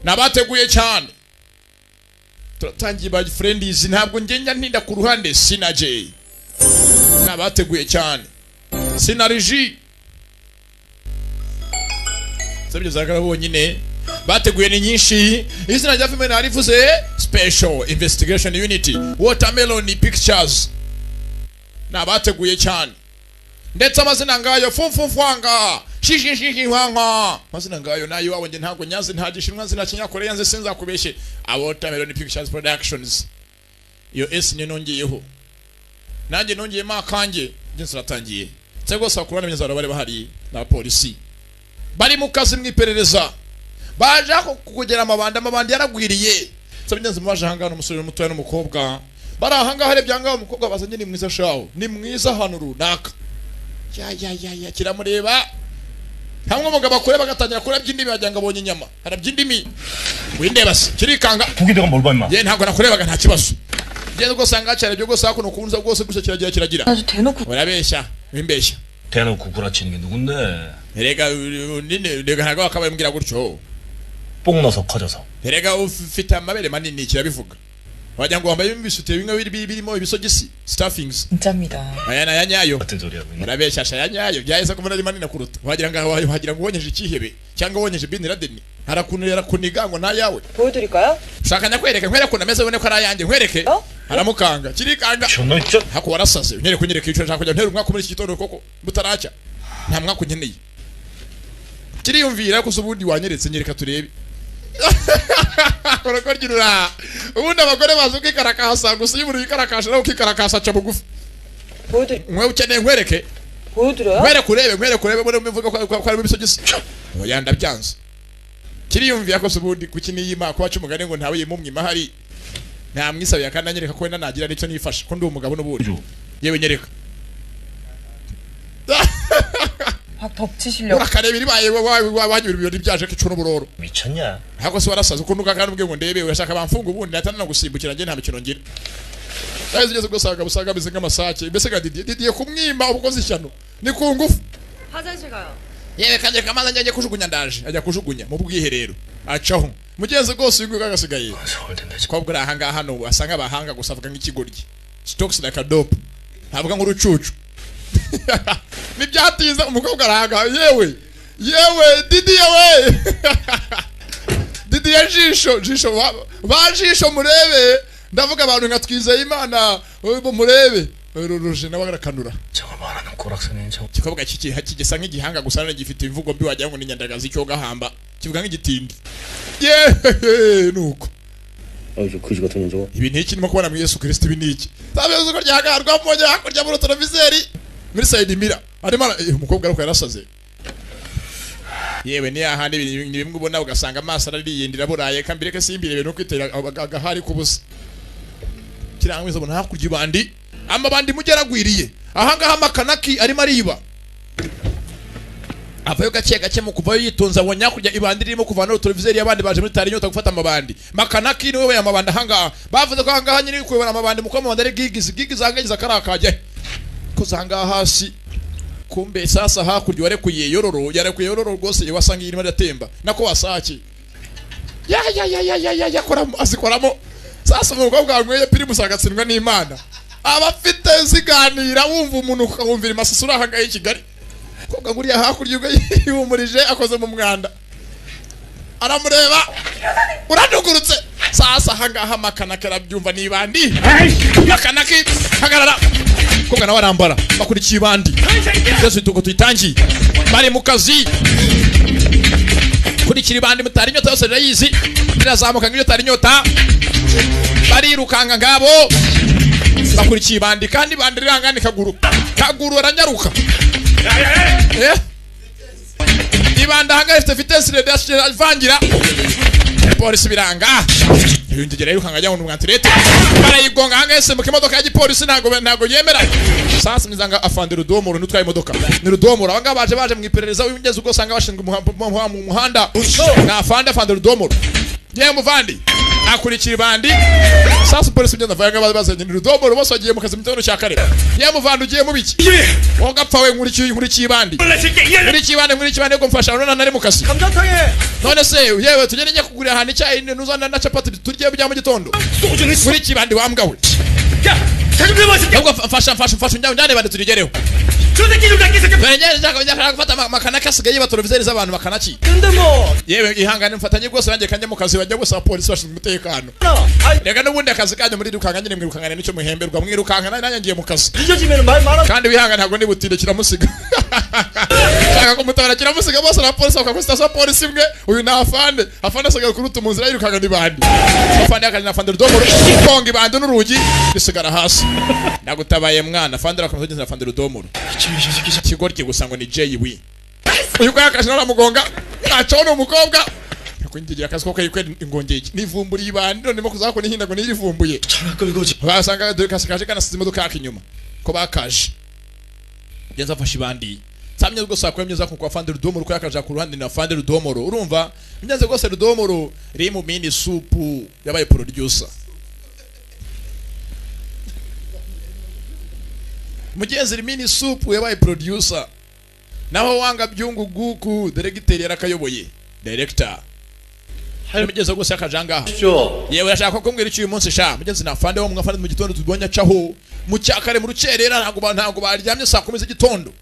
nabateguye cyane turatangiye ba friends ntabwo ngenya ntinda ku ruhande sina J nabateguye cyane sina Regi sabye zakara bonyine bateguye ni nyinshi izina rya filime narivuze Special Investigation Unit Watermelon Pictures nabateguye cyane ndetse amazina ngayo fumfumfwanga shishishihiwanga mazina ngayo nayo wabonye ntago nyazi ntagishinwa zina kinyakoreya nze sinza kubeshe Watermelon Pictures Productions iyo S ni nongiyeho nanjye nongiye makanje nje ratangiye tsego sakurana bizaro bari bahari na polisi bari mu kazi mwiperereza baje kugera amabandi yaragwiriye sabinyenze mubaje hangana umusore mutoya n'umukobwa bari ahanga hari byanga umukobwa bazanye ni mwiza shaho ni mwiza hano runaka ya kiramureba hamwe umugabo akore bagatangira kurabya indimi bajyanga abonye inyama arabya indimi windeba se kirikanga kugira ngo mbona ye ntabwo nakurebaga nta kibazo genda go sanga cyane byo gose hakuno kunza gose gusa kiragira urabeshya wimbeshya 대놓고 구라치는 게 누군데 내가 내가 하고 아까 mbwira gutyo 뽕 넣어서 커져서 내가 ufite amabere manini kirabivuga wajya ngo wambaye ibisute bimwe birimo ibisogisi stuffings 진짜입니다. aya na yanyayo 같은 소리 하고 있네 urabeshya yanyayo byahise kumara manini kuruta wagira ngo wonyeje ikihebe cyangwa wonyeje bin Laden harakunira kuniga ngo nayawe 보여드릴까요? shakanya kwereke nkwereke nameze ubone ko ari ayanjye nkwereke aramukanga kirikanga 저너 있죠? hako warasaze kunyereka icyo nshaka kujya ntera umwaka muri iki gitondo koko butaracya nta mwaka unkeneye kiriyumvira ko ubundi wanyeretse nyereka turebe urakorgira ubundi abagore bazo kwikarakasa gusa iyo muri karakasha nawe kwikarakasa cha bugufi mwe ukeneye nkwereke nkwereke urebe muri mvuga ko ari bisogisi yanda byanze kiriyumvira ko ubundi kukiniyima ko wacu mugane ngo ntawe yimumwima hari nta mwisabiye kandi anyereka ko wenda nagira nicyo nifasha ko ndi umugabo n'ubundi yewe nyereka 확 덮치시려고 urakareba iribaye wanyura ibirori byaje kicuna buroro 미쳤냐? hako se warasaze ukunuka kandi ubwe ngo ndebe urashaka bamfunga ubundi natana gusimbukira nge nta mikino ngira yaje ugeze gusanga busaga bizinga amasake mbese ga didiye kumwimba ubukoze ishyano ni ku ngufu 화장실 가요. yewe kanje kamaza njye kujugunya ndaje ajya kujugunya mu bwiherero acaho mugenze gose wingu kagasigaye 서울대인데 ko bwa hanga hano asanga bahanga gusavuga nk'ikigoryi stocks like a dope ntabwo nk'urucucu nibyatinza umukobwa aranga yewe Didiye jisho bajisho murebe ndavuga abantu nka twizeye Imana bo murebe ruje nabagarakanura 저거 말하는 꼬락선인 저 kikobwa kigisa nk'igihanga gusa none gifite imvugo mbi wagira ngo ni nyandagazi cyo gahamba kivuga nk'igitindi nuko 저 그지 같은 년 저거 ibi ntiki nimo kubona mu Yesu Kristo ibi niki tabezo ko ryagarwa mmoja hakurya muri televiseri muri side mira arimo umukobwa ariko yarasaze yewe ni ahandi bimwe ubona ugasanga amaso arariyendira buraye kambireke simbire no kwitera agahari kubusa kirangwiza bona hakurya ibandi amabandi mugeragwiriye ahanga hamakanaki arimo ariba avayo gake mu kuvayo yitonza wonya kurya ibandi ririmo kuvana televiseri y'abandi baje muri tari nyota gufata amabandi makanaki niwe yamabandi ahanga bavuze ko ahanga nyine kwibona amabandi muko amabandi ari gigiz ahangagiza karakajye kuzanga hasi kumbe sasa hakurya warekuye yororo rwose wasanga irimo aratemba nako wasaki ya koramo azikoramo sasa umukobwa wamweye piri musagatsindwa n'Imana abafite ziganira wumva umuntu ukumvira imasusura ahangaye Kigali kobwa nguriya hakurya ubwo yumurije akoze mu mwanda aramureba uradugurutse sasa hangaha makanaka arabyumva nibandi makanaki hagarara kobwa nawe arambara bakurikiye ibandi byose tuko tuyitangiye bari mu kazi kurikira ibandi mutari nyota yose rayizi birazamuka ngiyo tari nyota barirukanga ngabo bakurikiye ibandi kandi bandi rirangani kaguru aranyaruka ibanda hanga ifite vitesse de alvangira polisi biranga yundegera yirukanga ajya mu mwantirete barayigonga hanga ese mu kimodoka ya gipolisi ntago yemera sasa nizanga afande rudomoro nutwaye imodoka ni rudomoro abanga baje mu iperereza w'ingeze ugo sanga bashinzwe mu muhanda na afande rudomoro ye muvandi hakurikira bandi sasa polisi byo ndavanga bazanye rudomoro bose bagiye mu kazi mitono cya kare yamuvanda ugiye mu biki wogapfa we nkurikiye bandi nkurikiye ko mfasha none nari mu kazi none se yewe tugende njya kugura ahantu icyayi nuzana na chapati turye bya mu gitondo nkurikiye bandi wambwa we fasha njyane bandi turigereho gufata makana kasigaye batorovizeri z'abantu bakanaki yewe ihangane mfatanye rwose nanjye kanje mu kazi bajya gusa polisi bashinzwe umutekano rega n'ubundi akazi kanjye muri dukanga nyine mwirukangane nicyo muhemberwa mwirukankana nanjye ngiye mu kazi kandi wihangane ntabwo nibutinde kiramusiga shaka kumutabara kiramusiga bose na polisi bakakwita so polisi imwe uyu na afande asigaye kuruta mu nzira yirukanga n'ibandi afande akaje na afande rudomoro konga ibandi n'urugi bisigara hasi ndagutabaye mwana afande arakomeza afande rudomoro kigorye gusa ngo ni JW uyu kwa akaje naramugonga acone umukobwa yakwinjigira akazi ko kayikwe ingongeye nivumburiye ibandi none mo kuzako nihinda ngo nirivumbuye basanga dukase kaje kana size imodoka yakinyuma ko bakaje genza afashe ibandi samye rwose akwemyeza ko kwa afande rudomoro ko yakaje ku ruhande na afande rudomoro urumva inyanze rwose rudomoro iri mu mini supu yabaye producer mugenzi mini supu yabaye producer naho wanga byungu guku director yarakayoboye director hari mugenzi gose akajanga yewe yashaka ko mbwira icyo uyu munsi sha mugenzi na fande wo mwafande mu gitondo tubonya caho mu cyakare mu rucerera ntago baryamye saa 10 z'igitondo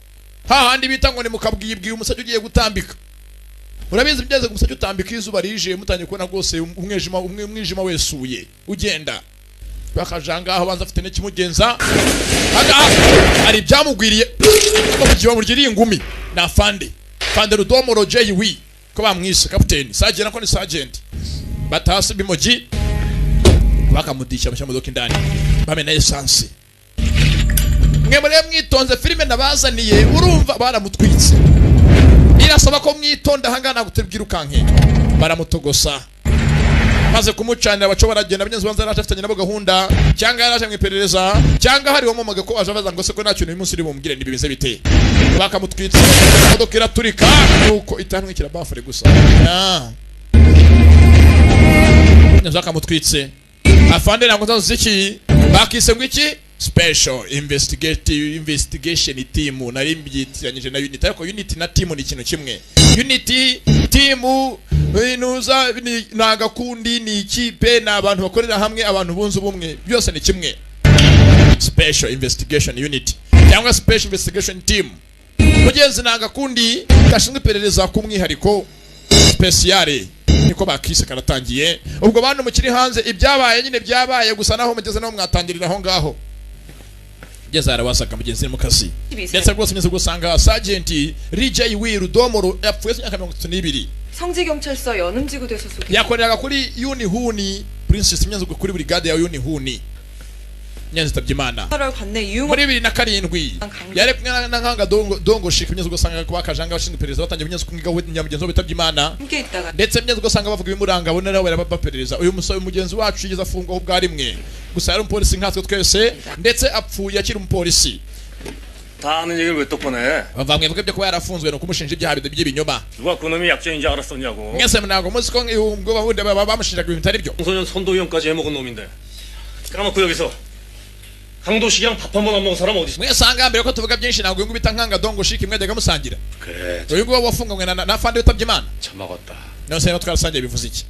hahandi bita ngo ni mukabwibwiye umusajyo ugiye gutambika urabizi mugenzi umusajyo utambika izuba rije mutanye kubona rwose umwijima wesuye ugenda bakajanga aho banza afite n'ikimugenza aga ari byamugwiriye ko mugiye murgiri ingumi na fande rudomoro JW ko bamwise captain sergeant ko ni sergeant batasi bimoji bakamudisha basha modoka indani bamena essence mwe muri mwitonze filime nabazaniye urumva baramutwitse irasaba ko mwitonda hangana gutebwira ukanke baramutogosa maze kumucanira baco baragenda abanyenzi banza yarafitanye nabo gahunda cyangwa yaraje mwiperereza cyangwa hari wo mumaga ko aje baza ngo se ko nta kintu uyu munsi uri bumugire nibibize bite bakamutwitsa imodoka iraturika nuko itanwikira bafure gusa nyaza kamutwitse afande nango ziki bakise ngo iki special investigation team nari mbyitiranyije na unit ariko unit na team ni ikintu kimwe unity team inuza nagakundi ni ikipe na abantu bakorera hamwe abantu bunze ubumwe byose ni kimwe special investigation unit cyangwa special investigation team mugenzi nagakundi gashinzwe iperereza ku mwihariko speciale niko bakise karatangiye ubwo bantu mukiri hanze ibyabaye nyine byabaye gusa naho mugeze naho mwatangirira aho ngaho gezara wasaka mugenzi mu kazi ndetse rwose neze gusanga sergeant JW rudomoro yapfuye imyaka 32 성지경찰서 연음지구대에서 yakoreraga kuri Unihuni princess nyanze kuri brigade ya Unihuni nyanze tabyimana muri 2007 yare nkanga dongo shika nyanze gusanga kwa kajanga bashinzwe perezida batangiye nyanze kumwiga we nyamugenzi bitabyimana ndetse nyanze gusanga bavuga ibimuranga bonera barabaperereza uyu musabe mugenzi wacu yigeze afungwa ubwo ari mwe gusa yari umupolisi nkatwe twese ndetse apfuye akiri umupolisi 다는 얘기를 왜 또 꺼내? bavamwe vuga byo kuba yarafunzwe no kumushinja ibyaha by'ibinyoma 누가 그놈이 약죄인지 알았었냐고. mwese mnago muzi ko ngo babude bamushinja ibintu bitari byo 청소년 선도위원까지 해먹은 놈인데 까먹고 여기서 강도식이랑 밥 한 번 안 먹은 사람 어디 있어? mwese anga mbere ko tuvuga byinshi ntabwo ngo bita nkanga dongo shiki mwedega musangira 그래 uyu ngo wafunganywe na fande utabyimana 처먹었다. nose no twarasangiye bivuze iki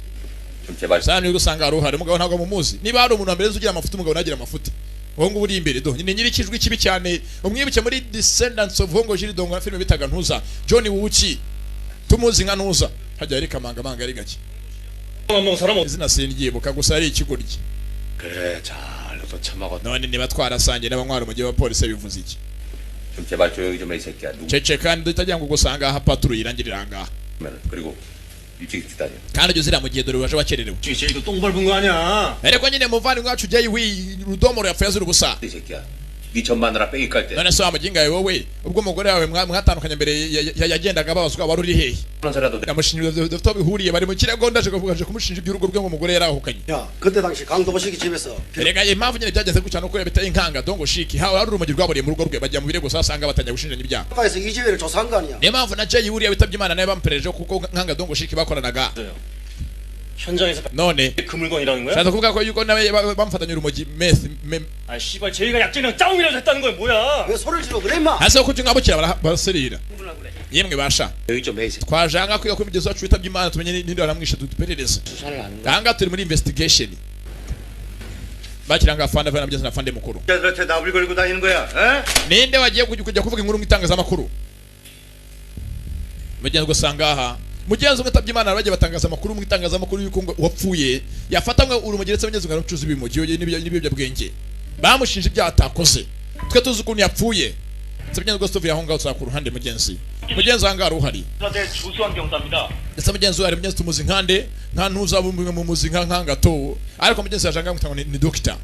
좀 제발. sana yuko usanga aruhare umugabo ntabwo mumuzi niba ari umuntu wambere ugira amafuta umugabo nagira amafuta wowe ngo uri imbere do nyine nyirikijwe kibi cyane umwibuke muri Descendants of Hongo Jiri dongo na filime bitaga Ntuza John Wuchi tumuzi nka Ntuza hajya ari kamanga manga ari gake 안 먹은 사람 어디? izina singibuka gusa ari ikiguryi 그래 잘도 처먹었다. none niba twarasangiye n'abanywanyi mu gihe wa police bivuze iki 좀 제발 조용히 좀 해 이 새끼야. 누구 cece kandi utagira ngo gusanga aha patrouille irangirira ngaha 그리고 일찍 기다려. kandi ujye uzira mu gihe dore waje wakererewe 쟤도 똥 밟은 거 아니야? ariko nyine muvandimwe wacu JW rudomoro yapfuye azira ubusa 이 새끼야. 네 천마누라 뺑이 깔 때. none se wamuginga wowe ubwo umugore wawe mwatandukanye mbere yagendaga babazwa wari uri hehe 그런 소리라도 yamushinja dufite bihuriye bari mu kirego ndaje kuvugaje kumushinja iby'urugo rwe ngo umugore yarahukanye 야, 그때 당시 강도식이 집에서 rega impamvu nyine byagenze gutya nuko yabitaye inkanga dongo shiki hawe hari urumogi rwaburiye mu rugo rwe bajya mu birego sasanga batangiye gushinjanya ibyaha 가에서 이 집에를 조사한 거 아니야? niyo mpamvu na JW yabitabye imana nayo bamuperereje kuko nkanga dongo shiki bakoranaga 현장에서 none 그 물건이라는 거야? shaza kuvuga ko yuko nawe bamfatanya urumogi meth 아 씨발 저희가 약쟁이랑 짜움이라도 했다는 거야 뭐야? 왜 소리를 지르고 그래 임마. hasi ko cyungabukira baraserira yemwe basha 여기 좀 매세. twajanga kwiga ko imigezo yacu yitabye Imana tumenye ninde waramwishe duperereze 수사를 하는 ganga turi muri investigation bakiranga afande afande mugeze na afande mukuru 자들한테 나불 걸고 다니는 거야? 에? ninde wagiye kujya kuvuga inkuru mu itangazamakuru mugenzi gusanga aha mugenzi umwe tabye Imana bagiye batangaza amakuru mu itangazamakuru yuko wapfuye yafatamwe urumogeretse mugenzi ngaro cuza ibimogi n'ibyo bwenge bamushinje ibyaha atakoze twe tuzi ukuntu yapfuye mugenzi gose tuvuye aho ngaho tuzakura ku ruhande mugenzi wangaro uhari 네 주수환 경사입니다. ndetse mugenzi wari mugenzi tumuzi nkande nta ntuzabumwe mu muzi nkangato ariko mugenzi yajanga ngo ni doctor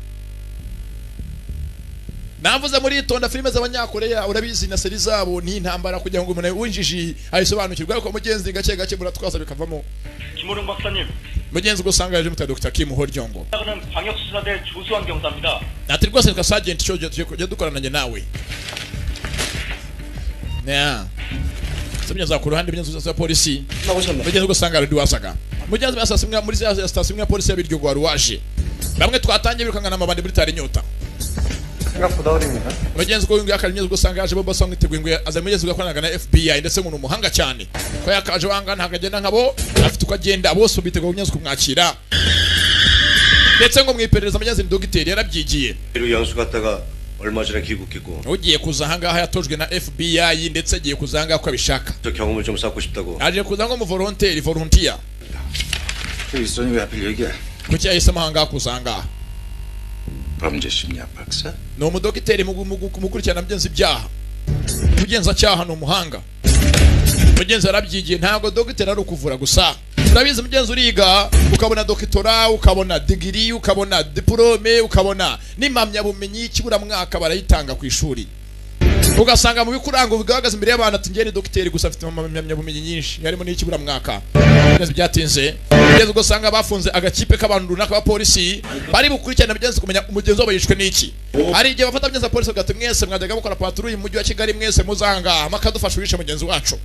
navuze muri itonda filime z'abanyakoreya urabizi na seri zabo ni intambara kugira ngo umuntu winjiji ayisobanukirwe ariko mugenzi gake gake muratwaza bikavamo 김호룡 박사님. mugenzi gusanga yaje muta Dr. Kim Horyongo 저는 광역수사대 조수환 경사입니다. ati rwose ka sergeant cyo dukorana nawe na mugenzi ku ruhande mugenzi za polisi 나오셨네. mugenzi gusanga radi wasaga mugenzi basasimwa muri za station ya polisi y'abiryo gwari waje bamwe twatangiye birukangana amabandi muri tari nyota 생각보다 어립니다. mugenzi ko yungu yakari mugenzi gusanga yaje bobo sanga iteguye ngo aza mugenzi gakoranaga na FBI ndetse ngo umuhanga cyane ko yakaje wanga ntagagenda nkabo afite uko agenda bose biteguye mugenzi kumwakira ndetse ngo mwiperereza mugenzi ni dogiteri yarabyigiye 로 연수 갔다가 얼마 전에 귀국했고 ugiye kuza ahangaha yatojwe na FBI ndetse agiye kuzanga ko abishaka 저 경험을 좀 쌓고 싶다고. aje kuzanga mu volunteer 그 일선이 왜 하필 얘기야? kuki yahisemo ahangaha kuzanga 범죄 심리학 박사? ni umudogiteri mukurikirana mugenzi ibyaha mugenzacyaha ni umuhanga mugenzi yarabyigiye ntabwo dogiteri ari ukuvura gusa urabizi mugenzi uriga ukabona dokitora ukabona digiri ukabona diplome ukabona n'impamyabumenyi y'ikiburamwaka barayitanga ku ishuri ugasanga mu bikuranga bigaragaza imbere y'abantu ati ngeni dogiteri gusa afite impamyabumenyi nyinshi harimo n'ikiburamwaka neza byatinze mugenzi ugasanga bafunze agakipe k'abantu runaka ba polisi bari bukurikirana mugenzi kumenya umugenzi wabo yishwe n'iki hari igihe bafata mugenzi wa polisi bagati mwese mwajyaga mukora patrouille mu mujyi wa Kigali mwese muzanga makadufasha wishe mugenzi wacu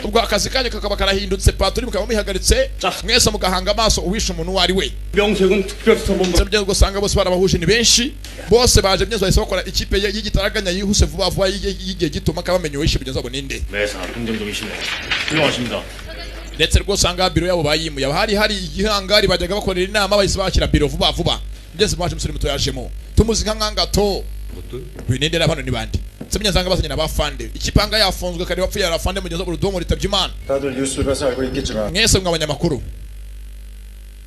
ubwo akazi kanyu kakaba karahindutse patrouille mukaba mihagaritse mwese mugahanga amaso uwishe umuntu uwo ari we 명색은 특별수사본부. mugenzi ugasanga bose barabahuje ni benshi bose baje mugenzi bahise bakora ikipe y'igitaraganya yihuse vuba vuba y'igihe gituma kabamenye wishe mugenzi wabo ninde 매사 긍정적이시네. 훌륭하십니다. ndetse rwose usanga biro yabo bayimuye hari igihangari bajyaga bakorera inama bahise bakira biro vuba vuba mugenzi wacu musore muto yajemo tumuzi nkangangato binendera hano ni bandi semenya zanga basanye na bafande ikipanga yafunzwe kari wapfuye arafande mugenzi wabo rudomo ritabye Imana 다들 뉴스를 봐서 알고 있겠지만 mwese mw'abanyamakuru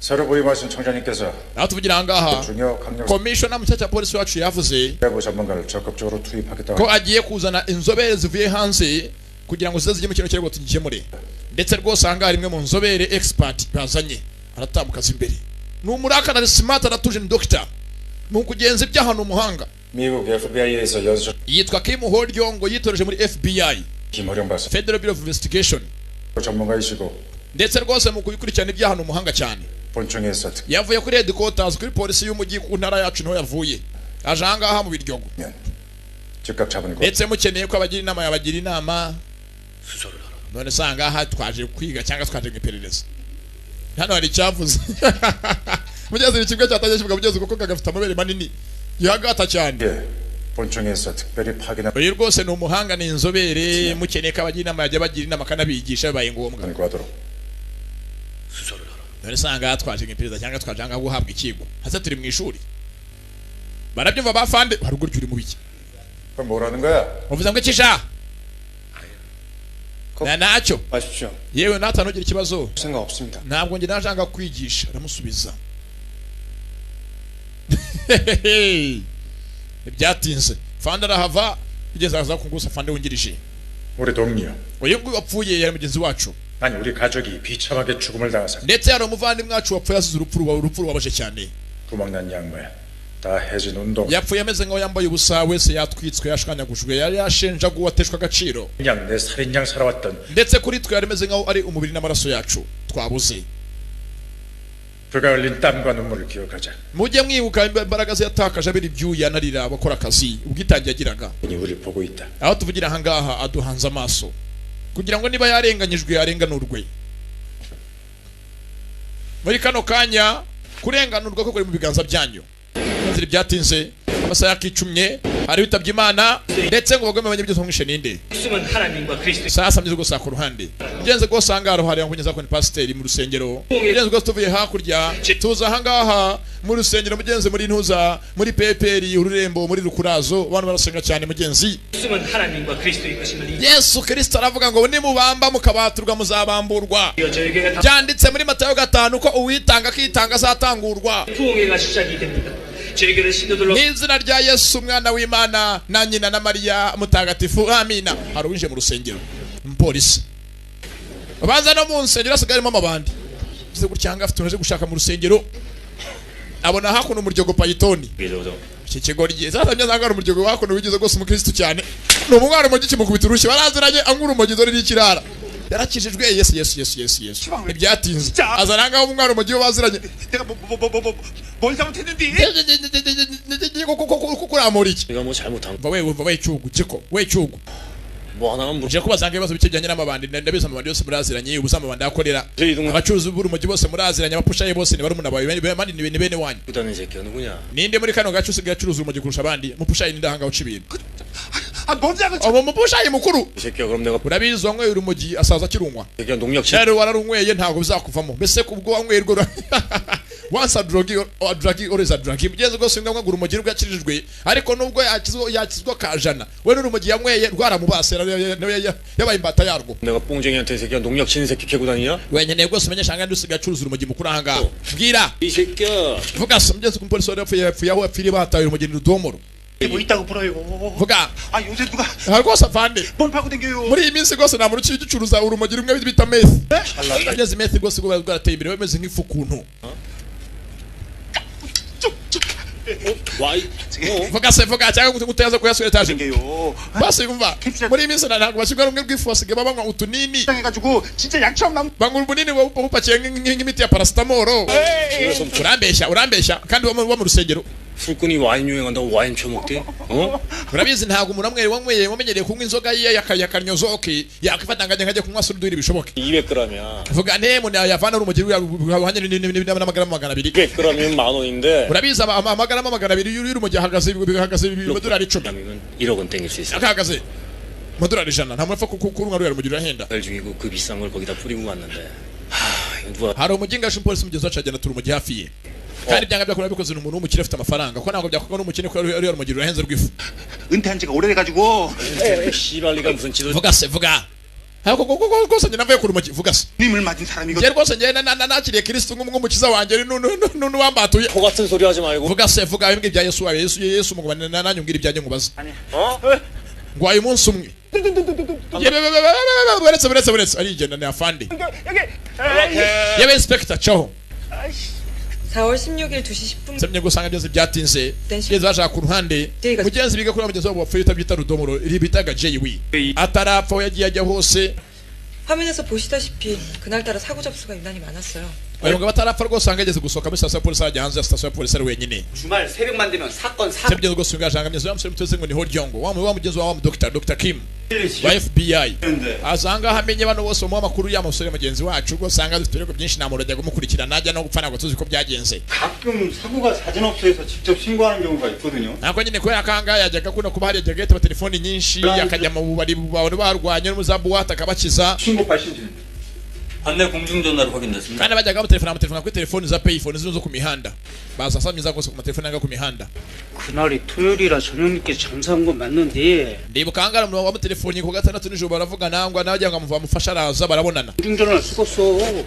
새로 부임하신 청장님께서 aho tuvugira ahangaha 중요 강력 komishona mucyaca polisi wacu yavuze 내부 전문가를 적극적으로 투입하겠다고 ko agiye kuzana inzobere zivuye hanze kugira ngo zize zijye mu kintu kirego tugikemure ndetse rwose ahangaha rimwe mu nzobere expert bazanye aratambuka imbere ni umurakana smart aratuje ni doctor mu kugenza ibyaha ni umuhanga 미국 FBI에서 연수 yitwa Kim Horyongo yitoreje muri FBI 김호령 박사 Federal Bureau of Investigation 전문가이시고 ndetse rwose mu kubikurikirana ibyaha ni umuhanga cyane 본청에서 yavuye kuri headquarters kuri polisi y'umujyi ku ntara yacu niho yavuye aje ahangaha mu biryogo 특면 즉각 잡은 것 ndetse mukeneye ko abagira inama yabagira inama none se ahangaha twaje kwiga cyangwa twaje mu iperereza hano hari icyavuze mugeze ikigo cyatangiye kivuga mugeze kuko kagafite amabere manini yihagata cyane 예, 본청에서 특별히 파견한 uyu rwose ni umuhanga ni inzobere mukeneye ko abagira inama yajya bagira inama kanabigisha bibaye ngombwa 과도록 none se ahangaha twaje mu iperereza cyangwa twaje ahangaha guhabwa ikigo hasa turi mu ishuri barabyumva bafande haruguru uri mu biki 그럼 뭐라는 거야? uvuze ngo ikisha na nacyo 마십시오. yewe natanogira ikibazo 생각 없습니다. ntabwo njye najanga kwigisha aramusubiza ntibyatinze fande arahava kugeza aza kungusa fande wungirije 우리 동료 uyu nguyu wapfuye yari mugenzi wacu 아니 우리 가족이 비참하게 죽음을 당해서 ndetse hari umuvandimwe wacu wapfuye asize urupfu rubabaje cyane 도망난 양모야 다 해진 운동 yapfuye ameze nk'aho yambaye ubusa wese yatwitswe yashwanyagujwe yari yashenjaguwe ateshwa agaciro 그냥 내 살인양 살아왔던 ndetse kuri twe yari ameze nk'aho ari umubiri n'amaraso yacu twabuze 그가 흘린 땀과 눈물을 기억하자 mujye mwibuka imbaraga ze yatakaje abira ibyuya anarira abakora akazi ubwitange yagiraga 우리 우리를 보고 있다 aho tuvugira ahangaha aduhanze amaso kugira ngo niba yarenganyijwe arenganurwe muri kano kanya kurenganurwa ko kuri mu biganza byanyu nzira byatinze amasaha yakicumye hari bitabye Imana ndetse ngo bagome abanyabyose mwishe ninde sasa myizo gusa ku ruhande ngenze go sangaro hari yakunyeza ko ni pasiteri mu rusengero ngenze go tuvuye hakurya tuza hangaha mu rusengero mugenze muri ntuza muri peperi ururembo muri rukurazo abantu barasenga cyane mugenzi Yesu Kristo aravuga ngo ni mubamba mukabaturwa muzabamburwa byanditse muri Matayo 5 ko uwitanga kitanga azatangurwa n'izina rya Yesu umwana w'Imana na nyina na Mariya mutagatifu amina. Hari uwinje mu rusengero umupolisi abanza no mu nsengero asigarimo amabandi kize gucyanga afite unaje gushaka mu rusengero abona hakuno umuryogo payitoni iki kigorye zatamye zangara umuryogo hakuno wigize gose umukristo cyane no umwana mu giki mukubita urushyi baraziranye angura umugizo n'ikirara yarakijijwe yes ibyatinze azaranga umwana mu gihe baziranye 뭘 잘못했는데? kukuramura iki 내가 뭐 잘못한 왜 cyugu kiko we cyugu 뭐 하나만 물어. je kubazanga ibibazo bikijyanye n'amabandi ndabiza amabandi yose muraziranye ubuzama amabandi akorera abacuruzi buri mu gihe bose muraziranye abapushaye bose ni barumuna bawe bandi ni bene wanyu 부다는 새끼야 누구냐? ninde muri kano gacu usigaye acuruza urumogi kurusha abandi mupushaye ninde hanga uca ibintu 뭔지 abo mupushaye mukuru 이 새끼야 그럼 내가 urabizi wanyweye urumogi asaza kirunwa 새끼야 농약 치. rero wararunyweye ntago bizakuvamo mbese kubwo wanyweye rwo once a drug or drug always a drug mugeze gose ngwa urumogi rwakirijwe ariko nubwo yakizwa kajana we n'urumogi yanyweye rwaramubasera yabaye imbata yarwo 내가 뽕쟁이한테 이 새끼야 농약 치는 새끼 캐고 다니냐? wenyene gose umenyesha ngandi usigaye acuruza urumogi mukuru ahanga bwira 이 새끼야. vuga mugeze kumpolisi wari yapfuye aho yapfiriye bataye urumogi rudomoro 뭐 있다고 풀어요. vuga 아 요새 누가 rwose afande 뭘 파고 댕겨요? muri iyi minsi rwose nta muntu uciye ucuruza urumogi rumwe bita meth ageze meth rwose rwarateye imbere bameze nk'ifu kuntu 와이. vuga cyangwa guteza kuyasura etaje 댕겨요. basi umva muri iyi minsi ntabwo bashyirwa rumwe rw'ifu basigaye banywa utunini 해가지고 진짜 약처럼 남. banywa ubunini bupakiye nk'imiti ya paracetamol urambeshya kandi wo mu rusengero 술꾼이 와인 유행한다고 와인 처먹대? 어? urabizi ntabwo umuntu wanyweye wamenyereye kunywa inzoga ye yakaryozoke yakwifatanganya nkajya kunywa surudwiri bishoboke 200g이야. vuga muntu yavana urumogi ruhanye n'amagarama 200 200g이면 10,000원인데. urabizi amagarama 200 y'urumogi ahagaze amadolari 10 그러면 1억은 땡길 수 있어. akahagaze amadolari 100 nta muntu apfa kurunywa ruriya rumogi rurahenda 별 중이고 그 비싼 걸 거기다 뿌리고 왔는데. 하, 이거 누가 hari umuginga umupolisi mugenzi wacu agenda turumogi hafi ye kandi byanga byakora bikoze umuntu w'umukire afite amafaranga ko ntabwo byakorwa n'umukene ko ari rumogi rurahenze rw'ifu 은퇴한 지가 오래돼가지고 씨발리가 무슨 지도 vuga se vuga rwose njye navuye ku rumogi vuga se 님을 맞은 사람이거든. njye rwose njye nakiriye kristo nk'umukiza wanjye n'uwambatuye 코 같은 소리 하지 말고. vuga se vuga imbwira ibya yesu wawe yesu mugabane nanjye umbwira ibyanjye nkubaza 어? ngwaye umunsi umwe buretse arigenda ni afande yewe inspector caho 4월 16일 2시 10분 semye gusanga byose byatinze yeze bashaka ku ruhande mugenzi biga kuri mugenzi wabo wapfuye utabyita rudomoro ribitaga JW atarapfa yagiye ajya hose 화면에서 보시다시피 그날따라 사고 접수가 유난히 많았어요. uyu mugabo atarapfa rwose ahageze gusohoka muri sitasiyo ya polisi ajya hanze ya sitasiyo ya polisi ari wenyine 주말 새벽만 되면 사건 semye rwose ugashanga mugenzi wamusore muteze ngo ni Horjongo wa mugenzi wa Dr. Kim wa FBI azanga hamenye bano bose mu makuru ya musore mugenzi wacu rwose anga dufite ibirego byinshi nta muntu ajya kumukurikirana najya no gupfa ntabwo tuzi ko byagenze 가끔 사고가 사전업소에서 직접 신고하는 경우가 있거든요. nako nyine kubera kanga yajyaga kuna kuba hari yajyaga yitaba telefoni nyinshi akajya mu bubari barwanye n'umuzabuwata akabakiza 신고 발신. 반대 공중전화로 확인됐습니다. kandi bajyaga bamutelefona kuri telefoni za payphone zo ku mihanda basasamyiza rwose ku matelefoni yanga ku mihanda 그날이 토요일이라 저녁늦게 장사한 건 맞는데 ndibuka hangara umuntu wamutelefoni ku gatandatu nijoro baravuga nangwa nabagira ngo amufasha araza barabonana 공중전화를 쓰겠어.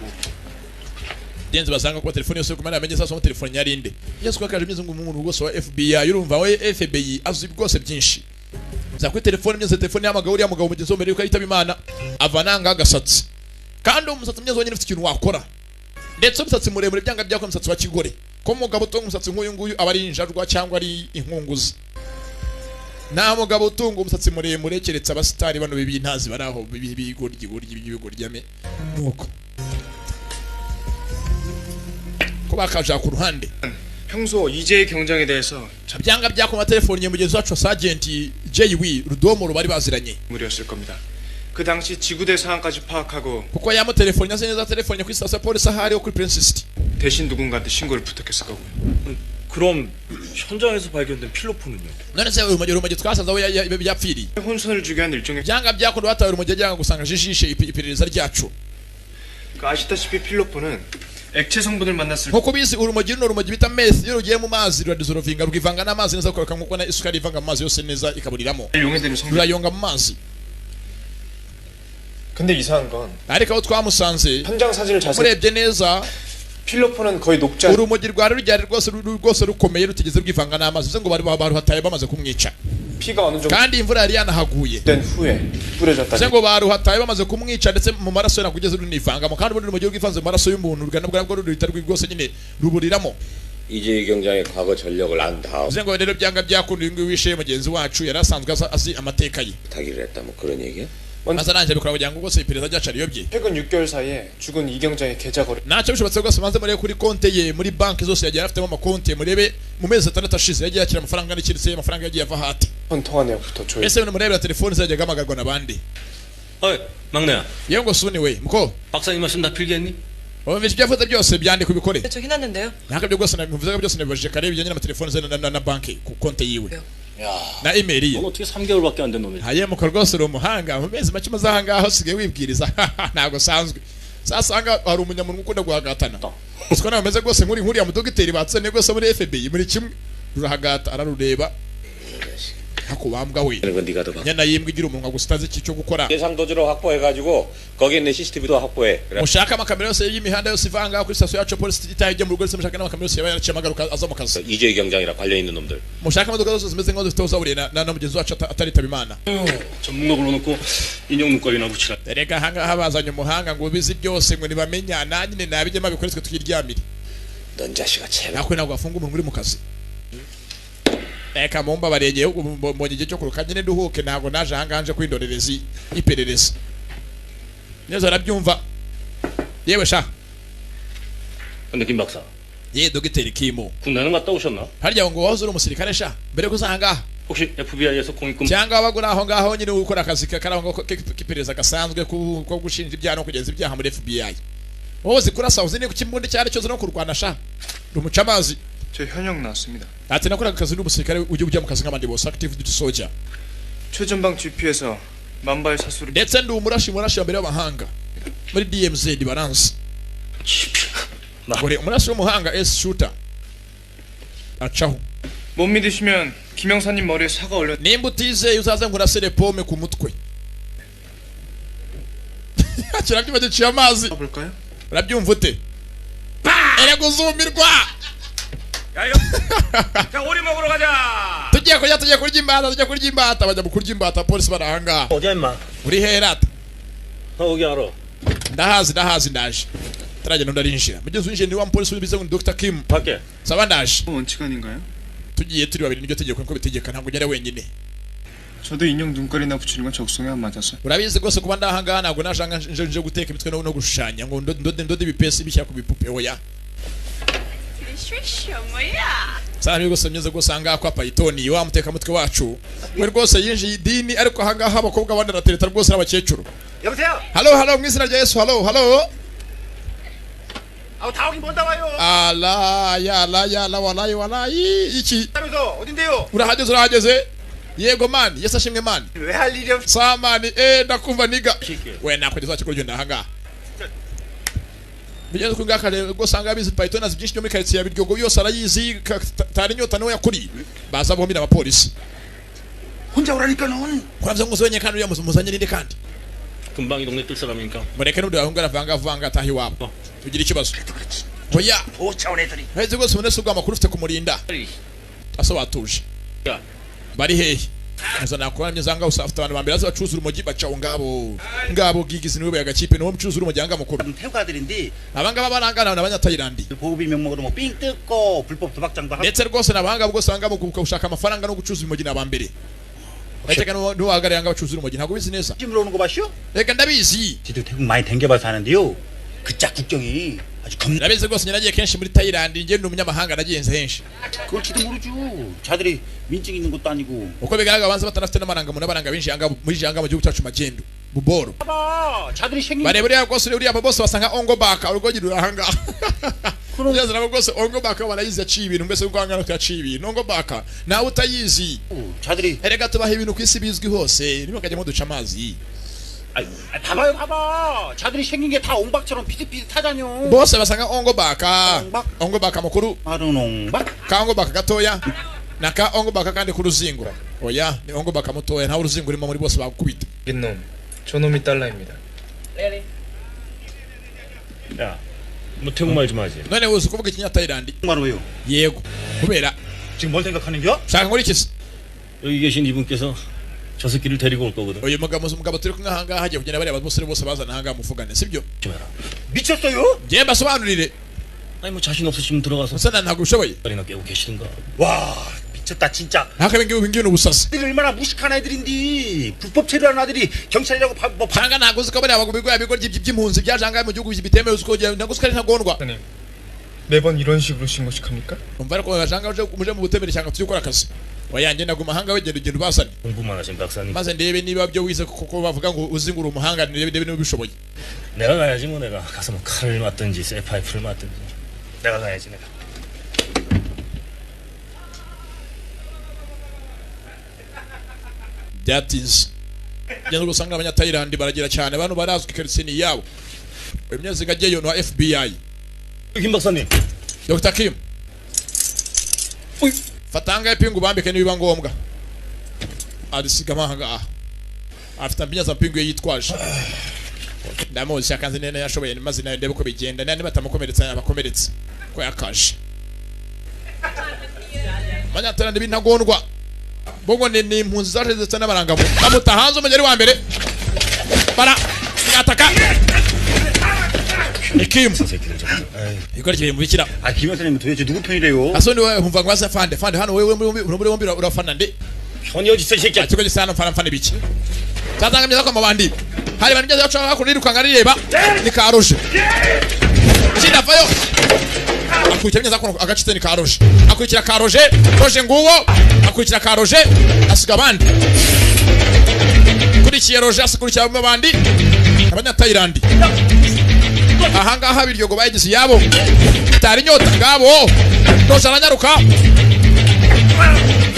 denze basanga ko telefoni yose kumana amenye sasa mu telefoni yarinde yesu ko kaje myiza ngo umuntu rwose wa FBI urumva we FBI azi rwose byinshi za kuri telefoni myiza telefoni y'amagabo uri amugabo mugenzi w'umere yuko yitaba imana avananga agasatsi kandi umusatsi mwiza wonyine ufite ikintu wakora ndetse umusatsi muremure byanga byako umusatsi wa kigore ko mugabo utunga umusatsi nk'uyu nguyu aba ari injarwa cyangwa ari inkunguzi nta mugabo utunga umusatsi muremure keretse abasitari bano bibintazi bari aho bigoryi nuko ko bakaja ku ruhande 평소 이재의 경장에 대해서 byanga byako amatelefoni mugenzi wacu Sergeant JW Rudomoro bari baziranye 무리였을 겁니다. 그 당시 지구대 상황까지 파악하고 kuko yamutelefoni neza telefoni kuri sitasiyo ya polisi ahari kuri Prince City 대신 누군가한테 신고를 부탁했을 거고요. 그럼 현장에서 발견된 필로폰은요? none se urumogi twasanze aho yapfiriye 혼선을 주게 한 일종의 byanga byakorewe hatawe urumogi yajyaga gusanga jishishe iperereza ryacu. 아시다시피 필로폰은 액체 성분을 만났을 nkuko bizi urumogi runo rumogi bita meth iyo rugiye mu mazi ruradizorovinga rukivanga n'amazi neza kuko nkuko na isukari ivanga mu mazi yose neza ikaburiramo 용해되는 성분. rurayonga mu mazi. 근데 이상한 건 ariko aho twamusanze 현장 사진을 자세히 murebye neza 필로폰은 거의 녹지 않 urumogi rwari ruryari rwose rukomeye rutigeze rwivanga n'amazi bivuze ngo bari baruhataye bamaze kumwica 피가 어느 정도 kandi imvura yari yanahaguye 된 후에 뿌려졌다. bivuze ngo baruhataye bamaze kumwica ndetse mu maraso ye nagugeze runivangamo kandi ubundi urumogi rwivanze mu maraso y'umuntu rwabwo ruhita rwose nyine ruburiramo. 이재희 경장의 과거 전력을 안 다음 bivuze ngo rero byanga byakunda uyu nguyu wishe mugenzi wacu yari asanzwe azi amateka ye 부탁을 했다 뭐 그런 얘기야? maze arangije bikora kugira ngo rwose iperereza ryacu ariyobye. 최근 6개월 사이에 죽은 이 경장의 계좌 거래 ntacyo bishobotse rwose maze murebe kuri konte ye muri banki zose yagiye afitemo amakonti murebe mu mezi 6 ashize yagiye yakira amafaranga n'ikiritse amafaranga yagiye ava hati 통화 내역부터 조회. ese murebera telefoni ze yajyaga amagarwa n'abandi. 어이 막내야, yewe ngo suni we muko 박사님 말씀 다 필기했니? wumvise ibyo yavuze byose byandika ubikore. 저 해놨는데요. ntabwo ibyo rwose nabivuze byose nabibajije kare bijyanye n'amatelefoni ze na banki ku konte yiwe 야, na email ye. 넌 어떻게 3개월밖에 안 된 놈이지? hayemuka rwose uri umuhanga mu mezi make maze ahangaha usigaye wibwiriza ntabwo usanzwe sasanga hari umunyamuntu ukunda guhagatana siko nawe ameze rwose nk'uriya mudogiteri batsene rwose muri FBI muri kimwe rurahagata ararureba hakubambwa we 그건 네가 더 nyana yimbwa igira umunwa gusa utazi iki cyo gukora. 예상 도주로 확보해가지고 거기에 있는 CCTV도 확보해. 그래. mushaka amakamera yose y'imihanda yose ivanga kuri sitasiyo yacu polisi itaye ijya mu rugo mushaka n'amakamera yose yaba yaraciye amagaruka aza mu kazi. 이재희 경장이랑 관련 있는 놈들. mushaka imodoka zose zimeze nk'aho zifite uzaburiye na mugenzi wacu ataritaba imana. 전문가 불러놓고 인형 눈깔이나 붙이라. erega ahangaha bazanye umuhanga ngo ubizi byose ngo ntibamenya nanjye nabijyemo abikoretswe tukiryamire. 넌 자식아 참. nakwe ntabwo wafunga umuntu uri mu kazi. reka mumba barengeye mbonye igihe cyo kuruka nyine duhuke ntabwo naje ahangaha nje kwindorereza iperereza neza arabyumva yewe sha. 근데 김 박사, ye dogiteri Kimo 군대는 갔다 오셨나? harya ngo wahoze uri umusirikare sha mbere ko usangaha 혹시 FBI에서 공익금 cyangwa wabagura aho ngaho nyine ukora akazi karangwa k'iperereza gasanzwe ko gushinja ibyaha no kugenza ibyaha muri FBI. wowe uzi kurasa uzi ku kimbunda cyari cyose no kurwana sha rumuca amazi. 저 현역 나왔습니다. ati nakoraga akazi n'umusirikare ujya mu kazi nk'abandi bose active duty soldier 최전방 GP에서 만발 사수를 ndetse ndi umurashi wa mbere w'abahanga muri DMZ balance umurashi w'umuhanga S shooter acaho. 못 믿으시면 김영사님 머리에 사과 올려. nimba utizeye uzaze ngo urasere pome ku mutwe. kirabyuma giciye amazi 볼까요? urabyumva ute erega uzumirwa. 야 이거 자 오리 먹으러 가자. tugiye kurya imbata bajya mu kurya imbata polisi barahanga. 어디야 임마? uri herata 너 여기 알아? ndahazi ndaje taragenda ndarinjira mugenzi winjiye ni wa polisi bize ngo Dr. Kim 밖에. saba ndaje 원칙 아닌가요? tugiye turi babiri niryo tegeko nko bitegeka ntabwo ugera wenyine. 저도 인형 눈깔이나 붙이는 건 적성에 안 맞아서. urabizi rwose kuba ndahangaha ntabwo naje nje guteka imitwe no gushushanya ngo ndode ibipesi bishyira ku bipupe oya. Sami rwose mnyeze rwose ahangaha kwa Pythoni wa mutekamutwe wacu we rwose yinjiye idini ariko ahangaha abakobwa bandi aratereta rwose n'abakecuru. 여보세요? halo mu izina rya Yesu halo. 다 오긴 뭔다 와요. ala yala walayi iki 하면서 어딘데요? urahageze yego man Yesu ashimwe man 왜 할 일이 없어? samani ndakumva niga we nakugeza cyo kugenda ahangaha bigenze ko ngaka rego sanga bizi Python azi byinshi byo muri quartier ya Biryogo yose arayizi tari nyota nawe yakuri baza bomira abapolisi 혼자 오라니까 넌. kwavye ngo zonye kandi uriya muzanye ninde kandi 금방 이 동네 뜰 사람이니까. mureke n'undi wahunga vanga atahi wabo tugira ikibazo oya 오차원 애들이. heze rwose umuntu ugwa amakuru ufite kumurinda aso batuje 야, bari hehe azana kuramye zanga usafite abantu bambere aza bacuza urumogi bacawo ngabo gigizi niwe yagakipe no mucuza urumogi anga mukuru 태국아들인데 abangaba barangana n'abanyatayilandi 고급 명목으로 뭐삥 뜯고 불법 도박장도 하고 ndetse rwose nabanga bwo sanga mu gushaka amafaranga no gucuza urumogi nabambere Echeka no wagara yanga bacuza urumogi ntago bizi neza 찜으로 오는 거 봤쇼? reka ndabizi 지도 태국 많이 댕겨봐서 하는데요 그 짝 국경이 아주 ndabizi rwose nyiragiye kenshi muri Thailand nge ndi umunyamahanga nagiyenze henshi 그걸지도 모르죠 자들이 민증 있는 것도 아니고 uko bigaragara banze batanafite n'amaranga mu nabaranga binji yanga muri janga mu gihugu cyacu magendo buboro bareba uriya rwose uriya bose basanga ongo baka urugogi rurahanga kugeza nabo rwose ongo baka barayizi yaciye ibintu mbese urwangano yaciye ibintu ongo baka nawe utayizi erega tubaha ibintu ku isi bizwi hose ntibakajyamo duca amazi 봐봐. 자들이 생긴 게 다 옹박처럼 비슷비슷하잖요. bose basanga ongo baka mukuru 마른 옹박? ka ongo baka gatoya naka ongo baka kandi ku ruzingo oya ni ongo baka mutoya nta uruzingo urimo muri bose bakubita 이놈 저놈이 달라입니다. 야, 뭐 태국말 좀 하지. none uzi kuvuga ikinyatayilandi 정말 왜요? yego kubera 지금 뭘 생각하는겨? shaka nkurikiza 여기 계신 이분께서 저 새끼를 데리고 올 거거든. uyu mugabo turi kumwe ahangaha hagiye kugenda bariya basore bose bazana ahangaha muvugane sibyo 미쳤어요? ngiye mbasobanurire 아니 뭐 자신 없으시면 들어가서 musa ntabwo ushoboye 자리나 깨고 계시든가. 와, 미쳤다 진짜. hakabe ngibi ubusasi 애들이 얼마나 무식한 애들인데 불법 체류하는 아들이 경찰이라고 방가 ntabwo uzi ko bariya bagabo bigoye bigo by'impunzi byaje ahangaha mu gihugu bitemewe uzi ko ntabwo uzi ko ari ntagondwa 선생님 매번 이런 식으로 신고식합니까? umva ariko bashanga muje mu butemere cyangwa tujye gukora akazi wayanjye naguma ahanga wegenda ubasane 공부만 하신 박사님. maze ndebe niba byo wize kuko bavuga ngo uzi ngo uri umuhanga ndebe niba bishoboye 내가 가야지 뭐 내가 가서 뭐 칼을 맞든지 쇠파이프를 맞든지 내가 가야지 내가. byatinze ngeze gusanga abanyatayilandi baragira cyane abantu barazwi karisini yabo imyezi gagiye no FBI 김 박사님. Dr. Kim fatanga ipingu bambike nibiba ngombwa adisiga mahanga afite ambinya za mpingu yitwaje ndamuzi yakanze nene yashoboye maze nayo ndebe ko bigenda nani batamukomeretsa abakomeretse ko yakaje manyatayilandi bintagondwa bongo ni impunzi zaje ndetse n'abarangabo bamuta hanze umugeri wa mbere bara ataka Kim ikora kibe mubikira 김 여사님 도대체 누구 편이래요? asoni wewe humva ngwase fande hano wewe muri bombi urafana ndi 현이 어디 있어 이 새끼야. kiko gisana mfana biki tazanga myaza kwa mabandi hari banje yacu bakuriruka rireba ni karoshe kinda fayo akurikira myaza kono agacitse ni karoshe akurikira karoje roje nguwo akurikira karoje asiga bandi kurikiye roje asikurikira mabandi abanyatayilandi ahangaha biryogo bayigize yabo tari nyota ngabo roje aranyaruka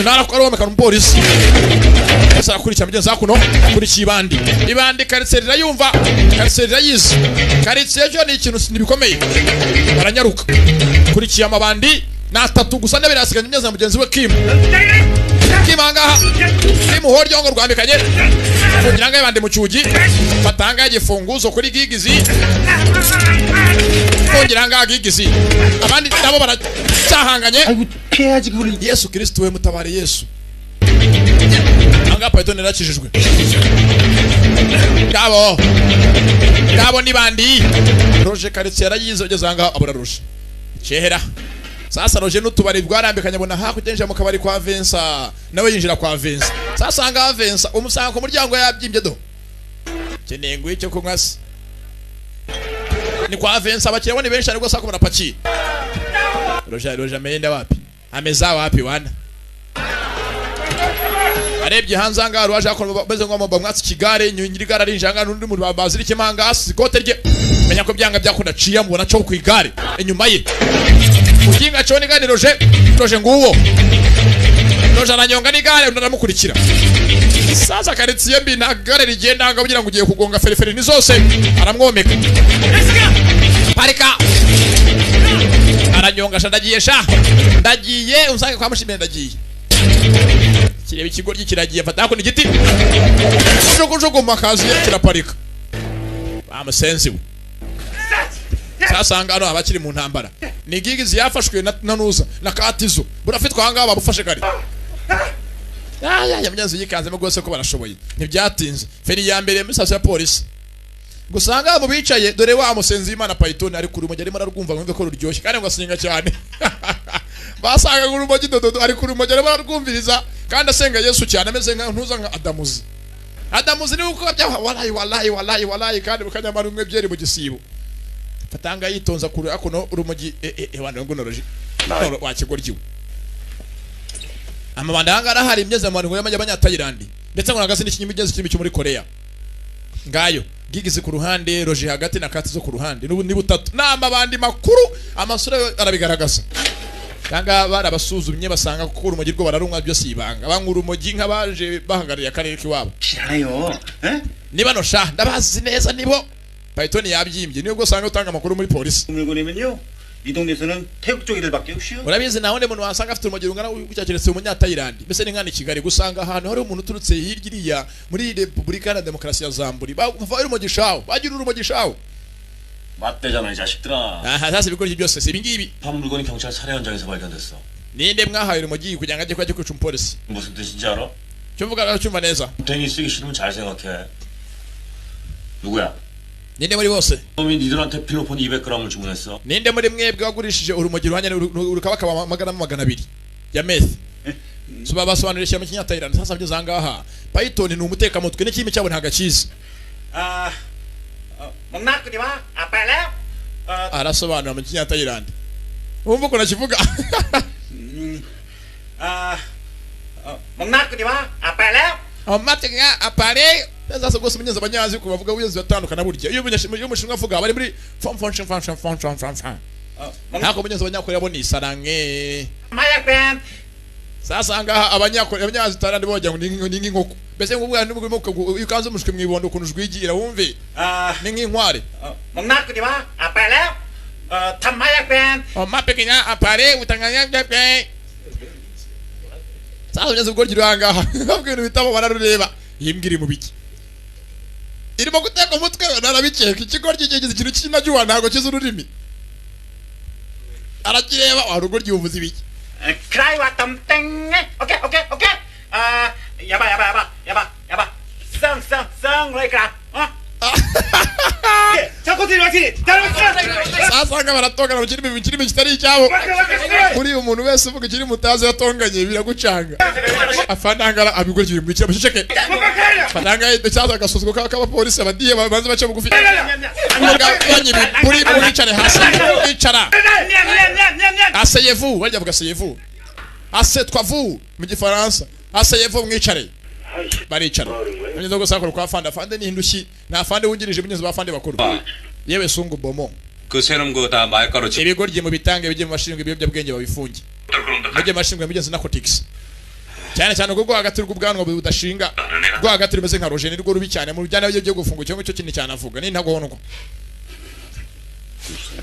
nara ko aromeka n'umupolisi asa kurikira mugenzi wakuno kurikiye ibandi kariserira yumva kariserira yize karitsiye cyo ni ikintu nibikomeye baranyaruka kurikiye amabandi natatu gusa ndabirasigaje imyezi mugenzi we Kim ahangaha Kim horyo ngo rwambikanye kugira ngo ibande mu cyugi batanga igifunguzo kuri gigizi kugira ngo gigizi abandi nabo baracyahanganye 피해야지 그걸. Yesu Kristo we mutabare Yesu anga Python nakijijwe ngabo ni bandi roje karitsiye yarayize ugeze anga abura roje chehera sasa roje n'utubari bwarambikanye bona hakugenje mu kabari kwa Vincent nawe yinjira kwa Vincent sasa anga Vincent umusanga ku muryango yabyimbye do kenengo icyo kunwasi ni kwa Vincent abakiriya ni benshi ariko sako barapaki roje ameenda wapi ameza wapi wana arebye hanze anga rwaje akora beze ngo mwatsi kigare nyirigara ari njanga n'undi mu baziri kimanga asikote rye menya ko byanga byakunda ciya mubona cyo ku igare inyuma ye ukinga cyo ni gani roje nguwo roje aranyonga ni gare ndaramukurikira sasa karitsiye mbi na gare rigenda anga kugira ngo ugiye kugonga ferefere ni zose aramwomeka parika aranyonga ndagiye usange kwa mushimye ndagiye kireba ikigoryi kiragiye fata ko ni giti jugo makazi kiraparika bamusensi we sasa ngano abakiri mu ntambara ni gigizi yafashwe na nuza na katizo burafitwa hanga babufashe kare yamyanze yikanzemo gose ko barashoboye ntibyatinze feri ya mbere misasa ya polisi gusanga mu bicaye dore wa musenzi Imana Python ari kuri umugeri mararwumva ngo ko ruryoshye kandi ngo asinga cyane basanga kuri umugeri dodo ari kuri umugeri mararwumviriza kandi asenga Yesu cyane ameze nka ntuza nka Adamuzi ni uko bya wallahi kandi bukanyamara umwe byeri mu gisibo fatanga yitonza kuri akono urumogi wana ngo noroje wakigoryiwe amabanda hanga arahari imyeze mu ngo y'abanyatayilandi ndetse ngo nagase n'ikinyimi igeze kirimo cyo muri Korea ngayo gigize ku ruhande roje hagati na kati zo ku ruhande ni butatu nama bandi makuru amasura arabigaragaza kanga barabasuzumye basanga ko urumogi rwo bararumwa byose ibanga bankura urumogi nk'abaje bahangariye akarere kiwabo 싫어요. niba no sha ndabazi neza nibo Python yabyimbye niyo bwo usanga utanga amakuru muri polisi 물건이면요. 이 동네에서는 태국 쪽 애들밖에 없이요. urabizi naho ne muntu wasanga afite urumogi rungana gucyakiretse umunyatayirandi mbese ni nkana Kigali gusanga ahantu hari umuntu uturutse hirya iriya muri Republika ya Demokarasi ya Zamburi bava urumogi shawo bagira urumogi shawo 맞대잖아 이 자식들아. aha sasa ibikoryo byose si ibingibi 판 물건이 경찰 살해 현장에서 발견됐어. ninde mwahaye urumogi kugira ngo ajye kwajya kwica umupolisi 무슨 뜻인지 알아? cyo mvuga cyumva neza 댕이 쓰기 싫으면 잘 생각해. 누구야? ninde muri bose 놈이 니들한테 필로폰 200g을 주문했어. ninde muri mwebwe wagurishije urumogi ruhanye rukabakaba 200 ya meth so babasobanurishije mu kinyatayirandi sasa byo zangaha Python ni umutekamutwe n'ikimi cyabo ntagakiza 먹나꾸리 와. 아빠래요. arasobanura mu kinyatayirandi wumva ko nakivuga 먹나꾸리 와. 아빠래요. amateka apare sasa gose munyenza abanyazi ko bavuga uyenzi batandukana burya iyo umushinwa avuga bari muri function ntako munyenza abanyakorera bo ni sarange 마약뱀. sasa ngaha abanyazi tarandi bojya ngo ni nk'inkoko mbese ngo ubwana n'ubwo ukanze umushwe mwibondo kuntu jwigira wumve ni nk'inkware 먹나꾸리 와. 아빠래요. 탐마약뱀. amapekenya apare utanganya bwe sasa munyenza ubwo giranga babwira bitabo bararureba yimbwiri mu biki irimo guteka umutwe narabikeka ikigoryi kigize ikintu cy'inajuwa ntago kiza ururimi arakireba warugo ryuvuze ibiki 크라이 왔던 땡. 오케이. 야바. 썽 라이크라. 자꾸 들어가지. sasa nga baratongana mu kirimi kitari icyabo kuri umuntu wese uvuga ikiri mutazi yatonganye biragucanga afanangara abigore kiri mu cyabo ceceke fananga cyasa gasuzgo k'abapolisi abadiye babanze bace bugufi banyibi kuri mwicare hasi icara asseyez-vous bajya vuga asseyez-vous asseyez-vous mu gifaransa asseyez-vous mwicare baricara ngizo gusakora kwa fande ni indushyi na fande wungirije bunyezo ba fande bakuru yewe sungu bomo 그 새놈 그거 다 말가루 치. ibigoryi mu bitange bijye mu mashinga ibiyobyabwenge babifunge mujye mashinga bijye narcotics cyane cyane ubwo hagati rw'ubwanwa budashinga rwo hagati rumeze nka roje ni rwo rubi cyane mu bijyana byo gufunga cyo kintu cyane avuga ni ntagondwa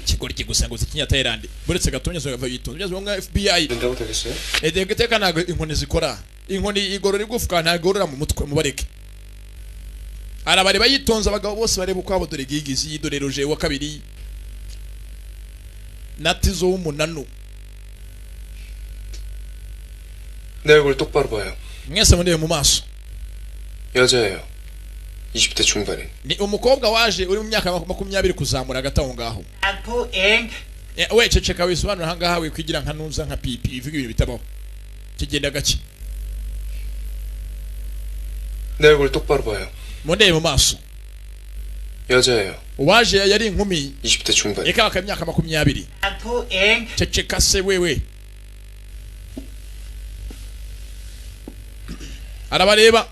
kigoryi gusa ngo zikinyatayirandi buretse gatonyezo yava yitonze byazo ngo FBI 된다고 되겠어요? edegiteka nago inkoni zikora inkoni igorora igufuka ntagorora mu mutwe mubareke arabari bayitonze abagabo bose bareba uko abo dore gigizi dore roje wa kabiri natizo w'umunanu 내 얼굴 똑바로 봐요. mwese mundebe mu maso 여자예요. 20대 중반인. ni umukobwa waje uri mu myaka 20 kuzamura agataho ngaho 안푸잉. we ceceka wisobanura hangaha wikwigira nka nuza nka pipi ivuga ibintu bitabaho kigenda gake 내 얼굴 똑바로 봐요. mundebe mu maso 여자예요. waje yari inkumi 20대 중반인. ikaba imyaka 20 안푸잉. ceceka se wewe arabareba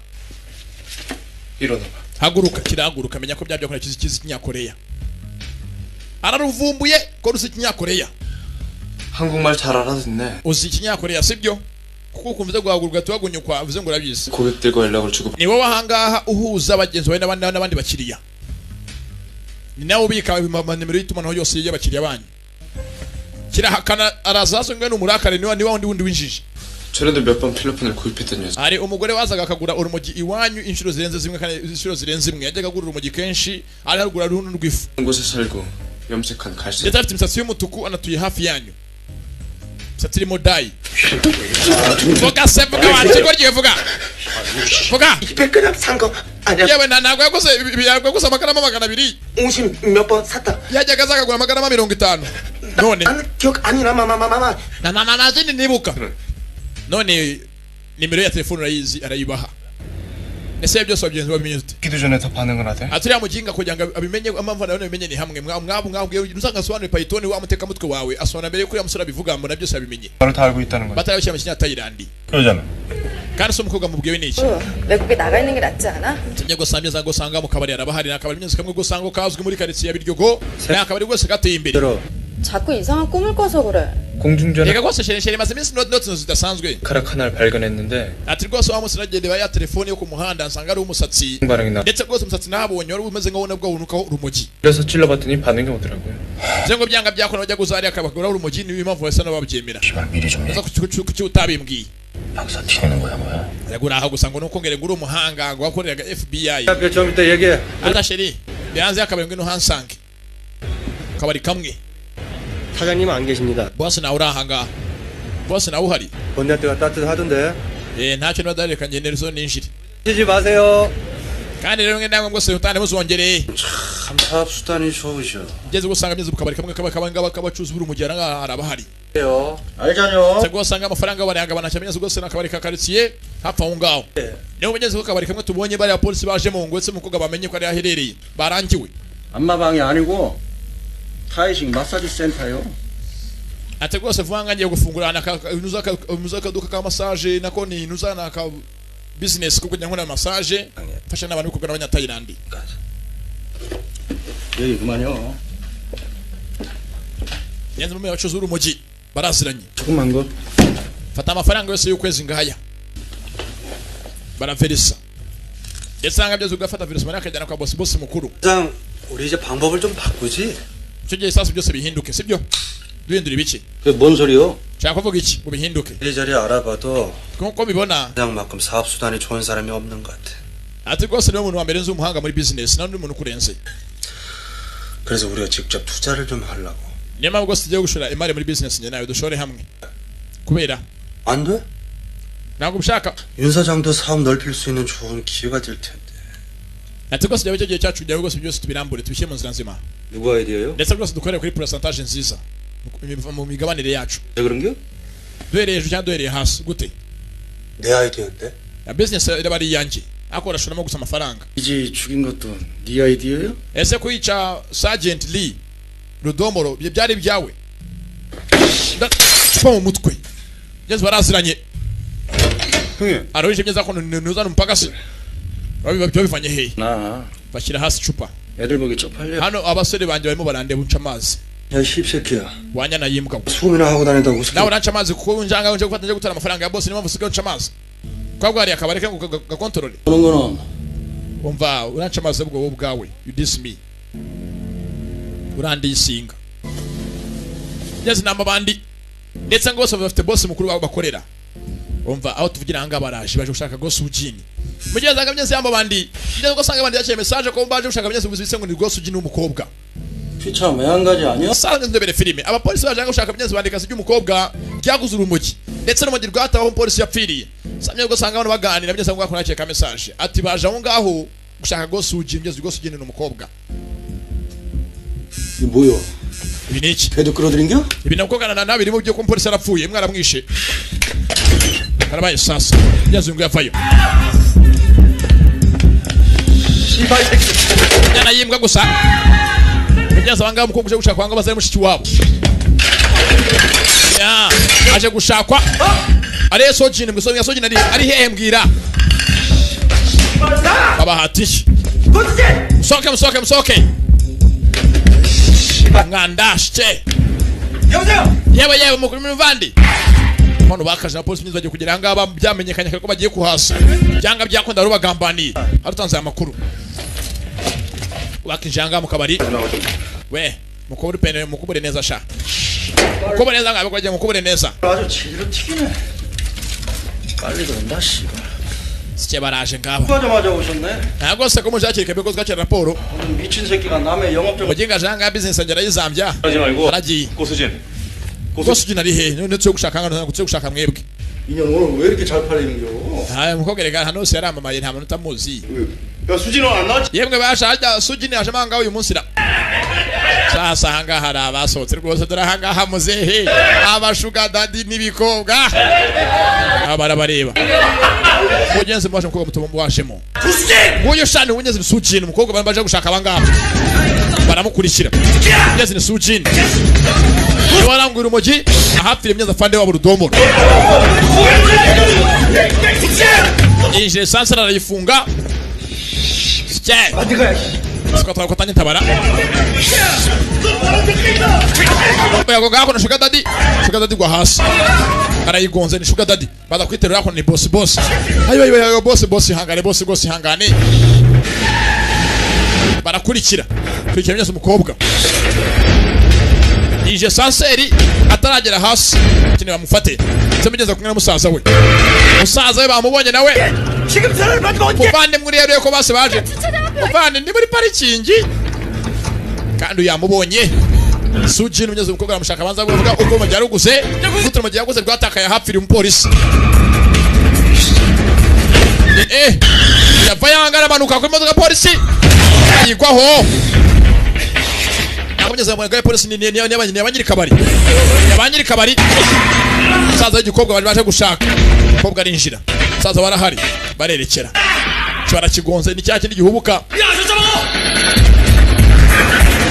일어나봐. haguruka kirahaguruka menya ko byabyo kora kizi kinyakoreya araruvumbuye ko rusi kinyakoreya 한국말 잘 알아듣네. uzi kinyakoreya sibyo kuko kumvize guhaguruka tuhagunyukwa uvuze ngo urabizi 고객들과 연락을 주고 ni wowe ahangaha uhuza abagenzi bawe n'abandi bakiriya ni nawe ubika amanimero y'itumanaho yose y'abakiriya banyu kirahakana arazazo ngwe n'umurakare niwa wundi winjije 전에도 몇 번 필로폰을 구입했던 여자. hari umugore wazaga akagura urumogi iwanyu inshuro zirenze zimwe kandi inshuro zirenze imwe yajyaga agura urumogi kenshi ari harugura runo rw'ifu 한 곳에 살고 염색한 갈색. ndetse afite imisatsi y'umutuku anatuye hafi yanyu imisatsi irimo dayi vuga se vuga wakigoryi vuga vuga 200g 산거 아니야. yewe ntabwo yaguze amagarama 200 50 몇 번 샀다. yajyaga aza akagura amagarama 50 none 나는 기억 아니라 마마마마마. na zindi nibuka none nimero ya telefone urayizi arayibaha nese byose wabigenza babimenye ute 기도 전에 더 반응을 하대. aturiya muginga kugira ngo abimenye amamvu nawe bimenye ni hamwe mwabwe usanga asobanura Python wa muteka mutwe wawe asobanura mbere kuri amusura bivuga ngo nabyo sabimenye 너를 다 알고 있다는 거야. batarabishyira mu kinyatayirandi 그러잖아. kandi se umukobwa mubwiwe n'iki 외국에 나가 있는 게 낫지 않아? tujye gusambye za gusanga mu kabari arabahari nakabari myinshi kamwe gusanga kazwi muri quartier ya Biryogo nakabari rwose gateye imbere 자꾸 이상한 꿈을 꿔서 그래. 공중전 reka rwose shere maze iminsi note zidasanzwe 카락 하나를 발견했는데 ati rwose wa munsi nagendeba ya telefone yo ku muhanda nsanga ari umusatsi 반응이 나. ndetse rwose umusatsi nabonye wari umeze nk'aho nabwo unukaho urumogi 그래서 찔러봤더니 반응이 오더라고요. zengo byanga byakora bajya guzari akabakora urumogi ni impamvu wese nababyemera 미리 좀 해. nza kuki utabimbwiye 박사 튀는 거야 뭐야? yagura aho gusa ngo nuko ngere nguri umuhanga ngo wakoreraga FBI 좀 이따 얘기해. ata sheri biranze akabari ngino hansange kabari kamwe 사장님 안 계십니다. boss nawe urahanga boss nawe uhari 본네트가 따뜻하던데. ntacyo nadareka ngenerezo ninjiri 쉬지 마세요. kandi rero ngendanga ngo se utane muzongereye 참 사업수단이 좋으셔. ngeze gusanga meze bukabari kamwe kabacuza buri mugera nga arabahari 알잖요. cyangwa usanga amafaranga barayagabana cyamenye rwose nakabari ka quartier hapfa aho ngaho niyo mugeze ku kabari kamwe tubonye bari apolisi baje mu ngwetse mukobwa bamenye ko ari aherereye barangiwe 안마방이 아니고 타이식 마사지 센터요. ate rwose vuba ngiye gufungura nuza kaduka ka massage nako ni nuza naka business kuko nyangona massage fasha n'abantu kuko n'abanya Thailand 여기 그만요. yenze mu bacuza urumogi baraziranye 조금만 거. fata amafaranga yose y'ukwezi ngaya baraverisa ndetse anga byo ugafata virus mwana akajyana kwa boss mukuru 장 우리 이제 방법을 좀 바꾸지. icyo gihe sasa byose bihinduke sibyo duhindura ibiki 그뭔 소리요? cyangwa kuvuga iki ngo bihinduke 이리저리 알아봐도 kuko bibona 그냥만큼 사업 수단이 좋은 사람이 없는 것 같아. ati rwose niwe muntu wa mbere nzi umuhanga muri business nandi muntu kurenze 그래서 우리가 직접 투자를 좀 하려고. niyo mpamvu rwose tugiye gushora imari muri business njye nawe dushore hamwe kubera 안 돼? ntabwo ushaka 윤 사장도 사업 넓힐 수 있는 좋은 기회가 될 텐데. ati rwose icyo gihe cyacu kugira rwose byose tubirambure tubishyire mu nzira nzima 누구 아이디어요? ndetse rwose dukorere kuri pourcentage nziza mu migabanire yacu 왜 그런 게? duhereye hejuru cyangwa duhereye hasi gute 내 아이디어인데. ya business iraba ari iyanjye ariko urashoramo gusa amafaranga 이지 죽인 것도 네 아이디어요? ese kwica Sergeant Lee Rudomoro byari byawe chupa mu mutwe yesu baraziranye 형님. aroje byeza ko nuzana mpagasi babi bivanye he 나 bashyira hasi chupa 애들 보기 쪽팔려. hano abasore banje barimo barandeba unca amazi 야 씹새끼야. wanyana yimbwa 수금이나 하고 다닌다고. nawe uranca amazi kuko njanga nje gufata nje gutara amafaranga ya boss niyo mpamvu usigaye unca amazi kwabwo hari akabari kangu gakontorole 그런 거는 umva uranca amazi ubwo wowe bwawe you diss me urandisinga ngeze namba bandi ndetse ngo bose bafite boss mukuru wabo bakorera umva aho tuvugira hanga baraje baje gushaka gose ujini mugeze anga myese yamba bandi ngeze ngo sanga bandi yaciye message ko baje gushaka myese ubuzise ngo ni gose ujini umukobwa 피차 매한가지 아니야? sanga ndebere filime abapolisi baje gushaka myese bandika sije umukobwa ryaguze urumogi ndetse n'umugi rwataho polisi yapfiriye samye ngo sanga abantu baganira myese ngo akora ka message ati baje aho ngaho gushaka gose ujini ngeze gose ujini n'umukobwa 이게 뭐야? ibi niki 걔도 끌어들인겨? ibi nakogana na birimo byo ko polisi arapfuye mwaramwishe karabaye sasa ngeze ngo yafayo 씨발 새끼. nyana yimbwa gusa ngeze abanga umukobwa uje gushaka wanga bazari mushiki wabo ya aje gushakwa ari sojini mwiso ya sojini ari hehe mbwira babahatishi msoke ngandashye yewe mukuru mvandi Mano bakaje na polisi bagiye kugira ngaba byamenyekanye ko bagiye kuhasa byanga byakunda rubagambaniye arutanze amakuru wakinjanga mu kabari we mukubure pene mukubure neza sha mukubure neza ngabe kwaje mukubure neza 아주 제대로 튀기네. 빨리 그런다 씨발. sike baraje ngaba 하자마자 오셨네. ntago se ko mushakire kebe ko zgakira raporo 오늘 미친 새끼가 남의 영업적 muginga janga business ngera yizambya 하지 말고 aragiye 고수진 고수진 ari he none cyo gushaka ngano cyo gushaka mwebwe 인연 오늘 왜 이렇게 잘 팔리는겨? aya mukogerega hano se yaramamaye nta muntu utamuzi 야 수진아 안 나왔지? yemwe bashaje sujini aje manga uyu munsi ra sasa hanga hari abasohotse rwose dore hanga hamuzehe abashuga dadi nibikobwa abarabareba mugenzi mwaje mukobwa mutumba washemo nguyo shani unyeze sujini umukobwa baje gushaka abangaba baramukurikira unyeze ni sujini warangura umoji ahapfire myeza fande wa Rudomoro yinjira esanse arayifunga sikatwara ko atanyitabara yago gako na sugar daddy gwa hasi arayigonze ni sugar daddy baza kwiterura yako ni boss ayo boss hangane barakurikira byose umukobwa yije sanseri ataragera hasi kine bamufate semugeza kumwe n'umusaza we bamubonye nawe muvande muri yero ko base baje muvande ni muri parikingi kandi yamubonye Suji n'umunyeze umukobwa aramushaka banza kuvuga ubwo majya ruguse gutuma majya yaguze rwatakaye hapfiri umupolisi yava yangara amanuka ku imodoka polisi yigwaho nakomeza mu gaye polisi ni abanyiri kabari saza y'igikobwa bari baje gushaka umukobwa arinjira saza barahari barerekera cyara kigonze ni cyakindi gihubuka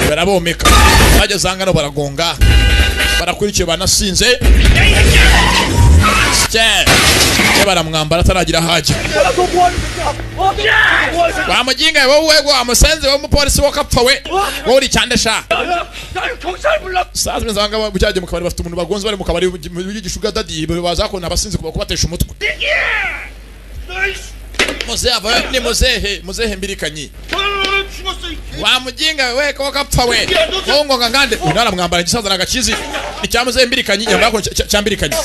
barabomeka bageze angano baragonga barakurikiye banasinze baramwambara ataragira haje bamuginga wowe amusenze wo mupolisi wo kapfa we wowe uri cyande sha saza nzanga bujyaje mu kabari bafite umuntu bagonze bari mu kabari y'igishuga dadi baza ko nabasinze kubatesha umutwe muzehe mbirikanyi wamuginga we ko kapfa we ngo ngangande unara mwambara gisaza nagakizi icyamuze mbirikanyi nyamba ko cyambirikanyi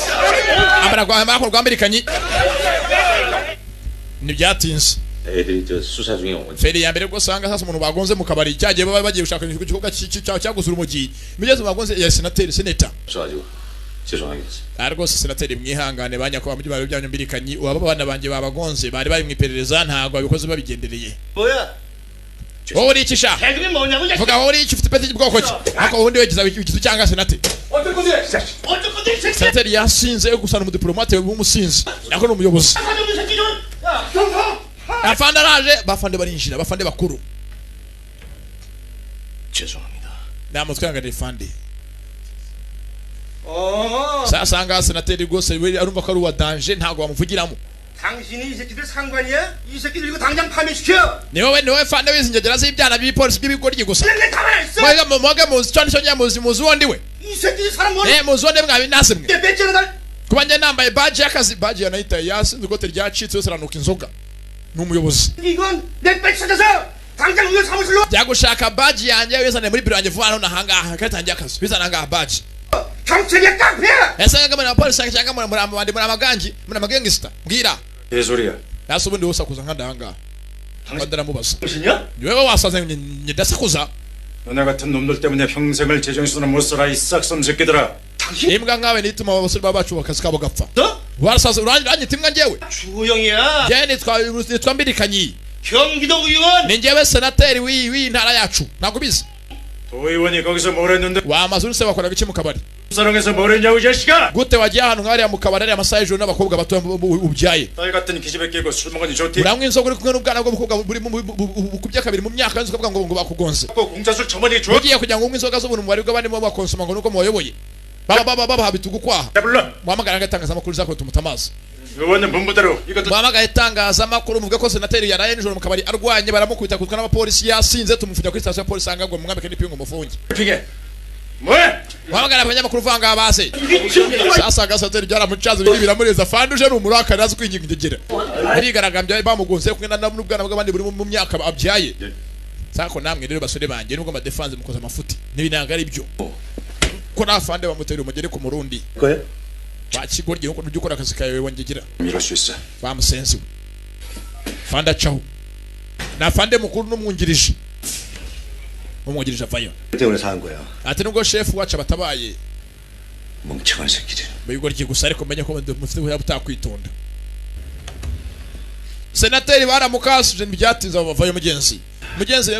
ambara kwa mbirikanyi nibyatinze 수사 중에 feri ya mbere rwose sanga sasa umuntu bagonze mu kabari cyagiye bagiye gushaka igikorwa cyaguzura umugi migeze bagonze ya senator rwose senateri mwihangane banyakwa mu byaro byanyu mbirikanyi waba bana banje babagonze bari mu iperereza ntago babikoze babigendereye wowe uri iki sha vuga wowe uri iki ufite peti bwoko ki ako wundi wegiza ikitu cyanga senateri senateri yasinze yo gusana umudiplomate w'umusinzi nako n'umuyobozi afande araje bafande barinjira bafande bakuru 죄송합니다. namutwangane fande sasa nga senateri rwose arumva ko ari uwa danger ntago bamuvugiramo 당신이 이 새끼들 상관이야? 이 새끼들 이거 당장 파면시켜. niwe fande w'inzingera z'ibyana by'ipolisi by'ibigoryi gusa 내 가만히 있어. mwega muzi cyane cyo muzi wundi we 이 새끼들 사람 뭐? muzi wundi mwabi nasimwe 내 벤치로 날. kuba njye nambaye badge y'akazi badge yanayita yasinze ikote ryacitse yose aranuka inzoga n'umuyobozi 이건 내 벤치 찾아서 당장 우리 사무실로. byagushaka badge yanjye wizane muri biro yanjye vuba hano nahangaha katangiye akazi wizana ngaha badge 경찰이야 깡패야. yasanga muri polisi cyangwa muri amagangi muri amagangista mbwira 개소리야. yasi ubundi wosakuza nk'andahangaha ndaramubaza 무슨이야? niwewe wasaze ndasakuza 너네 같은 놈들 때문에 평생을 제정신으로 못 살아 이 싹섬 새끼들아. imbwa nkawe nituma abasore bacu akazi kabo gapfa warasaze uranyita imbwa njyewe 주호영이야. njyewe nitwa mbirikanyi 경기도 의원. ni njyewe senateri w'iyi ntara yacu ntabwo ubizi 도의원이 거기서 뭘 했는데 wamaze uruse bakoraga iki mu kabari 사랑해서 뭘 했냐고 이 자식아. gute wagiye ahantu nk'ariya mu kabari ariya amasaha y'ijoro n'abakobwa bato ubyaye 딸 같은 기집애 끼고 술 먹으니 좋디. uranywa inzoga uri kumwe n'ubwana bw'umukobwa buri bukubye kabiri mu myaka yose ukavuga ngo bakugonze 공짜술 처머니 줘. ugiye kugira ngo unywe inzoga z'ubuntu mu bari bw'abandi bakonsoma ngo nuko mubayoboye baba habitugu kwaha 불러. muhamagara agatangazamakuru zako tumutamaza 의원은 문부대로 이것도 muhamagara itangazamakuru muvuge ko senateri yaraye nijoro mu kabari arwanye baramukubita kutwa n'abapolisi yasinze tumufungira kuri sitasiyo ya polisi angagwa mu mwambike n'ipingu mufunge 피게. 뭐해? muhamagara abanyamakuru vanga base sasa gasateri byaramucaza bibi biramureza fande uje n'umurakari azi kwingingegera arigaragambye bamugonze kumwe n'ubwana bw'abandi buri mu myaka abyaye sako namwe rero basore banje nubwo amadefanze mukoza amafuti n'ibinanga ari byo ko nafande bamutera umugere ku murundi 거야? bakigorye nuko ujye ukora akazi kawe wongegera 이럴 수 있어. bamusenze fande acaho nafande mukuru n'umwungirije umwungirije avayo 때문에 사한 거야. ati nubwo chef wacu abatabaye 멍청한 새끼들. bigorye gusa ariko menye ko mufite ubuya butakwitonda senateri baramukasije ntibyatinze bavayo mugenzi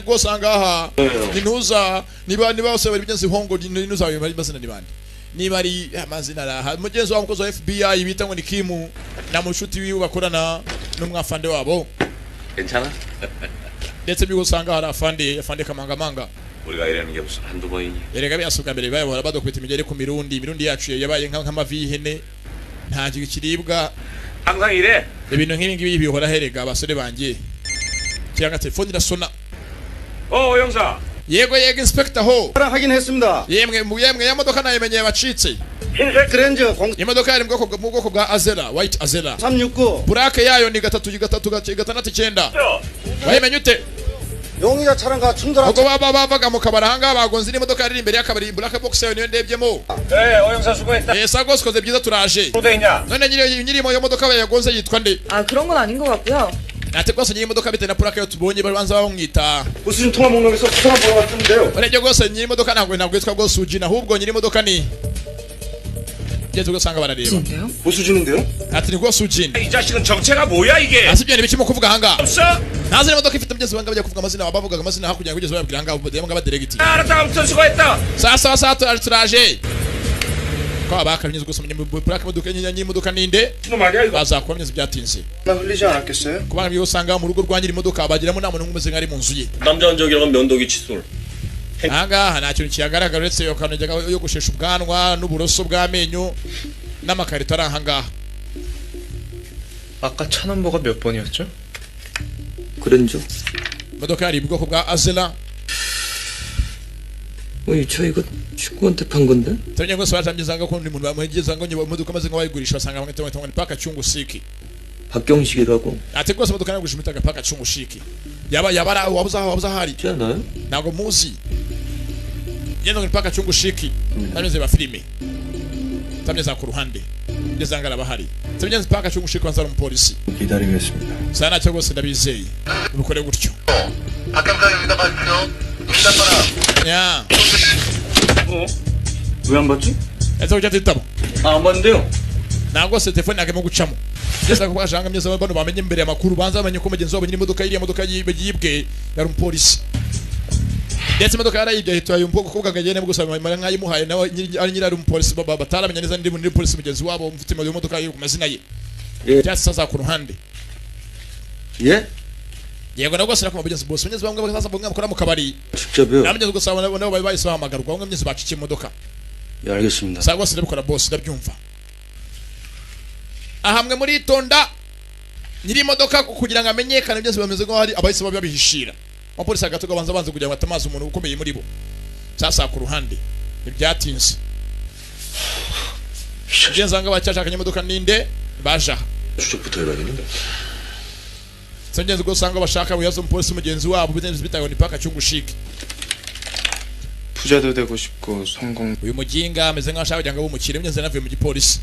rwose ahangaha nintuza niba bose bari mugenzi hongo nintuza ayo mazina ni bande niba ari amazina araha mugenzi wa mukozi wa FBI bita ngo ni Kimu na mushuti wiwe bakorana n'umwafande wabo 괜찮아? ndetse byo usanga hari afande kamangamanga 우리가 이러는 게 무슨 한두 번이니? erega byasuka mbere bayobora badokubita imigeri ku mirundi yacu yabaye nk'amavi y'ihene nta kiribwa 항상 이래. ibintu nk'ibi ngibi bihora herega abasore banjye cyangwa telefone irasona 형사. yego inspector ho 확인했습니다. yemwe ya modoka nayimenye bacitse 흰색 그랜저 imodoka yari mu bwoko bwa Azera white Azera 369 burake yayo ni 369 wayimenye ute 용의자 차량과 충돌한 ubwo bavaga mu kabari ahangaha bagonze n'imodoka yari imbere y'akabari black box yayo niyo ndebyemo 형사 수고했다. sagos koze byiza turaje 돼 있냐? none nyirimo yo modoka yagonze yitwa nde 그런 건 아닌 것 같고요. ate rwose nyiri imodoka bitewe na purake yo tubonye babanza bamwita 보수진 통화 목록에서 수상한 번호 같은데요. urebye rwose nyiri imodoka ntabwo yitwa rwose ujina ahubwo nyiri imodoka ni ngeze ugasanga barareba 진짜요? 보수진인데요? ati ni rwose ujina 이 자식은 정체가 뭐야 이게? asibyo ntibikimo kuvuga ahangaha 없어? ntazi imodoka ifite mugezi banga bajya kuvuga amazina bavugaga amazina hakurya ngo ugeze babwira ahangaha ubwo mbwa baderegiti 알았다. 아무튼 수고했다. sasa turaje ko abakanyuze gusomenya mu purake imodoka nyiri imodoka ninde 너 말이야 이거. bazakomeza byatinze 나 흘리지 않았겠어요? kubana iyo usanga mu rugo rwa nyiri imodoka bagiramo nta muntu umeze nk'ari mu nzu ye 남자 흔적이랑은 면도기 칫솔. ahangaha nta kintu kihagaragara uretse yo kantu yo gushesha ubwanwa n'uburoso bw'amenyo n'amakarito ari ahangaha 아까 차 넘버가 몇 번이었죠? 그랜저? imodoka yari ubwoko bwa Azera 저 이거 축구한테 판 건데? tabanya ngo swara tamjizanga ko umuntu bamugeza ngo imodoka maze ngo bayigurisha basanga bamwe tumwe paka cyungu siki 박경식이라고? ate rwose imodoka nagurisha mitaga paka cyungu siki yaba wabuza hari 있지 않아요? ntabwo muzi yendo ngo paka cyungu siki tameze ba filime tameze ku ruhande ngezanga arabahari tameze paka cyungu siki kwanza umupolisi 기다리겠습니다. sana cyo rwose ndabizeye ubikore gutyo 박경사입니다. 봐주세요. 일단 ya 왜 안 받지? ese ujya titabo 안 받는데요. ntabwo se telefone yagemo gucamo ngeze ko bashanga myeze bano bamenye imbere amakuru banza bamenye ko mugenzi wabo nyiri imodoka iriya modoka yibwe yari umupolisi ndetse imodoka yarayibye ahita yumva ko kagagene bwo gusaba mara nkayimuhaye nawe nyiri ari umupolisi bataramenya neza ndi muri polisi mugenzi wabo mfite imodoka yo ku mazina ye cyase sasa ku ruhande 예? yego nabwo sira ko mugenzi boss mugenzi bamwe sasa bamwe bakora mu kabari 직접요. namenye gusaba nabo bahise bahamagarwa bamwe mugenzi bacikiye imodoka 예, 알겠습니다. sasa rwose ndabikora boss ndabyumva ahamwe muri itonda nyiri imodoka kugira ngo amenyekane byose bameze ngo hari abahise babihishira abapolisi agatoga banza kugira ngo atamaze umuntu ukomeye muri bo sasa ku ruhande ibyatinze ngenzanga bacyashakanye imodoka ninde baja 추적부터 해봐야겠는데. sengenzi go sanga bashaka buyazo umupolisi mugenzi wabo bitago ni paka cyungu shiki 부자도 되고 싶고 성공. uyu muginga ameze nk'ashaka kugira ngo bumukire myenze navuye mu gipolisi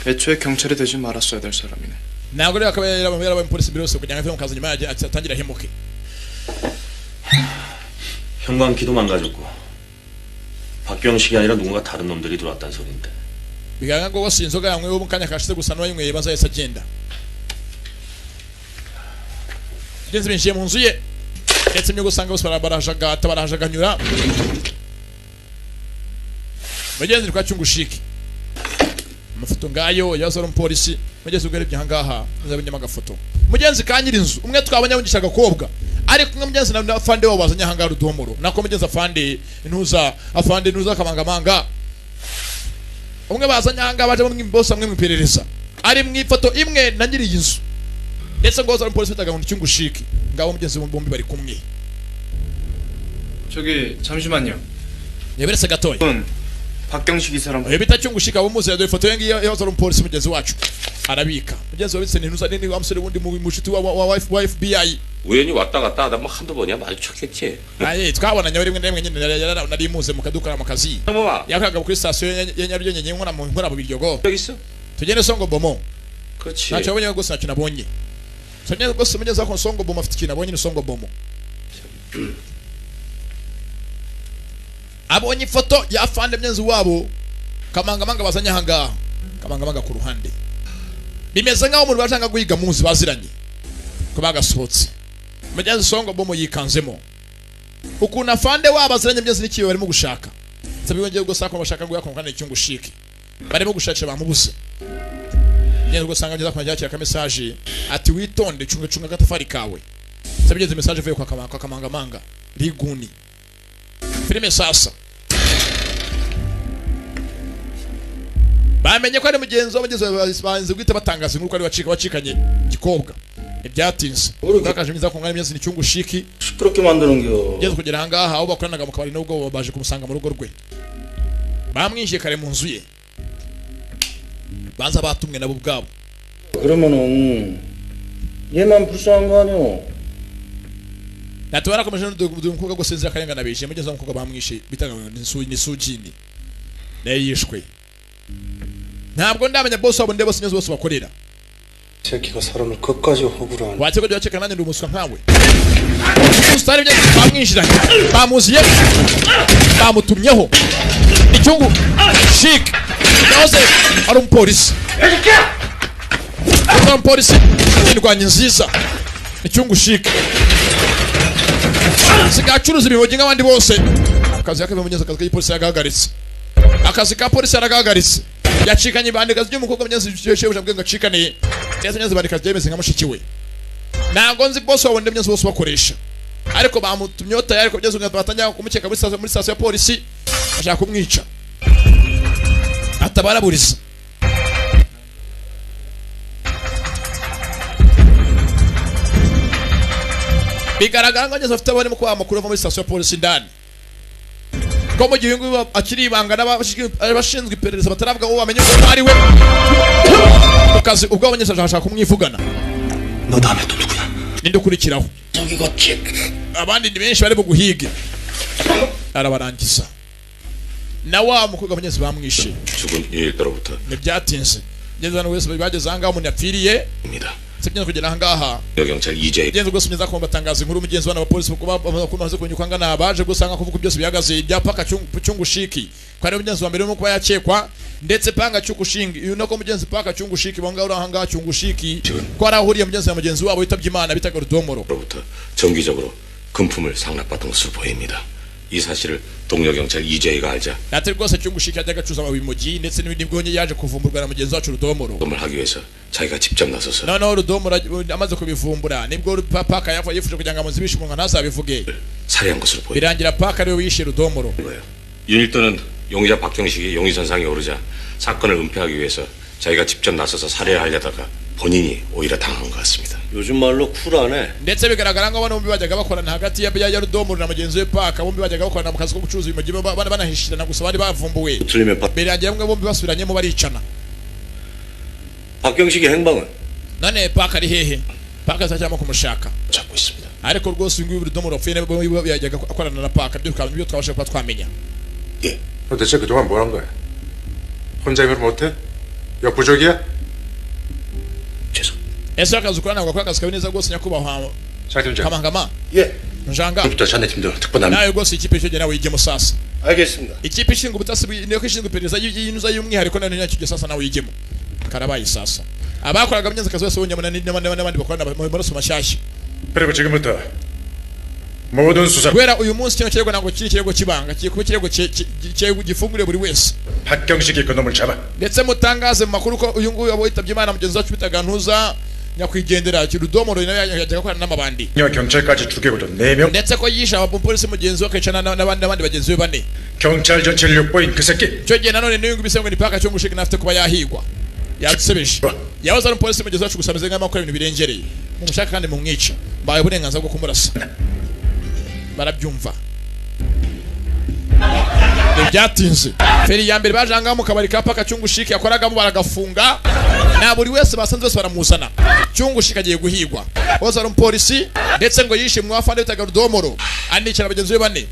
애초에 경찰이 되지 말았어야 될 사람이네. ntabwo rero akaba yarabaye umupolisi mbere yose kugira ngo ave mu kazi nyuma yaje atangira hemuke 형광 키도 망가졌고 박경식이 아니라 누군가 다른 놈들이 들어왔다는 소린데. bigaragara ko wose inzoga yanywe wo mu kanya kashize gusa n'uwayinyweye baza yese agenda genzi binjiye mu nzu ye ndetse myo gusanga bose barajaganyura mugenzi kwa cyungu shiki amafoto ngayo yazo ari umupolisi mugenzi ubwo arebye ahangaha nzabonye agafoto mugenzi kanyira inzu umwe twabonye abungisha agakobwa ariko umwe mugenzi na afande wabo bazanye ahangaha rudomoro nako mugenzi afande ntuza kamangamanga umwe bazanye ahangaha baje mu boss amwe mu iperereza ari mu ifoto imwe na nyiri inzu ndetse ngo zari umupolisi bitaga ngo cyungu shiki ngaho mugenzi bombi bari kumwe 저기 잠시만요. yeberetse gatoya 이건 박경식 이 사람. bita cyungu shiki abo muzi yadoye ifoto yengi yazo ari umupolisi mugenzi wacu arabika mugenzi wabitse ntuza nini wamusore wundi mu mushuti wa FBI 우연히 왔다 갔다 하다 뭐 한두 번이야 마주쳤겠지. aye twabonanye rimwe na rimwe nyine nari muze mu kaduka mu kazi 넘어와. yakaga kuri station ya Nyarugenge nyine nkora mu biryogo 여기 있어? tugende songo bomo 그렇지. ntacyo abonye gusa ntacyo nabonye sonye gusa mugenzi wako songo bomo afite ikintu abonye ni songo bomo abonye ifoto ya afande myenzi wabo kamangamanga bazanye ahangaha kamangamanga ku ruhande bimeze nk'aho umuntu bashaka guhiga muzi baziranye ko bagasohotse mugenzi songo bomo yikanzemo ukuntu afande wabo aziranye myenzi n'ikiyo barimo gushaka sabibongeye gusa ko bashaka ngo yakonkane cyungu shiki barimo gushakira bamubuze ngende gusanga ngeza kwa cyakira ka message ati witonde cunga gatafari kawe sabigeze message vuye kwa kamangamanga riguni filime sasa bamenye ko ari mugenzi banze guhita batangaza inkuru ko ari wacikanye gikobwa ibyatinze bakaje myiza ko ngana imyezi ni cyungu shiki 시끄럽게 만드는겨. ngeze kugera ahangaha aho bakoranaga mu kabari nubwo baje kumusanga mu rugo rwe bamwishyuye kare mu nzu ye banza batumwe nabo ubwabo 그러면은 얘만 불쌍한 거 아니오? Nati barakomeje n'umukobwa go sinzira karengana bije mugeze umukobwa bamwishe bitaga ni sujini naye yishwe ntabwo ndamenya boss wabo ndebo sinyezo bose bakorera 새끼가 사람을 끝까지 호구로 하네. watse ko byaceka nanjye umuswa nkawe ustare bye bamwishiranye bamuziye bamutumyeho icyungu chic naze ari umupolisi umupolisi indwanya nziza icyungu chic sigacuruza ibihogi nk'abandi bose akazi yake bimenyeza akazi k'ipolisi yagahagaritse akazi ka polisi yaragahagaritse yacikanye bandikazi by'umukobwa myenzi cyesheje bwe ngacikaniye cyese nyenzi bandikazi byemeze nka mushiki we ntago nzi boss wabonde myenzi bose bakoresha ariko bamutumyota ariko byenzi ngabatanya kumukeka muri station ya polisi ashaka kumwica atabaraburiza bigaragara ngo nyeze afite abari mu kwa makuru muri station ya polisi ndani ko mu gihe ngo akiri ibanga n'abashinzwe iperereza bataravuga uwo bamenye ko ari we ukazi ubwo abanyese ashaka kumwivugana 너 다음에 또 누구야? ninde ukurikiraho 저기 거치. abandi ni benshi bari buguhige arabarangiza na wa mukobwa abanyese bamwishe 죽은 일더로부터 ntibyatinze ngeze hano wese bageze ahangaha umuntu yapfiriye 입니다. sibyo kugera ahangaha 경찰 이재 ngeze rwose myiza ko batangaza inkuru mugenzi wana abapolisi kuba bakunze kunyuka ngana baje gusanga kuvuga byose bihagaze ibyapaka cyungu shiki kwa rero mugenzi wa mbere no kuba yakekwa ndetse panga cyukushingi uyu nako mugenzi paka cyungu shiki bonga uri ahangaha cyungu shiki ko arahuriye mugenzi na mugenzi wabo yitabye Imana bitaga Rudomoro 로부터 정기적으로 금품을 상납받은 것으로 보입니다. 이 사실을 동료 경찰 이재희가 알자 ati rwose cyungu shiki yajyaga acuza ababimogi ndetse n'ibindi bwonye yaje kuvumburwa na mugenzi wacu Rudomoro 검을 하기 위해서 자기가 직접 나서서 noneho Rudomoro amaze kubivumbura nibwo paka yifuje kugira ngo amuzibishe umunwa ntazabivuge 살해한 것으로 보입니다. birangira paka ariwe wishe Rudomoro 윤일도는 용의자 박경식이 용의선상에 오르자 사건을 은폐하기 위해서 자기가 직접 나서서 살해를 하려다가 본인이 오히려 당한 것 같습니다. 요즘 말로 쿨하네. ndetse bigaragara ngo bombi bajyaga bakorana hagati ya Rudomoro na mugenzi we paka bombi bajyaga bakorana mu kazi ko gucuruza ibimogi banahishirana gusa bari bavumbuwe 틀리면 birangira ngo bombi basubiranyemo baricana 박경식의 행방은 none paka ari hehe paka azacyama kumushaka 잡고 있습니다. ariko rwose uyu nguyu Rudomoro apfuye bombi yajyaga akorana na paka byo twabasha kuba twamenya 예. 너 대체 그동안 뭘 한 거야? 혼자 힘을 못해? 역부족이야? 죄송. ese akazi ukora ntabwo akora akazi kabi neza rwose nyakubahwa 장 팀장. kamangama 예. njanga 부터 자네 팀도 특보남. nawe rwose ikipe cyo nawe yigemo sasa 알겠습니다. ikipe ishinzwe ubutasi niyo ishinzwe iperereza y'inyuza y'umwihariko none nyacyo sasa nawe yigemo karabaye sasa abakoraga myenzi akazi bose bonyamana n'abandi bakorana mu maraso mashyashya 그리고 지금부터 모든 수사 kubera uyu munsi kino kirego ntabwo kiri kirego kibanga kiye kuba kirego gifunguriye buri wese 박경식이 그놈을 잡아. ndetse mutangaze mu makuru ko uyu nguyu abo yitabye Imana mugenzi wacu bitaga ntuza nyakwigendera Rudomoro nawe yajyaga akorana n'amabandi 녀 경찰까지 죽이고도 4명. ndetse ko yishe abapolisi mugenzi we akicana n'abandi bagenzi be bane 경찰 전체를 욕보인 그 새끼. cyo gihe nanone niyo ngubise ngo ni paka cyo ngushika nafite kuba yahigwa yadusebeje yahoze ari umupolisi mugenzi wacu gusa ameze nk'amakuru ibintu birengereye mumushaka kandi mumwica mbaye uburenganzira bwo kumurasa barabyumva ibyatinze feri ya mbere bajanga mu kabari ka paka cyungu shiki yakoragamo baragafunga na buri wese basanze bose baramuzana cyungu shiki agiye guhigwa hoza ari umupolisi ndetse ngo yishe mu afande bitaga Rudomoro anikira bagenzi be bane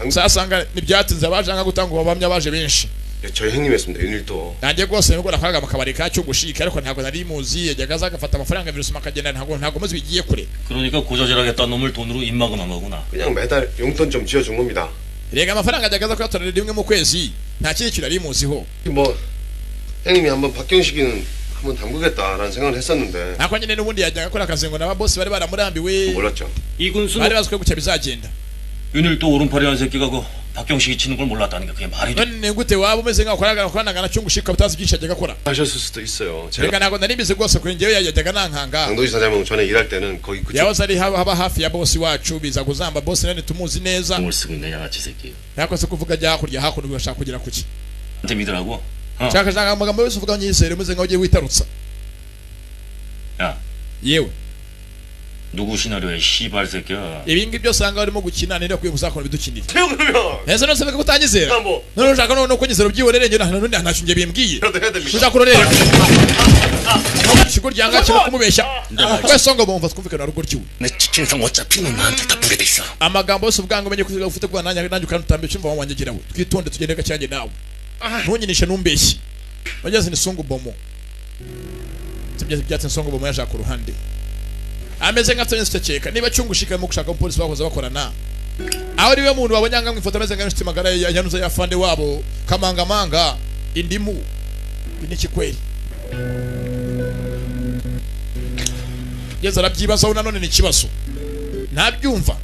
sasanga nibyatinze abajanga gutanga ubamya baje benshi 저희 형님이었습니다. 윤일도. nanjye rwose nibwo nakoraga mu kabari ka cyungu shiki ariko ntabwo nari muzi yajyaga aza agafata amafaranga virusima akagenda ntabwo muzi bigiye kure 그러니까 고자질하겠다는 놈을 돈으로 입막음한 거구나. 그냥 매달 용돈 좀 지어준 겁니다. rega amafaranga ajyaga aza kuyatorera rimwe mu kwezi nta kindi kintu nari muziho 뭐 형님이 한번 박경식이는 한번 담그겠다라는 생각을 했었는데 nako nyine n'ubundi yajyaga akora akazi ngo n'ababosi bari baramurambiwe 몰랐죠. 이군수는 bari bazi ko gutya bizagenda 윤일도 오른팔이라는 새끼가 그 박경식이 치는 걸 몰랐다는 게 그게 말이 돼? none gute waba umeze nkaho ukoranaga na cyungu shika utazi byinshi yajyaga akora 하셨을 수도 있어요. rega ntabwo nari mbizi rwose kuri njyewe yajyaga nankanga 강도지 사장님 전에 일할 때는 거기 그쪽 yahoze ari haba hafi ya bosi wacu biza kuzamba bosi nani tumuzi neza 을 쓰고 있네 양아치 새끼. yakoze kuvuga ajya hakurya hakuno bashaka kugera kuki 한테 믿으라고? 어? shaka shaka amagambo yose uvuga nyisere muze ngaho ugiye witarutsa 야, yewe 누구 시나리오야, 씨발 새끼야. ibi ngibi byose usanga barimo gukina ninde akwiye kuzakora bidukinira 그러면 ese nose beka kutanyizera 뭐 none ushaka none kunyizera ubyibonere njye none ntacyo ngiye bimbwiye 그래도 해야 됩니다. ushaka kurorera ikigo ryanga kino kumubeshya we songo bumva twumvikana rugo ryiwe 내 치킨성 어차피 넌 나한테 다 부게 돼 있어. amagambo yose ubwango umenye kuziga ufite kuba nanjye ukanutambye cyumva wanjye girawe twitonde tugende gacyange nawe ntunyinishe numbeshye bageze ni songo bomo sibye byatse songo bomo yaje ku ruhande ameze nka tsense ceka niba cyungushika mu gushaka umupolisi bakoze bakorana aho ariwe muntu wabonye ngamwe ifoto ameze nka inshuti magara yanuza ya fande wabo kamangamanga indimu biniki kweli yeza arabyibazaho nanone ni ikibazo ntabyumva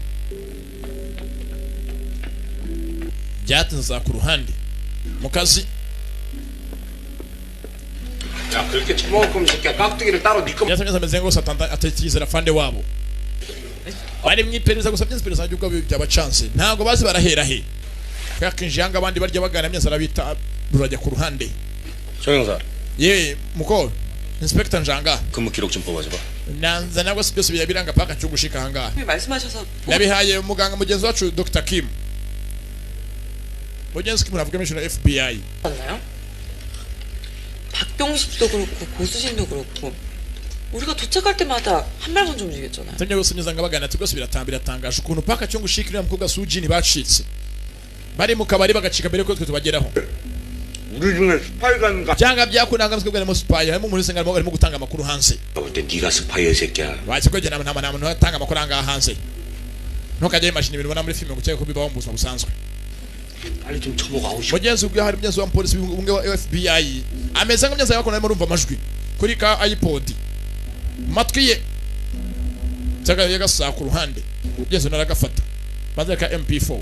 byatinza ku ruhande mu kazi 야 그렇게 처먹을 거면 새끼야 깍두기를 따로 네 거. yasamye ameze ngo satanda atekizera fande wabo bari mwipereza gusa byinspireza y'ubwo byaba chance ntago bazi barahera he yakinjanga abandi barya bagana myeza arabita rurajya ku ruhande 정 형사, ye muko inspector njanga 근무 기록 좀 뽑아줘봐. nanza nabwo byose biranga paka cyungushika hanga 말씀하셔서 nabihaye muganga mugenzi wacu Dr. Kim mugenzi Kim navuga mention FBI 맞나요? 박병식도 그렇고 고수진도 그렇고 우리가 도착할 때마다 한 발만 좀 움직였잖아요. tumye gusubiza ngo bagana tugose biratangaje ukuntu paka cyungushikira mukobwa Sujini bacitse bari mu kabari bagacika mbere ko twe tubageraho 우리 중에 스파이가 byanga byakunanga msibwe mu spy harimo umuntu senga arimo gutanga amakuru hanze 볼때 네가 스파이야 새끼야. wazi ko jena nta muntu atanga amakuru anga hanze ntukajye imashini ibintu ubona muri filime ngo cyangwa bibaho mu buzima busanzwe 빨리 좀 쳐보고 아웃. mugenzi ubwo hari mugenzi wa polisi umwe wa FBI ameze nk'umugenzi yako narimo urumva amajwi kuri ka iPod matwi ye cyangwa yagasa ku ruhande mugenzi naragafata banze ka MP4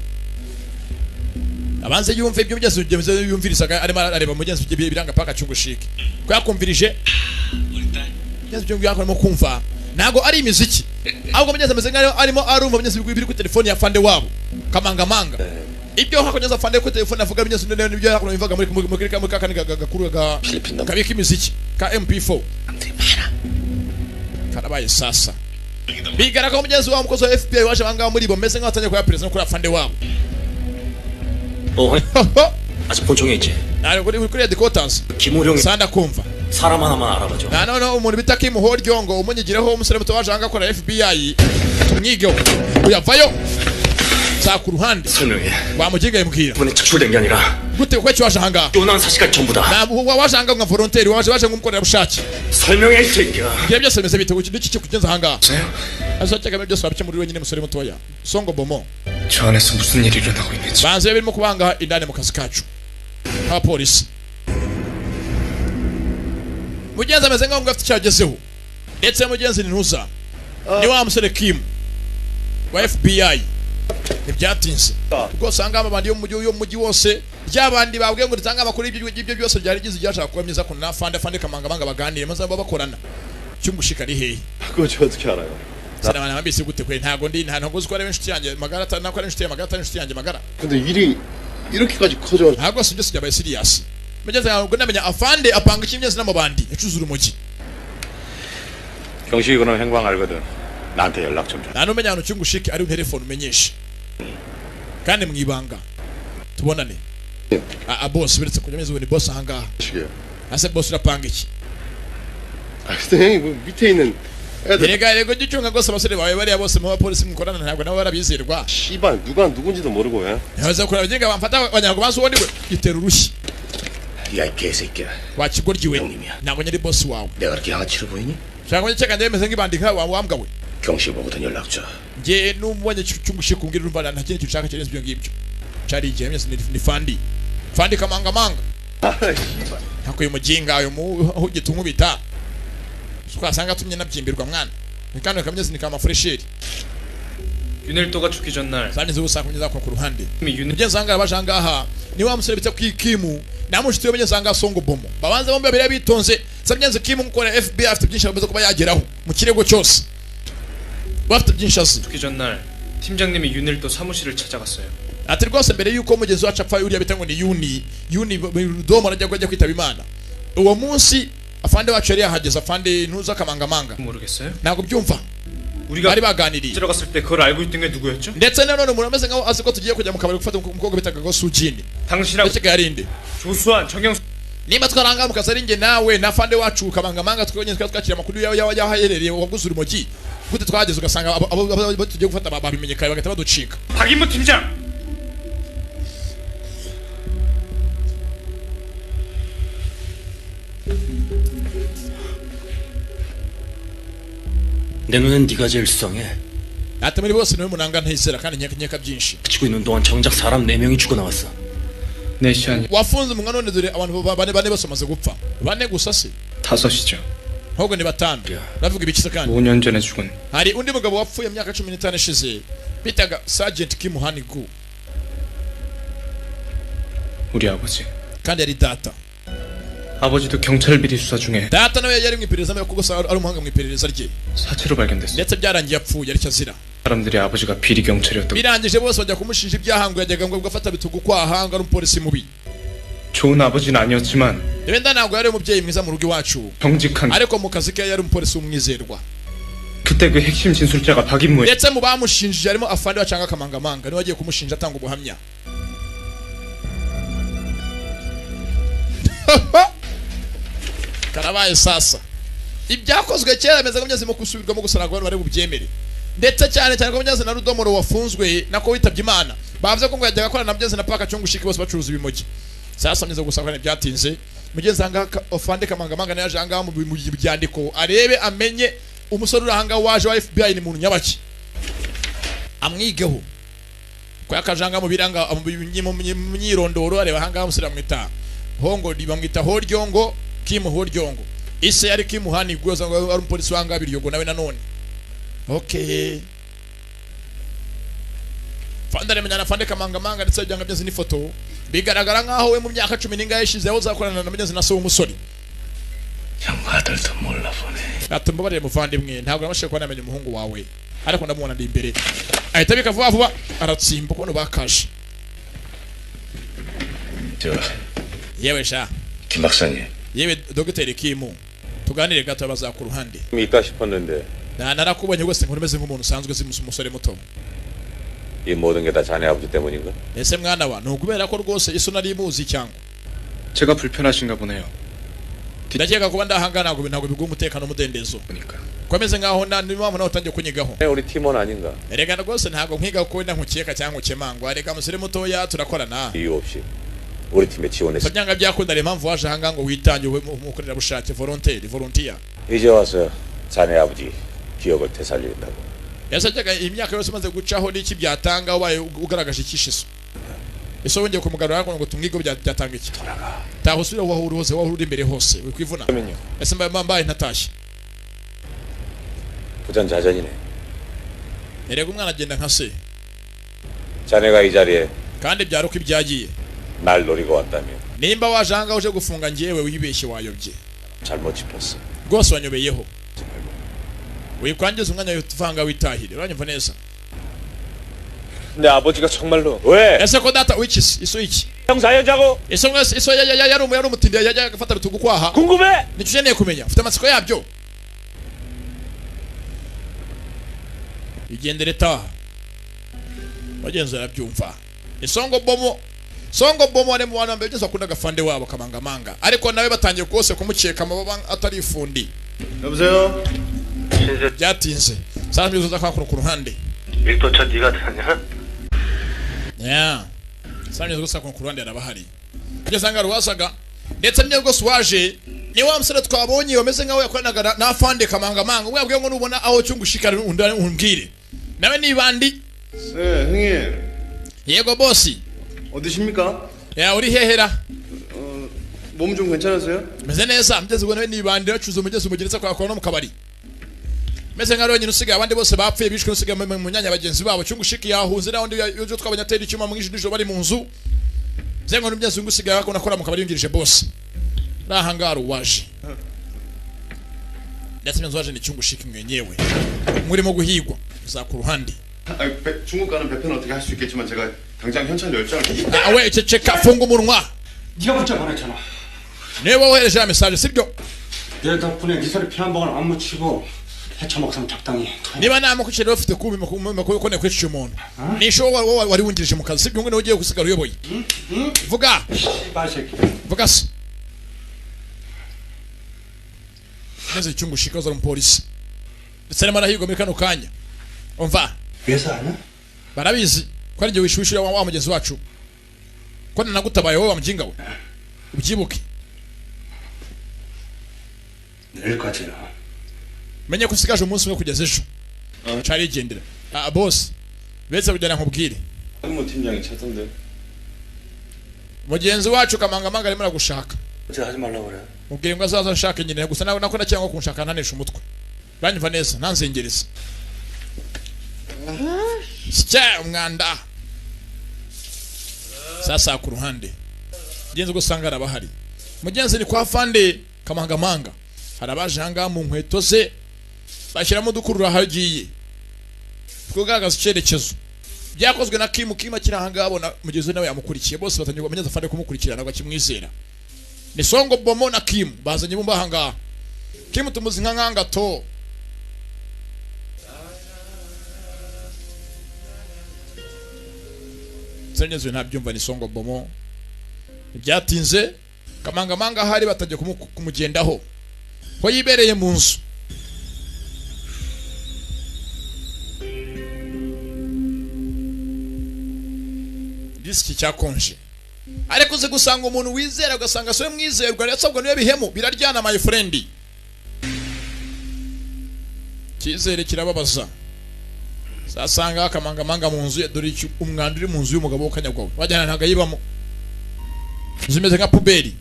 abanze yumve ibyo mugenzi yumvirisaga arimo areba mugenzi biranga paka cyungushike ko yakumvirije mugenzi byo yakoremo kumva nago ari imiziki ahubwo mugenzi ameze nk'aho arimo arumva mugenzi biri ku telefone ya fande wabo kamangamanga ibyo hakonyeza fande ku telefone avuga mugenzi n'ibyo yakono bivaga muri kakani gakuru kabika imiziki ka MP4 karabaye sasa bigara ko mugenzi wa mukozi wa FBI waje banga muri bo meze nk'abatanye kwa president kuri fande wabo 아직 본청에 있지. ari kuri headquarters 김호룡이 sanda kumva 사람 하나만 알아봐줘. none umuntu bita Kim Horyongo umunyigireho umusore muto waje anga kora FBI tumwigeho uyavayo za ku ruhande 설명해. bamugigaye mbwira 이번에 착출된 게 아니라 gute ko cyo hanga 요난 사실까지 전부 다. na waje anga nka volunteer waje ngumkorera bushake 설명해 이 새끼야. ibyo byose bimeze bite iki cyo kugenza hanga azoteka byose babike muri wenyine musore mutoya songo bomo 저 안에서 무슨 일이 일어나고 있는지. banze birimo kubanga indane mu kazi kacu ha polisi mugenzi ameze nk'aho ngafite cyagezeho ndetse mugenzi ni ntuza ni wa musore Kim wa FBI ntibyatinze ubwo usanga abandi yo mu mujyi wose ryabandi babwiye ngo ritanga amakuru y'ibyo byose byari gize byashaka kuba myiza kuna fande kamanga baganire maze bakorana cyungushika ari hehe 그거 저 어떻게 알아요? sana bana mbese gute kwe ntago ntago uzi ko ari inshuti yanjye magara nako ari inshuti yanjye magara inshuti yanjye magara 근데 일이 이렇게까지 커져. ntago si byose byabaye serious mugeze ngo namenya afande apanga kimyezi n'amabandi yacuza urumogi 경식이 그런 행방 알거든. 나한테 연락 좀 줘. nta numenya ahantu cyungushike ari telefone umenyeshe kandi mwibanga tubonane boss biretse kujya meze ni boss ahangaha 시계요. ase boss urapanga iki 아 근데 형이 뭐 밑에 있는 애들 erega gicunga gose abasore bawe bariya bose mu bapolisi mukorana ntabwo nabo barabizerwa 씨발 누가 누군지도 모르고 해. yaza kuraba nginga bamfata abanyago baso woni gitera urushyi 야, 이 개새끼야. wakigoryiwe 형님이야. ntabwo nyari boss wawe 내가 그렇게 양아치로 보이니? cyangwa nyeka ndemeze nk'ibandika wambwa we 경식 보고던 연락 줘. nge n'umubonye cyungushike kumbwira urumva nta kintu cyushaka cyane ibyo ngibyo cari igihe myese ni fandi kamangamanga 아 씨발. hakuye umujinga uyu mu gitungu bita twasanga tumye nabyimbirwa mwana nikano kamyezi ni kama fresheri 윤일도가 죽기 전날 zanze ubusakunyeza ku ruhande 윤 mugenzi wanga abajangaha ni wa musore bita kwikimu namushitiye mugenzi wanga songo bomo babanze bombe babiri bitonze sabyenze kimu mukora FBI afite byinshi bamaze kuba yageraho mu kirego cyose bafite byinshi azi 죽기 전날 팀장님이 윤일도 사무실을 찾아갔어요. ati rwose mbere yuko mugenzi wacu apfa uriya bita ngo ni Yuni Rudomo arajya kwitaba Imana uwo munsi afande wacu yari yahageze afande ntuza kamangamanga 모르겠어요. ntabwo byumva 우리가 bari baganiriye 들어갔을 때 그걸 알고 있던 게 누구였죠? ndetse nanone umuntu ameze nkaho azi ko tugiye kujya mu kabari gufata umukobwa bitaga ngo Sujini 당신하고 ndetse yarinde 조수환, 정영수 nimba twaranga mu kazi ari nge nawe na afande wacu kamangamanga twonyine twakira amakuru yahaherereye waguze urumogi gute twageze ugasanga abo tugiye gufata babimenyekaye bagahita baducika 박인무 팀장. 내 눈엔 네가 제일 수상해. ati muri bose niwe munanga ntizera kandi nkeka byinshi 치고 있는 동안 정작 사람 4명이 죽어 나왔어. 네 시간이 wafunze umwe none dore abantu bane bose bamaze gupfa bane gusa se 5이죠. ahubwo ni batanu bavuga ibikiza kandi 5년 전에 죽은 hari undi mugabo wapfuye imyaka 15 ishize bitaga Sergeant Kim Hanigu 우리 아버지. kandi yari data 아버지도 경찰 비리 수사 중에 data nawe yari mu iperereza mu kuko ari umuhanga mu iperereza rye 사체로 발견됐어요. ndetse byarangiye apfuye ari cyazira 사람들이 아버지가 비리 경찰이었던 birangije bose bajya kumushinja ibyaha ngo yajyaga ngo gafata bitugu kwahanga ari umupolisi mubi 좋은 아버지는 아니었지만 wenda ntabwo yari umubyeyi mwiza mu rugo iwacu 정직한 ariko mu kazi ke yari umupolisi w'umwizerwa 그때 그 핵심 진술자가 박인무예요. ndetse mu bamushinjije harimo afande wacanga kamangamanga niwe wagiye kumushinja atanga ubuhamya karabaye sasa ibyakozwe kera bimeze nk'imyezi mu kusubirwamo gusa ntabwo bari bubyemere ndetse cyane cyane ko Munyazi na Rudomoro wafunzwe nako witabye Imana bavuze ko ngo yajyaga akorana na Munyazi na Paka cyo ngushika bose bacuruza ibimogi sasa myiza gusa kandi byatinze mugenzi anga ofande kamangamanga na yaje anga mu byandiko arebe amenye umusore urahanga waje wa FBI ni muntu nyabaki amwigeho ko yakajanga mu biranga mu myirondoro areba hanga umusore amwita hongo bamwita Horyongo Kim Horyongo ise yari Kim Hanigu ari umupolisi wanga biryogo nawe nanone okay fandare menyana fande kamangamanga ndetse byanga byazi ni foto bigaragara nkaho we mu myaka 10 ninga yishize aho zakorana na Munyazi na so umusore 양아들도 몰라보네. atumbabarire muvandimwe ntabwo nabashije kuba namenye umuhungu wawe ariko ndamubona ndi imbere ahita bika vuba vuba aratsimba uko bakaje yewe sha 김 박사님. yewe dogiteri Kimu tuganire gato baza ku ruhande 있다 싶었는데 narakubonye rwose nkuru meze nk'umuntu usanzwe umusore muto 이 모든 게 다 자네 아버지 때문인가? ese mwana wa nukubera ko rwose iso nari muzi cyangwa 제가 불편하신가 보네요. ndakeka kuba ndahangana ntabwo biguha umutekano umudendezo 그러니까 komeze ngaho niyo mpamvu nawe utangiye kunyigaho 우리 팀원 아닌가? erega rwose ntabwo nkwiga ko wenda nkukeka cyangwa nkukemangwa reka musore mutoya turakorana 이유 없이 우리 팀에 지원했어. byanga byakunda rero impamvu waje ahanga ngo witange umukorera bushake volunteer 이제 와서 자네 아버지 기억을 되살린다고. yasajyaga imyaka yose maze gucaho n'iki byatanga ubaye ugaragaje ikishiso ese wongeye kumugarura ngo tumwigo byatanga iki taho usubira wahuri imbere hose wikwivuna ese mbaye ntatashye 부전자전이네. erega umwana agenda nka se 자네가 이 자리에 kandi byari uko ibyagiye 날 노리고 왔다며 nimba waje ahanga uje gufunga njyewe wibeshye wayobye 잘못 짚었어. rwose wanyobeyeho wikwangiza umwanya wivanga witahire uranyumva neza 내 아버지가 정말로 왜? ese ko data wikisi iso iki 형사여자고 iso yari umutindi yajyaga gufata bitugu kwaha 궁금해? nicyo ukeneye kumenya ufite amatsiko yabyo igendere taha bagenzi barabyumva isongo bomo ari mu bantu mbere byose bakunda gafande wabo kamangamanga ariko nawe batangiye kose kumukeka amababa atari ifundi 여보세요? byatinze sasa mbizoza kwa ku ruhande 일도차 네가 다냐? yeah sasa mbizoza kwa ku ruhande arabahari kugeza ngo ruwasaga ndetse mye rwose waje ni wa musore twabonye wameze nkaho yakoranaga na afande kamangamanga ubwo yabwiye ngo nubona aho cyungushikara umbwire nawe nibandi 네, 형님. yego bosi 어디십니까? ya uri hehera 몸 좀 괜찮으세요? meze neza mugeze ubwo nawe nibandi bacuza umugezi umugeretse kwa no mu kabari meze nka ronyine usigaye abandi bose bapfuye bishwe usigaye mu nyanya bagenzi babo cyungushiki yahunze naho ndi yo twabanya atera icyuma mu ijoro bari mu nzu zengo n'umugezi usigaye akora mu kabari yungirije bosi rahangaro waje ndetse meze waje ni cyungushiki mwenyewe murimo guhigwa za ku ruhande 중국 가는 배편 어떻게 할 수 있겠지만 제가 당장 현찰 10장을. 나왜 ceceka funga umunwa. 네가 문자 보냈잖아. niba wohereje ya message sibyo? 내 덕분에 네 소리 피난방을 안 묻히고 해쳐먹으면 적당히. niba nta makuru ufite ko ne kwicisha umuntu nisho wari wungirije mu kazi sibyo ngo ne ugiye gusigara uyoboye vuga vuga se neze icyungu ushikaza umupolisi ndetse arimo arahigwa muri kano kanya umva 왜서 아냐? barabizi ko ari njye wishwishura wa mugenzi wacu ko nagutabaye wowe wamujinga we ubyibuke 내일까지나. menye ko usigaje umunsi umwe kugeza ejo cari gendera boss betse kujyana nkubwire 뭐 팀장이 찾던데. mugenzi wacu kamangamanga arimo aragushaka 어제 하지 말라고 그래. mubwire ngo azaza nshake nyine gusa nako nacyangwa kunshaka ntanesha umutwe banyumva neza ntanzengereza sya umwanda sasa ku ruhande genzi gusanga arabahari mugenzi ni kwa fande kamangamanga harabaje hanga mu nkweto ze bashyiramo dukurura hagiye kugaragaza icyerekezo byakozwe na Kim kirahanga abona mugenzi nawe yamukurikiye bose batangiye kumenyeza fande kumukurikirana bagakimwizera ni songo bomo na Kim bazanye bumba hanga Kim tumuzi nkanga to Senyezwe ntabyumva ni songo bomo byatinze kamangamanga hari batajya kumugendaho ko yibereye mu nzu disiki cyakonje ariko uze gusanga umuntu wizera ugasanga so mwizerwa yatsabwa niyo bihemu biraryana my friend cyizere kirababaza sasanga akamangamanga mu nzu dore umwanda uri mu nzu y'umugabo w'akanyagwawe wajyana ntaga yibamo zimeze nka puberi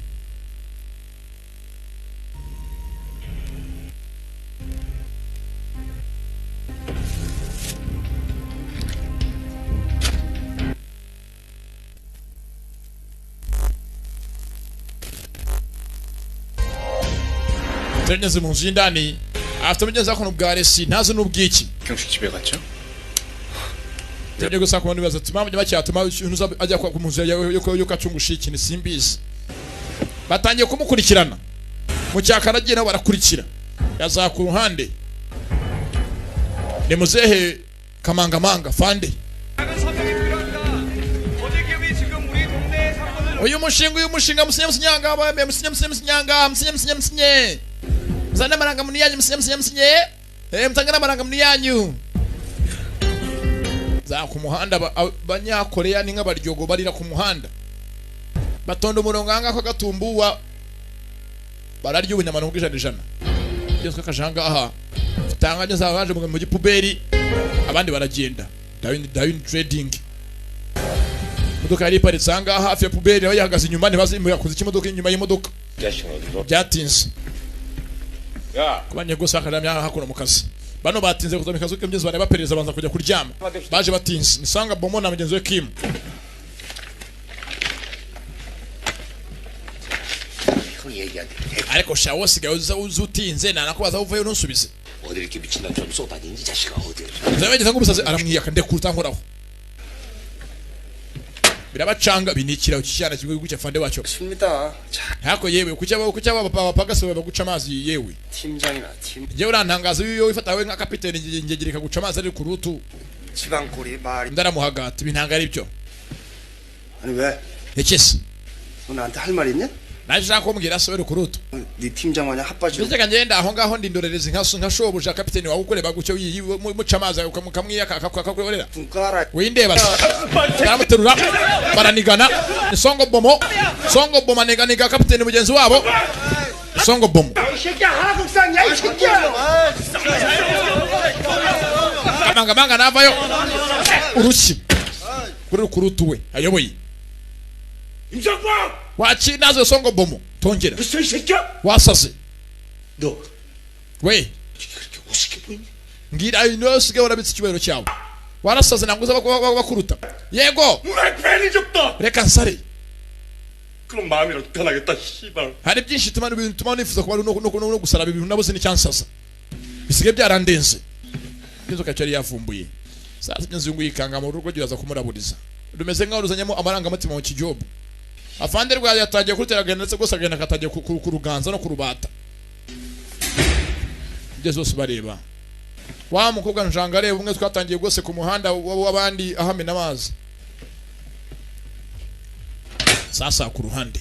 Ternyeze mu nzu y'indani afite mugenzi wako n'ubwaresi ntazi n'ubwiki 경식 집에 갔죠? Tenye gusa ko nibaza tuma bacyatuma unuza ajya kwa munzu yo kacungusha ikintu simbizi batangiye kumukurikirana mu cyakaragiye nabo barakurikira yaza ku ruhande ni muzehe kamangamanga fande uyu mushinga musinyanga abaye musinyanga muzana maranga muri yanyu musinyamsinye mutangana maranga muri yanyu za ku muhanda abanyakoreya ni nk'abaryogo barira ku muhanda batonda umurongo anga ko gatumbuwa bararya ubunyamano bw'ijana cyeswe kajanga aha tanganye za baje mu gipuberi abandi baragenda Dawin trading modoka yari paritse anga hafi ya puberi aho yahagaze inyuma ntibazimwe yakoze ikimodoka inyuma y'imodoka byatinze kubanye gusa akaramya hakuna mu kazi bano batinze kuza mikazo k'imbyezi bane bapereza banza kujya kuryama baje batinze nisanga bomo na mugenzi we Kim ariko shawo sigaye uzutinze nako baza uvuye nunsubize 어디 이렇게 미친다 좀 쏟아지니 자식아 어디 zabegeza ngubusaze aramwiyaka ndekuruta nkoraho birabacanga binikira ukishyana kimwe gucya fande wacho 쉽니다. hako yewe kucyaba bapagase baguca amazi yewe 팀장이나 팀. je urantangaza uyo ifatawe nka kapiteni ngegirika guca amazi ari kurutu 지방골이 말이. ndaramuhagata ibintanga ari byo 아니 왜? ekese 너 나한테 할 말 있냐? naje nako mbwira so kurutu 네 팀장 마냥 핫바지로. Bizega ngenda aho ngaho ndindorereza nka shobuja kapiteni wawe ukoreba gucyo muca amazi ukamwiyaka akakorera 눈가라. windeba baramuterura baranigana isongo bomo niga kapiteni mugenzi wabo isongo bomo 이 새끼야 하나 국상이야 이 새끼야. kamangamanga navayo uruki kuri kurutuwe ayoboye 임정광. wachi nazo isongo bomo tongera 무슨 이 새끼야? wasaze 너 we 그렇게 우습게 보이니? ngira inosige warabitse icyubahiro cyawe warasaze nanguza bakuruta yego 왜 괜히 줬다. reka nsare 그럼 마음이라도 편하겠다 씨발. hari byinshi tuma nifuza kuba no gusaraba ibintu nabuze n'icyansasa bisigaye byarandenze inzoka cyari yavumbuye sasa inzu yikanga mu rugo giraza kumuraburiza rumeze nkaho ruzanyemo amarangamutima mu kijobo. Afande rwa yatangiye kuruteragenda ndetse gose agenda akatangiye ku ruganza no kurubata. Byose bareba. Wa mukobwa njanga reba umwe twatangiye gose ku muhanda w'abandi ahamena amazi. Sasa ku ruhande.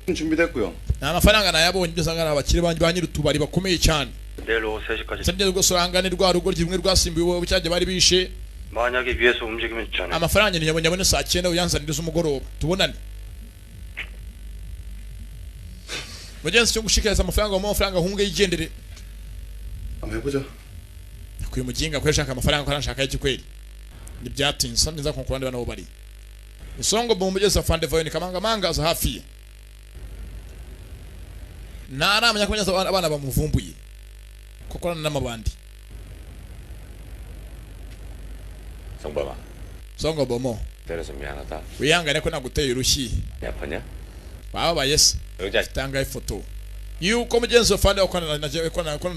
준비됐고요. Amafaranga nayabonye byose ngana abakire banyu rutubari bakomeye cyane. 내일 오후 3시까지. Sabye gose uranganirwa rugo rimwe rwasimbiwe bucyaje bari bishe. 만약에 위에서 움직이면 있잖아. Amafaranga nyabone saa 9 uyanzaniriza umugoroba. Tubonane. Mugenzi cyo gushikiriza amafaranga mu mafaranga hunge yigendere. 해보자. Kuyo muginga kweshaka amafaranga ko arashaka iki kweli. Ni byatinze samye za konkurande bana bari. Isongo bo mugezi afande vayo ni kamanga za hafi. Naramenya ko abana bamuvumbuye. Kokorana n'amabandi. 성범아. Songo bomo. 때려서 미안하다. Wiyangane ko naguteye urushyi. 야파냐? Baba yes. 여자 Tanga ifoto. Yuko mugenzi afande okwana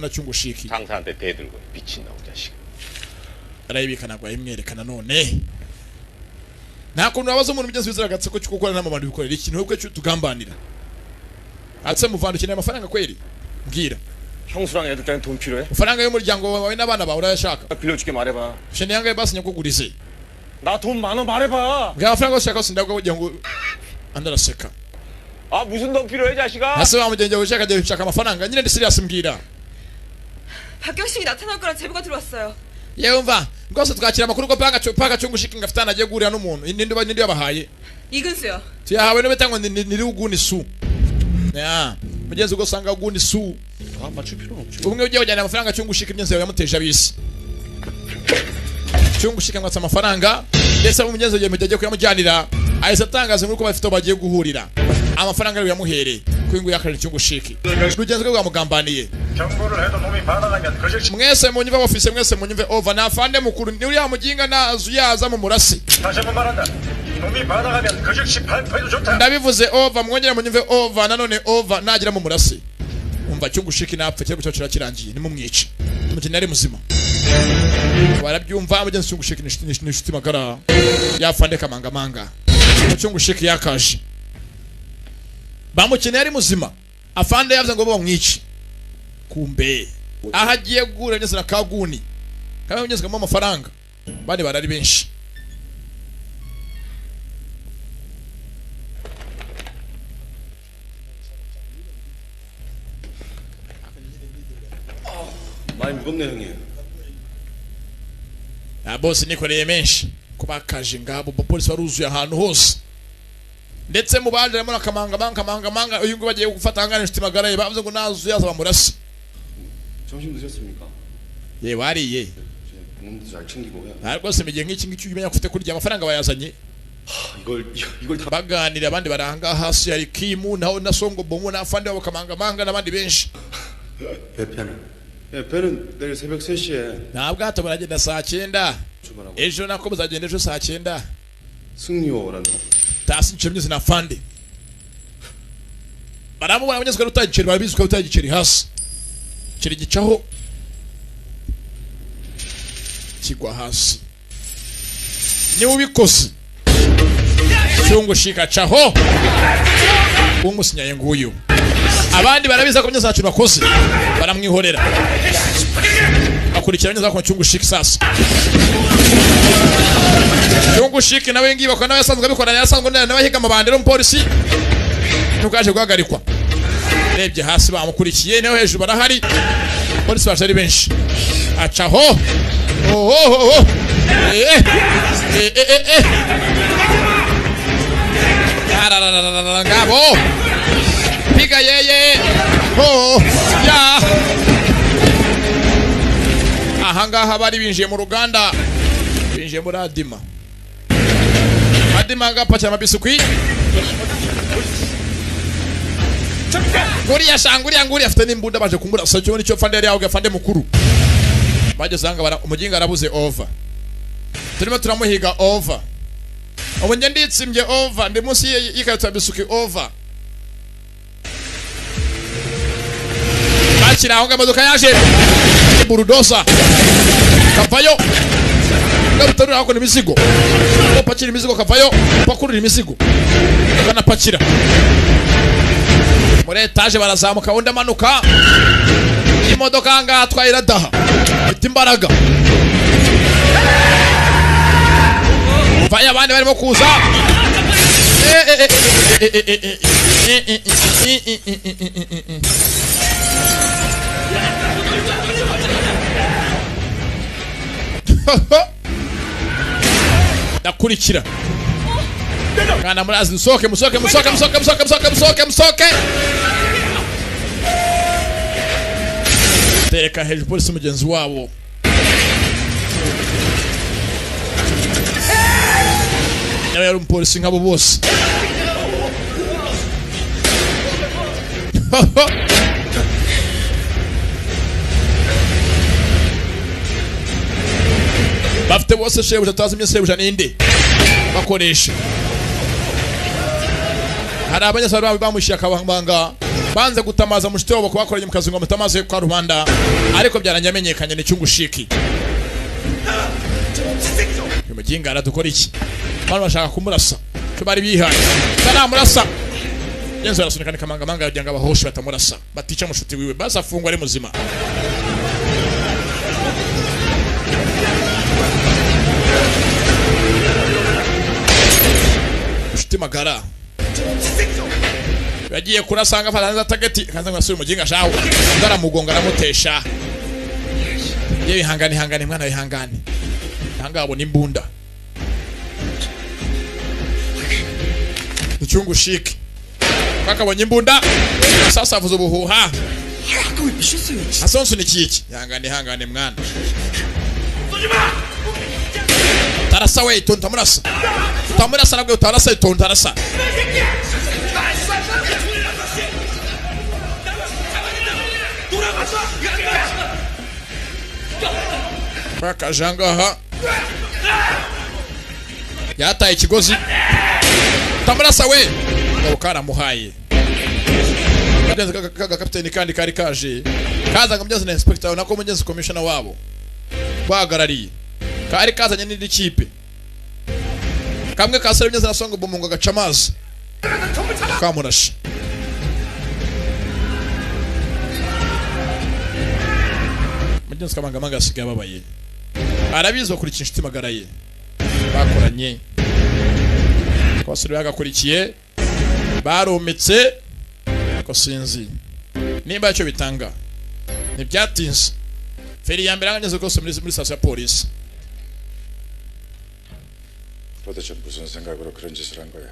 na chungushiki. 상사한테 대들고 미친놈 자식. Arayibikana kwa imwerekana none. Nakuntu abazo umuntu mugenzi wiziragatse ko cyukukora n'amabandi bikorera ikintu ubwo tugambanira. Atse muvando kineye amafaranga kweli. Mbwira. 형수랑 애들한테 돈 필요해? Amafaranga y'umuryango wawe n'abana bawe urayashaka. 빌려줄게 말해봐. Shene yangaye basi nyakugurize. 나 돈 많아 말해봐. Bwa amafaranga ushaka sindabwo kugira ngo andaraseka. 아 무슨 돈 필요해 자식아? Hase wa mugenzi wawe ushaka amafaranga nyine ndi serious mbwira. 박경식이 나타날 거란 제보가 들어왔어요. Yumva ngose twakira amakuru ko paka chungushiki ngafitana agiye gurira n'umuntu nindi yabahaye. 이근수요. Tuyahawe no betango niri uguni su. Ya, mugenzi ugo sanga uguni su. 아 맞출 필요는 없지. Umwe ugiye kujyana amafaranga chungushiki imyenzi yawe yamuteje abisi. Chungushiki ngwatsa amafaranga ndetse umugenzi ugiye mujye kuyamujyanira. Ahise atangaza nk'uko bafite bagiye guhurira. Amafaranga ari yamuhere kwingu yakarira chungushiki. Rugenzi rwa mugambaniye. 경고를 해도 놈이 반항하면 그 즉시 Mwese munyumve office mwese munyumve over na afande mukuru ni uriya muginga nazu yaza mu murasi. 다시 한번 말한다. 놈이 반항하면 그 즉시 발포해도 좋다. Ndabivuze over mwongera munyumve over nanone over nagira mu murasi. Umva cyungushiki napfa cyo cyo kirangiye ni mumwice. Umukene ari muzima. Warabyumva mugenzi cyungushiki ni shuti magara. Yafande kamanga. Cyungushiki yakaje. Bamukene ari muzima. Afande yavuze ngo bamwice. Kumbe ahagiye gura nyese na kaguni kama nyese kama amafaranga bandi barari benshi 많이 무겁네 형님. boss nikoreye menshi kubakaje ngabo polisi baruzuye ahantu hose ndetse mu bandi ramo kamanga uyu ngo bagiye gufata hangana inshuti magara bavuze ngo nazu yaza bamurasi. 점심 드셨습니까? Ye wariye 몸도 잘 챙기고 해야. ariko se migiye nk'iki ngiki umenya kufite kurya amafaranga bayazanye 이걸 다 baganira abandi baranga hasi yari kimu naho na songo bomo na afande wabo kamanga n'abandi benshi. 배편은 예, 배는 내일 새벽 3시에 Ntabwo hato baragenda saa 9 출발하고 ejo nako bazagenda ejo saa 9 승리호라는 tasi nchemye na afande baramubona abanyeze ko utagiceri barabizi ko utagiceri hasi kiri gicaho kigwa hasi ni ubikoze cyungushika caho umusinyaye nguyu abandi barabiza ko nyeza cyuma koze baramwihorera akurikiranye za ko cyungushika sasa cyungushika nawe ngiba ko nawe yasanzwe abikorana yasanzwe n'abahiga amabandero mu polisi nukaje guhagarikwa rebye hasi bamukurikiye naho hejuru barahari polisi baje ari benshi acaho ngabo piga yeye ya ahangaha bari binjiye mu ruganda binjiye muri adima agapakira amabisukwi nguriya afite n'imbunda baje kumurasa cyo nicyo fande yari yawe fande mukuru bageze hanga umuginga arabuze over turimo turamuhiga over ubu njye nditsimbye over ndi munsi y'ikarita bisuki over bakira aho imodoka yaje burudosa kavayo gabutarura hako n'imizigo upakira imizigo kavayo pakurura imizigo ukanapakira muri etaje barazamuka undi amanuka imodoka ngaha atwaye iradaha ifite imbaraga vayo abandi barimo kuza ndakurikira kana murazi musoke tereka hejuru polisi mugenzi wabo nawe yari umupolisi nk'abo bose bafite bose shebuja tazimye shebuja ninde bakoresha hari abanyasara bamushiye akabanga banze gutamaza mushite wabo kubakoranye mu kazi ngo mutamaze kwa rubanda ariko byaranyamenyekanye ni cyungushiki umuginga aradukora iki bano bashaka kumurasa cyo bari bihaye baramurasa yenzo arasunika ni kamanga yajyanga abahoshe batamurasa batica mushuti wiwe basa afungwa ari muzima mushuti magara yagiye kurasanga fatanza tageti kanza ngasubira umuginga shaho ndaramugonga aramutesha yewe hangane mwana wihangane hangabo n'imbunda Chungu shiki kakabonye imbunda sasa avuze ubuhuha asonsu ni kiki hangane mwana tarasa we tonta murasa nabwo utarasa tonta rasa Janga yataye ikigozi tamurasa we ukara muhaye kapiteni kandi kari kaje kaza ngamugeze na inspector nako mugeze commissioner wabo bahagarariye kari kazanye n'indi kipe kamwe kasere mugeze na songo bomunga gacamaza kamurashe mugeze kamanga asigaye babaye arabizwa kuri inshuti magara ye bakoranye kwasuri bagakurikiye barometse ko sinzi nimba cyo bitanga ntibyatinze feri ya mbere angeze ko muri station ya police 도대체 무슨 생각으로 그런 짓을 한 거야?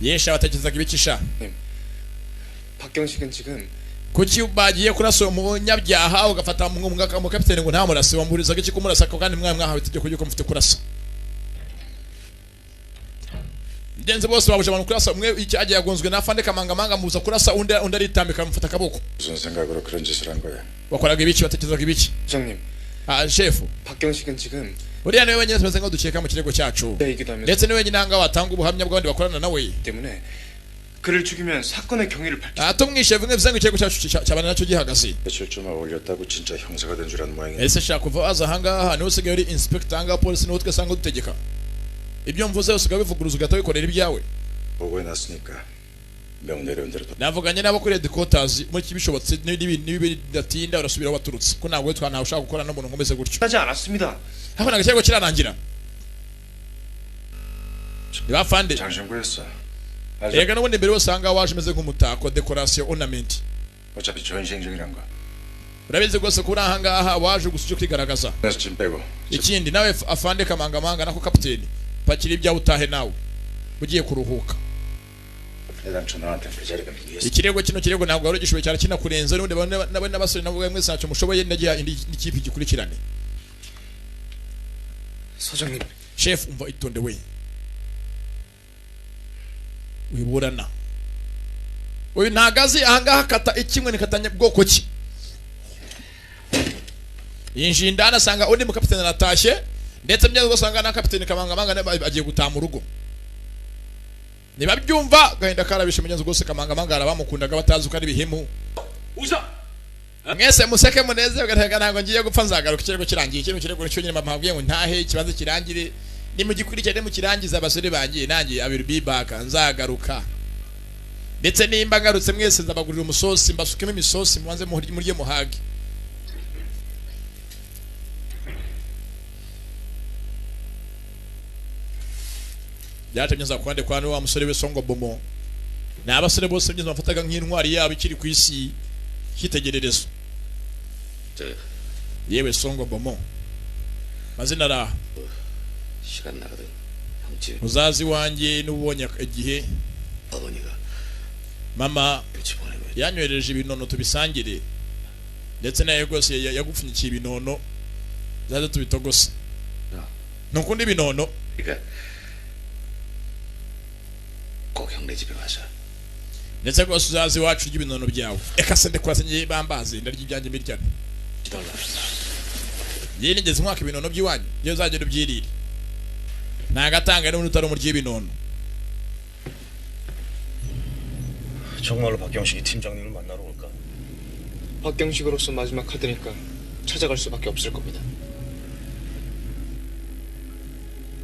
yesha batekerezaga ibikisha 박경식은 지금 kuki bagiye kurasa umunyabyaha ugafata mu kapiteni ngo nta murasi wamburizaga iki kumurasa kandi mwahawe itegeko yuko mufite kurasa Jenze bose babuje abantu kurasa umwe iki agiye yagonzwe na fande kamanga muza kurasa undi aritambika mufata kaboko 무슨 생각으로 그런 짓을 한 거야? wakoraga ibiki batekerezaga ibiki 부장님 shefu 박경식은 지금 uriya niwe wenyine tumeze dukeka mu kirego cyacu ndetse niwe wenyine hanga watanga ubuhamya bw'abandi bakorana nawe 때문에 그를 죽이면 사건의 경위를 밝혀 tumwishe vimwe vyangu kirego cyacu cyabana naco gihagaze 며칠쯤 올렸다고 진짜 형사가 된 줄 아는 모양이야. ese shaka kuva aza hanga niwe usigaye uri inspector hanga police niwe twesanga dutegeka ibyo mvuze usigaye bivuguruza ugatabikorera ibyawe 보고해 놨으니까 명 내려온 대로 navuganye nabo kuri headquarters muri kibishobotse nibi datinda urasubira waturutse ko ntabwo twana ushaka gukora n'umuntu ngomeze gutyo 하지 않았습니다. haho nagakirego kirarangira bafande 장신구였어. ega n'ubundi mbere usanga waje umeze nk'umutako decoration ornament 어차피 전시행 중이란 거. urabizi rwose kuri aha ngaha waje gusa icyo kwigaragaza 그래서 짐 빼고 ikindi nawe afande kamangamanga nako kapiteni pakira ibyawe utahe nawe ugiye kuruhuka 애당초 너한테 그 자리가 비었어. ikirego kino kirego ntabwo wari ugishoboye cyane kinakurenza n'ubundi n'abasore nabo mwese ntacyo mushoboye ndagiye indi kipe gikurikirane 서장님 chef umva itonde we wiburana uyu ntagazi ahangaha kata ikimwe nikatanye bwoko ki yinjiye indani asanga undi mukapiteni aratashye ndetse mbyeze gusanga na kapiteni kamangamanga agiye gutaha mu rugo niba byumva gahinda karabishe munyenzi gose kamangamanga arabamukundaga batazi uko ari bihemu 우사! 에? mwese museke muneze ugatega ntago ngiye gupfa nzagaruka ikirego kirangiye ikintu kirego cyo nyine mpabwiye ngo ntahe ikibazo kirangire ni mu gikurikirane mu kirangiza abasore bangiye nangiye abiru bibaka nzagaruka ndetse nimba ngarutse mwese nzabagurira umusosi mbasukemo imisosi mubanze murye muhage byatemye za kwande kwa wa musore we Songo Bomo na abasore bose byiza bafataga nk'intwari yabo ikiri ku isi kitegererezo yewe Songo Bomo mazina ra 시간 나거든. 형집 uzazi wanjye n'ubonye igihe 어머니가 mama 같이 보내고 yanyohereje ibinono tubisangire ndetse nayo rwose yagupfunyikiye ibinono zaje tubitogose nukundi ibinono 그러니까 꼭 형네 집에 와서 ndetse rwose uzazi wacu ry'ibinono byawe eka se ndekwase ngiye bambaze ndarya ibyanjye miryane yini ngeze umwaka ibinono by'iwanyu iyo uzagenda ubyirire 나gatanga n'umuntu utari umuryi ibinono 정말로 박경식이 팀장님을 만나러 올까? 박경식으로서 마지막 카드니까 찾아갈 수밖에 없을 겁니다.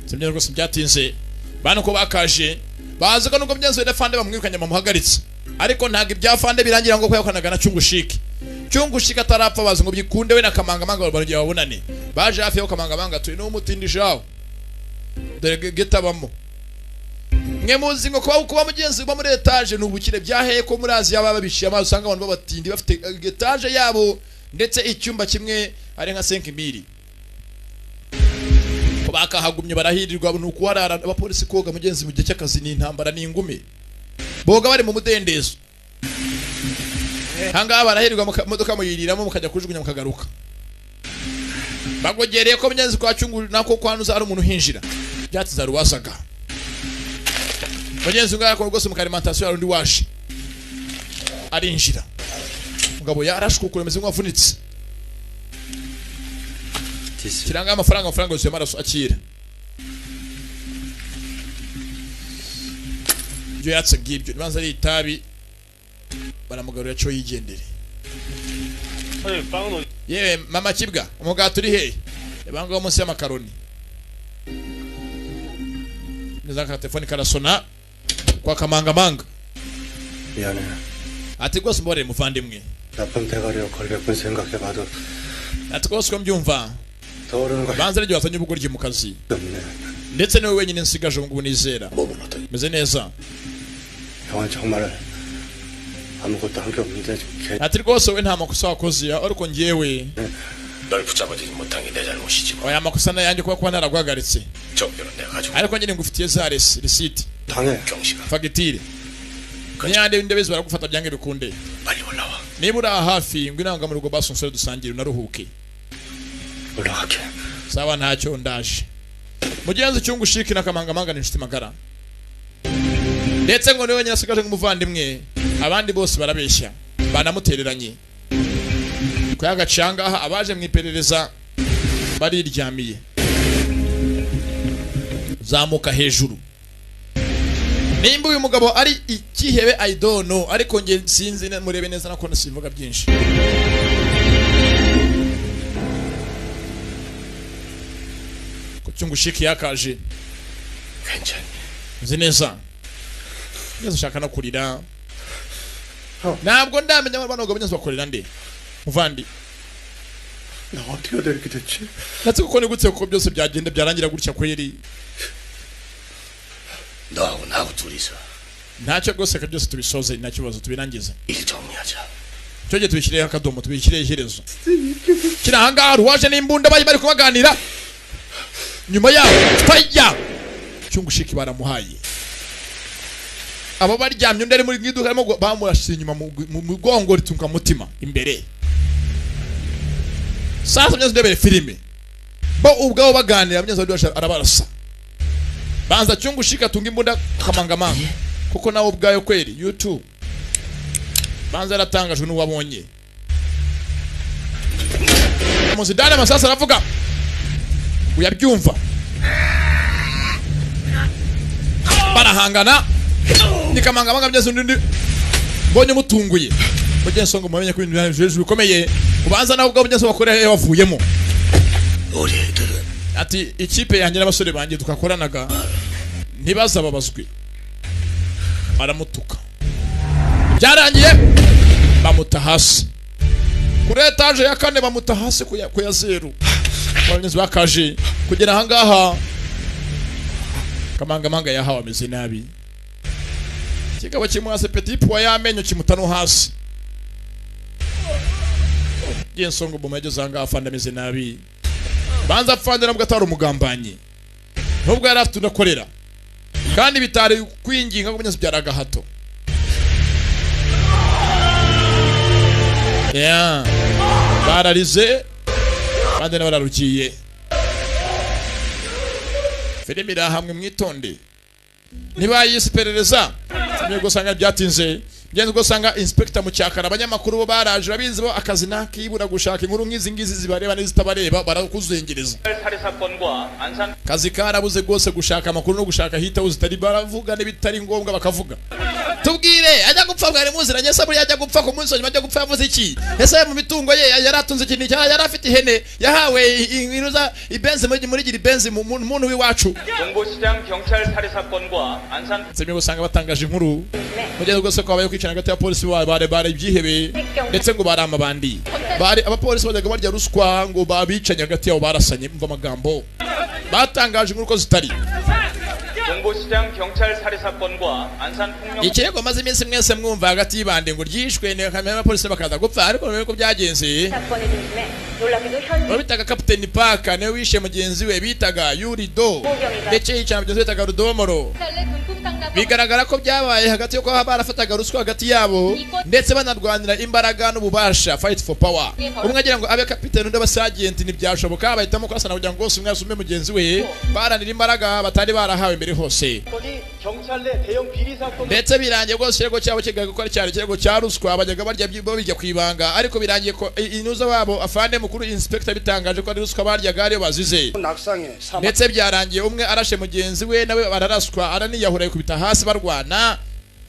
simye rwose byatinze bana ko bakaje bazi ko nubwo byanze defande bamwirukanye bamuhagaritse ariko ntago ibyafande birangira ngo kwekanaga na Cyungushiki Cyungushiki atarapfa bazi ngo byikunde we na Kamangamanga barongeye babonane baje hafi yo Kamangamanga turi no mutindishaho dore getabamo mwe muzi ngo kuba mugenzi bo muri etage n'ubukire byaheye ko muri Aziya baba bishiye amazi usanga abantu babatindi bafite etage yabo ndetse icyumba kimwe ari nka 5000 ko bakahagumye barahirirwa nuko warara abapolisi koga mugenzi mu gihe cy'akazi ni intambara n'ingume boga bari mu mudendezo hanga barahirirwa mu modoka muyiriramo mukajya kujugunya mukagaruka bagogereye ko mugenzi kwa Cyungu nako kwanuza ari umuntu hinjira byatiza ruwasaga mugenzi ngara ko rwose mu alimentation yarundi washe arinjira mugabo yarashwe kuremeza nk'avunitse kiranga amafaranga yose maraso akira byo yatse ngibyo nibanza ari itabi baramugarura cyo yigendere yewe mama kibwa umugati uri he yabanga munsi y'amakaroni nizaka telefone karasona kwa Kamangamanga 미안해. ati rwose mbore muvandimwe 나쁜 대가리로 걸겠군 생각해봐도 ati rwose ko mbyumva 떠오르는 거 banza ryo wasanye ubugoryi mu kazi 없네. ndetse niwe wenyine nsigaje ngo nizera meze neza 형은 정말 아무것도 한 게 없는데 ati rwose we nta makosa wakoze ariko ngewe 널 붙잡아주지 못한 게 내 잘못이지 뭐. oya makosa na yanjye kuba naragwagaritse 정표는 내가 가지고 ariko nyine ngufitiye za receipt 당해. 경식아 fagitire nyande ndebeze baragufata byange bikunde 빨리 올라와. nibura hafi ngwinanga mu rugo basonsore dusangire unaruhuke 올라갈게. sawa ntacyo ndaje mugenzi Cyungushiki na Kamangamanga ni inshuti magara ndetse ngo niwe nyasigaje nk'umuvandimwe abandi bose barabeshya banamutereranye ko yagacanga abaje mu iperereza bariryamiye zamuka hejuru nimba uyu mugabo ari ikihebe I don't know ariko nge sinzi murebe neza nako nasivuga byinshi ko Cyungushiki yakaje 괜찮니? uzi neza neza ushaka no kurira ntabwo ndamenya abana bagabo neza bakorera nde muvandi 나 어떻게 하다 이렇게 됐지? natse kuko ni gutse ko byose byagenda byarangira gutya kweri 너하고 나하고 둘이서 ntacyo rwose ka byose tubisoze nta kibazo tubirangize 일 정리하자. cyo gihe tubishyireho akadomo tubishyireho iherezo kiri ahangaha ruwaje n'imbunda bari kubaganira nyuma yaho faya Cyungushiki baramuhaye abo baryamye undi ari muri iduka arimo bamurashije inyuma mu mugongo ritunga mutima imbere sasa mnyazo ndebere filime bo ubwabo baganira mnyazo ndibasha arabarasa banza Cyungushiki atunga imbunda Kamangamanga kuko nawe ubwayo kweri YouTube banza aratangajwe n'uwabonye Muzidane amasasa aravuga uyabyumva barahangana ni Kamangamanga mnyazo ndi mbonye mutunguye Munyensongo mumenye ko ibintu by'ejo bikomeye kubanza naho ubwo Munyensongo bakorera yavuyemo ati ikipe yanjye n'abasore banjye tukakoranaga ntibaza babazwe baramutuka byarangiye bamuta hasi kuri etaje ya kane bamuta hasi ku ya 0 abanyezi bakaje kugera ahangaha Kamangamanga yahawe ameze nabi kigabo kimwase petit poids yamenyo kimutano hasi Munyensongo boma yageze ahangaha afanda ameze nabi banza afande nabwo atari umugambanyi nubwo yari afite unakorera kandi bitari kwinginga ngo Munyensongo byaraga hato bararize bande n'abararukiye filimi iri hamwe mwitonde ntibayisiperereza niyo gusanga byatinze ngenzi gusanga inspector mu cyakara abanyamakuru bo baraje babizi bo akazi nakibura gushaka inkuru nk'izi ngizi zibareba n'izitabareba barakuzengereza kazi karabuze gose gushaka amakuru no gushaka hita uzitari baravuga n'ibitari ngombwa bakavuga tubwire ajya gupfa bwari muziranye saburi ajya gupfa ku munsi ajya gupfa yavuze iki ese mu mitungo ye yaratunze ikintu cyari afite ihene yahawe inuza ibenze muri gira ibenze mu muntu w'iwacu Semye gusanga batangaje inkuru mugeze gose ko abaye kwicana hagati ya polisi bare ibyihebe ndetse ngo bari amabandi bari abapolisi bajyaga barya ruswa ngo babicanye hagati yabo barasanye mva amagambo batangaje inkuru ko zitari ikirego maze iminsi mwese mwumva hagati y'ibande ngo ryishwe ne kamera polisi bakaza gupfa ariko none ko byagenze bitaga Captain Paka ne wishe mugenzi we bitaga Yurido ndetse yicara mugenzi we bitaga Rudomoro bigaragara ko byabaye hagati yo ko barafataga ruswa hagati yabo ndetse banarwanira imbaraga n'ububasha fight for power umwe agira ngo abe captain undi abasagenti ntibyashoboka bahitamo kwasana kugira ngo bose umwe asume mugenzi we baranira imbaraga batari barahawe imbere hose ndetse birangiye rwose kirego cyabo kigaga ko cyari kirego cya ruswa abajyaga barya bijya kwibanga ariko birangiye ko inuza wabo afande mukuru inspector bitangaje ko ari ruswa baryaga ariyo bazize ndetse byarangiye umwe arashe mugenzi we nawe bararaswa araniyahura kubita hasi barwana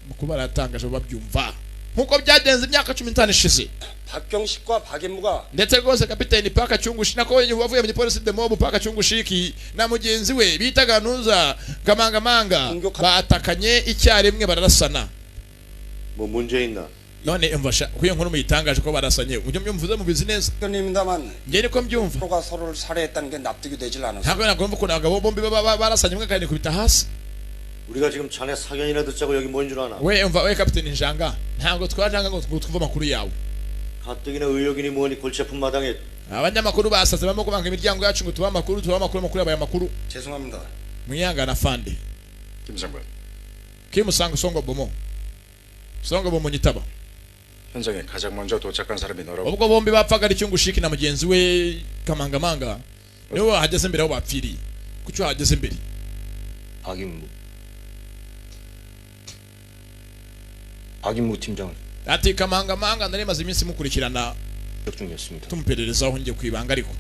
mukuba aratangaje babyumva nkuko byagenze imyaka 15 ishize 박경식과 박인무가 ndetse rwose kapiteni Paka Cyungushi nako wavuye mu polisi de mobu Paka Cyungushiki na mugenzi we bitaga Nuza Kamangamanga batakanye icyarimwe bararasana 뭐 문제 있나? none umvasha kuyo nkuru muyitangaje ko barasanye ujye mbyumvuze mu business 님다만 nge niko mbyumva 서로가 서로를 살해했다는 게 납득이 되질 않아서 ntabwo nagomba ko nagabo bombi barasanye umwe kandi kubita hasi 우리가 지금 자네 사견이나 듣자고 여기 모인 줄 아나? we umva we kapiteni Njanga ntabwo twajanga ngo twumva makuru yawe 가뜩이나 의료인이 뭐니 골치 아픈 마당에 abanyamakuru basaze bamo kubanga imiryango yacu ngo tuba amakuru yabaye amakuru 죄송합니다. mwiyangana fande 김상관 kimusanga songo bomo nyitaba 현장에 가장 먼저 도착한 사람이 너라고. ubwo bombi bapfaga ari Cyungushiki na mugenzi we Kamangamanga niwe hageze imbere aho bapfiriye kucyo hageze imbere 박인무 팀장을 ati Kamangamanga nari maze iminsi mukurikirana 역 중이었습니다. tumupererezaho ngiye kwibanga ariko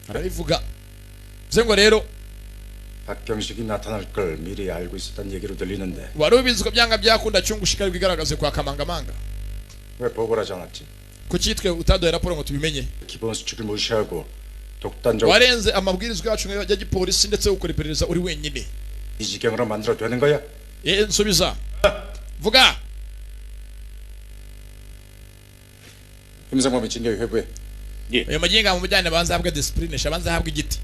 arabivuga zengo rero 박경식이 나타날 걸 미리 알고 있었다는 얘기로 들리는데 wari ubizi ko byanga byakunda Cyungushiki ari bigaragaze kwa Kamangamanga 왜 보고를 하지 않았지? kucyitwe utadoye raporo ngo tubimenye 기본 수칙을 무시하고 독단적으로 warenze amabwirizwa yacu ya gipolisi ndetse ukora iperereza uri wenyine 이 지경으로 만들어 되는 거야? nsubiza vuga 김상범이 징계 회부해. uyu maginga mu bijyanye banzahabwa discipline shabanzahabwa igiti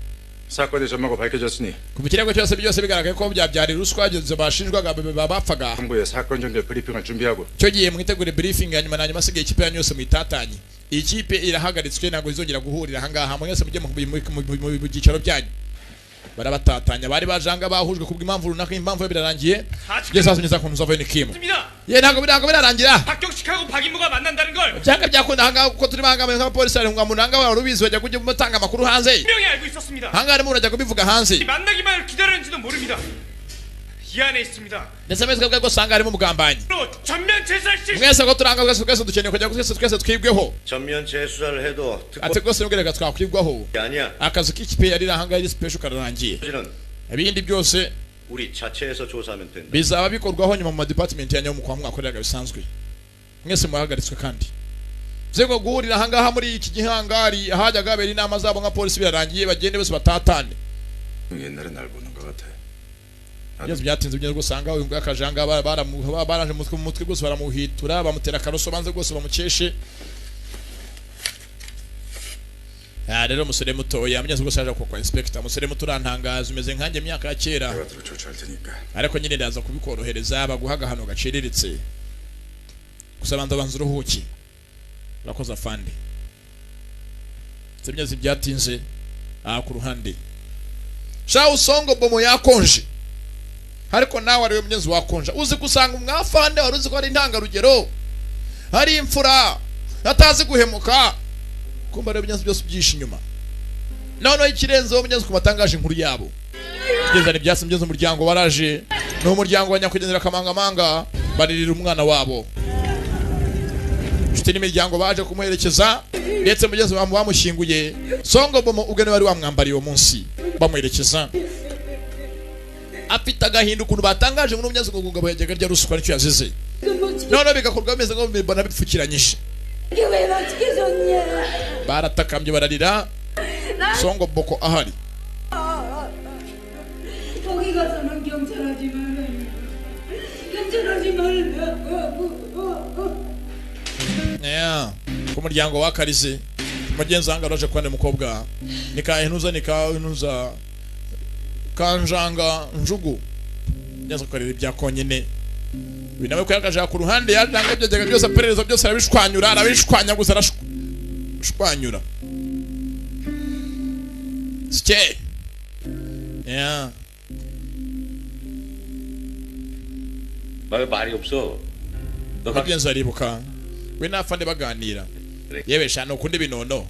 사건의 전모가 밝혀졌으니 ku kirego cyose byose bigaragaye ko byabyari ruswa bashinjwaga bapfaga 정부의 사건 전개 브리핑을 준비하고 cyo giye mwitegure briefing ya nyuma na nyuma asigaye ikipe yanyu yose muyitatanye iyi kipe irahagaritswe ntabwo izongera guhurira ahangaha mwese mujye mu byicaro byanyu barabatatanya bari bajanga bahujwe kubw'impamvu runaka impamvu birarangiye ngeze hasi neza kunza vene kimo ye ntabwo birarangira 박경식하고 박인무가 만난다는 걸 cyangwa byakunda ahangaha kuko turi bangamiye nk'abapolisi ari ngo munanga wari ubizi bajya kujya mutanga amakuru hanze 분명히 알고 있었습니다. ahangaha arimo urajya kubivuga hanze 만나기만을 기다렸는지도 모릅니다. 이 안에 있습니다. ndetse mwese bwo usanga harimo umugambanyi 전면 재살실 mwese ko turanga twese dukeneye kujya twese twibweho 전면 재수사를 해도 ati rwose nubwiraga twakwibwaho 특권이 아니야. akazi k'ikipe yari ahangaha ari special kararangiye 사실은 ibindi byose 우리 자체에서 조사하면 된다. bizaba bikorwaho nyuma mu department yanyu mu kwa mwakoreraga bisanzwe mwese mwahagaritswe kandi zego guhurira ahangaha muri iki gihangari ahajyaga habera inama zabo nka polisi birarangiye bagende bose batatane 옛날에 날 보는 것 같아. Yesu byatinze byo gusanga uyu ngakajanga baranje mutwe gose baramuhitura bamutera karoso banze gose bamukeshe rero musore mutoya amenya gose aje kwa inspector musore muturantangaza umeze nkanjye myaka ya kera ariko nyine ndaza kubikorohereza baguhaga hano gaciriritse gusabanza banze uruhuki urakoza fande semyezi byatinze ku ruhande sha usongo bomo yakonje ariko nawe ariwe mugezi wakonja uzi gusanga umwafande wari uzi ko ari intangarugero hari imfura atazi guhemuka kumba rero mugezi byose byisha inyuma none ikirenzeho mugezi kubatangaje inkuru yabo kugeza ni byase mugezi umuryango waraje no umuryango wa nyakwigendera kamangamanga baririra umwana wabo ufite n'imiryango baje kumuherekeza ndetse mugezi bamushyinguye songo bomo ubwo wari wamwambariye uwo munsi bamuherekeza afite agahinda ukuntu batangaje ngo n'umunyazi ngo ngabo yajyaga rya rusukwa nicyo yazize none bigakorwa bimeze ngo mbona bipfukiranyije baratakambye bararira songo boko ahari ku muryango wakarize mugenzi wanjye araje kwande mukobwa nikahenuza kanjanga njugu nyazo karere bya konyene binawe ko yakaje ku ruhande yajanga ibyo byose aperereza byose arabishwanya gusa arashwanyura sike 왜 말이 없어? 너가 piensa ribuka we nafande baganira yewe shano kundi binono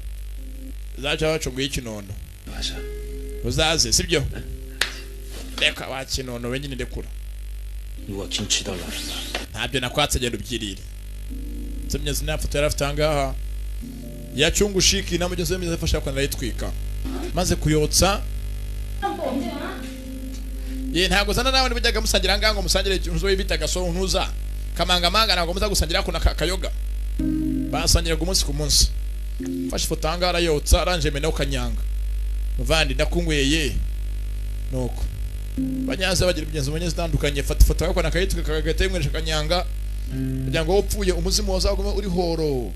zacha bacunguye ikinono 맞아. uzaze sibyo reka wakinono wenyine ndekura 누가 김치 달라. ntabyo nakwatse genda ubyirire semye zinafoto yarafutangaha yachungu shiki namugeze meze fasha kwa ndayitwika maze kuyotsa ye ntago zana nawe nibijyaga musangira ngango musangire uzo bitaga so ntuza kamangamanga ntago muza gusangira kuna kayoga basangira umunsi ku munsi fasha foto angara yotsa aranje mena ukanyanga muvandi ndakungweye nuko banyaza bagira ibigenzo banyeze zitandukanye fata foto yako nakayitwe kagate mweresha kanyanga kugira ngo upfuye umuzimu wazagume uri horo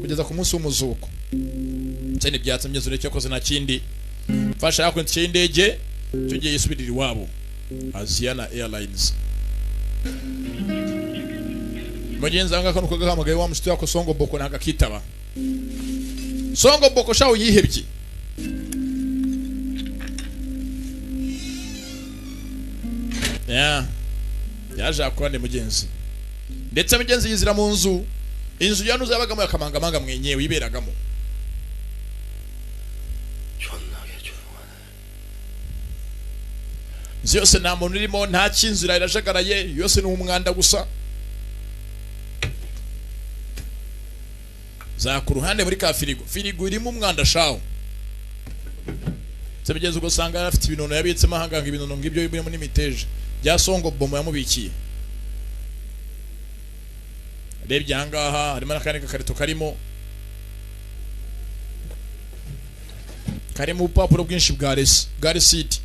kugeza ku munsi w'umuzuko cyane byatse myezure cyo koze na kindi fasha yako ndege cyo giye yisubirira iwabo Asiana Airlines mugenzi wanga kanu kagahamagaye wa mushito yako songo boko nanga kitaba songo boko shawo yihebye yaje akorane mugenzi ndetse mugenzi yizira mu inzu yanuze yabagamo yakamangamanga mwenyewe iberagamo zose nta muntu urimo nta kinzira irashagaraye yose ni umwanda gusa za ku ruhande muri ka firigo irimo umwanda shawo sebigeze ugusanga afite ibinono yabitsemo ahanganga ibinono ngibyo birimo n'imiteje bya songo bomo yamubikiye rebye ahangaha harimo n'akandi gakarito karimo ubupapuro bwinshi bwa resiti